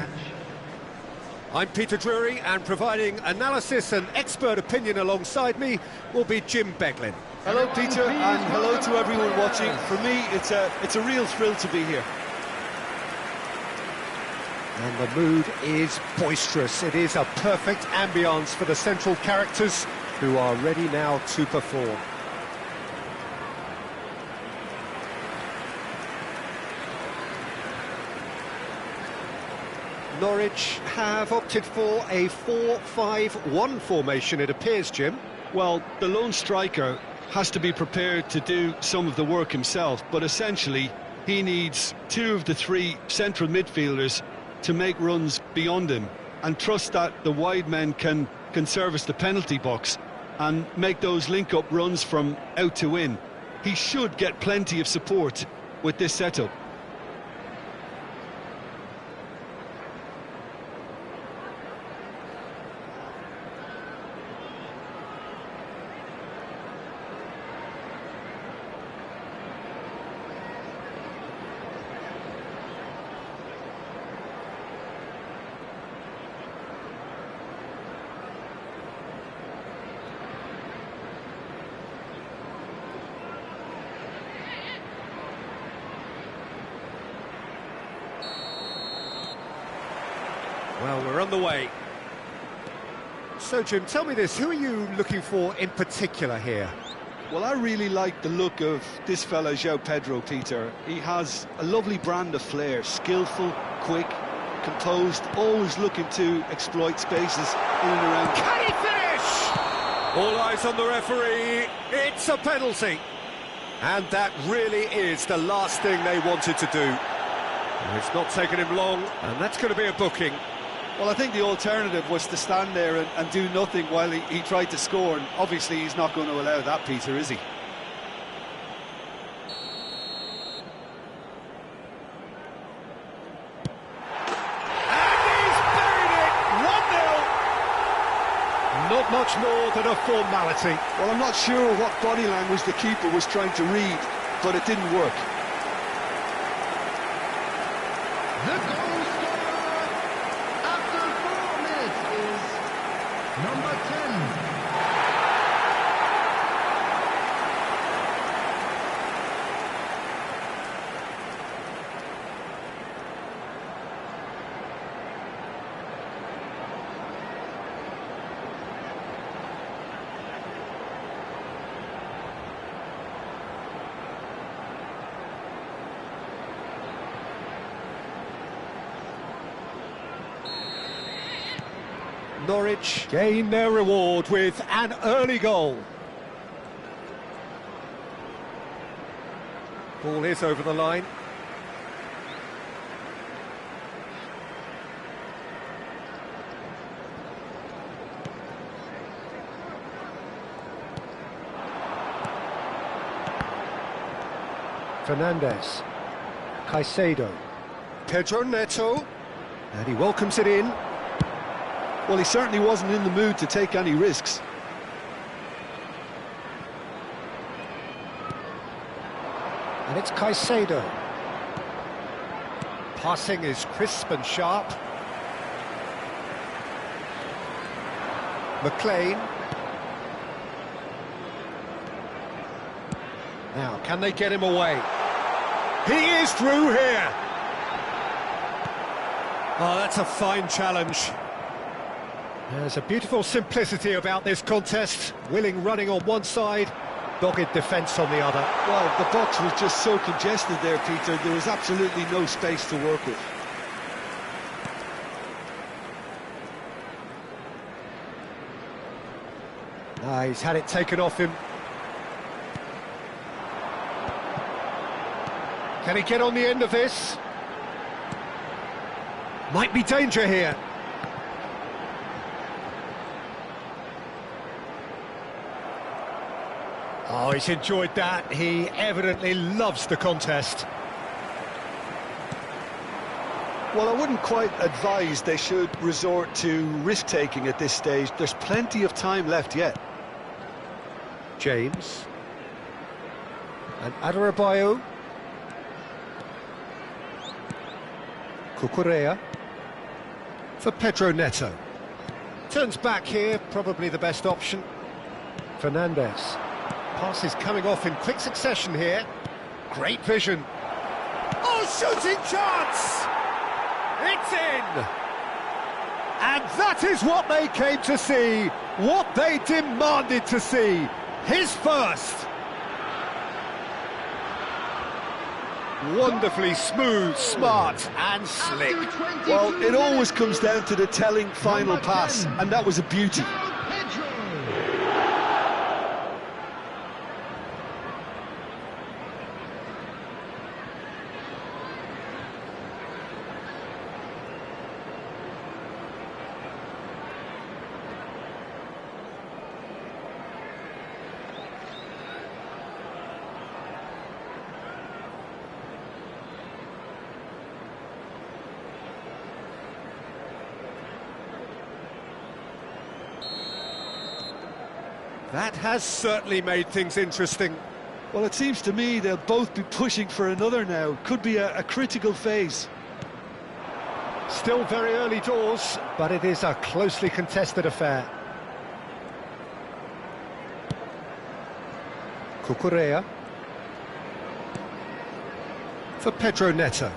I'm Peter Drury, and providing analysis and expert opinion alongside me will be Jim Beglin. Hello, Peter, and hello to everyone watching. For me, it's a real thrill to be here. And the mood is boisterous. It is a perfect ambience for the central characters who are ready now to perform. Norwich have opted for a 4-5-1 formation, it appears, Jim. Well, the lone striker has to be prepared to do some of the work himself, but essentially he needs two of the three central midfielders to make runs beyond him and trust that the wide men can service the penalty box and make those link-up runs from out to in. He should get plenty of support with this setup. Well, we're on the way. So, Jim, tell me this, who are you looking for in particular here? Well, I really like the look of this fella, João Pedro, Peter. He has a lovely brand of flair, skillful, quick, composed, always looking to exploit spaces in and around. Can he finish? All eyes on the referee, it's a penalty. And that really is the last thing they wanted to do. And it's not taken him long, and that's going to be a booking. Well, I think the alternative was to stand there and do nothing while he tried to score, and obviously he's not going to allow that, Peter, is he? And he's buried it! 1-0! Not much more than a formality. Well, I'm not sure what body language the keeper was trying to read, but it didn't work. The goal scorer after 4 minutes is number 10. Norwich gain their reward with an early goal. Ball is over the line. Fernandes, Caicedo, Pedro Neto, and he welcomes it in. Well, he certainly wasn't in the mood to take any risks. And it's Caicedo. Passing is crisp and sharp. McLean. Now, can they get him away? He is through here! Oh, that's a fine challenge. There's a beautiful simplicity about this contest. Willing running on one side, dogged defence on the other. Well, the box was just so congested there, Peter. There was absolutely no space to work with. He's had it taken off him. Can he get on the end of this? Might be danger here. Oh, he's enjoyed that. He evidently loves the contest. Well, I wouldn't quite advise they should resort to risk-taking at this stage. There's plenty of time left yet. James. And Adarabioyo. Cucurella. For Pedro Neto. Turns back here, probably the best option. Fernandes. Pass is coming off in quick succession here. Great vision. Oh, shooting chance! It's in! And that is what they came to see, what they demanded to see. His first. Wonderfully smooth, smart and slick. Well, it always comes down to the telling final pass, and that was a beauty. That has certainly made things interesting. Well, it seems to me they'll both be pushing for another now. Could be a critical phase. Still very early doors, but it is a closely contested affair. Cucurella. For Pedro Neto.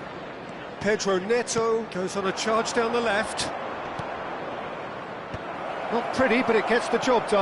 Pedro Neto goes on a charge down the left. Not pretty, but it gets the job done.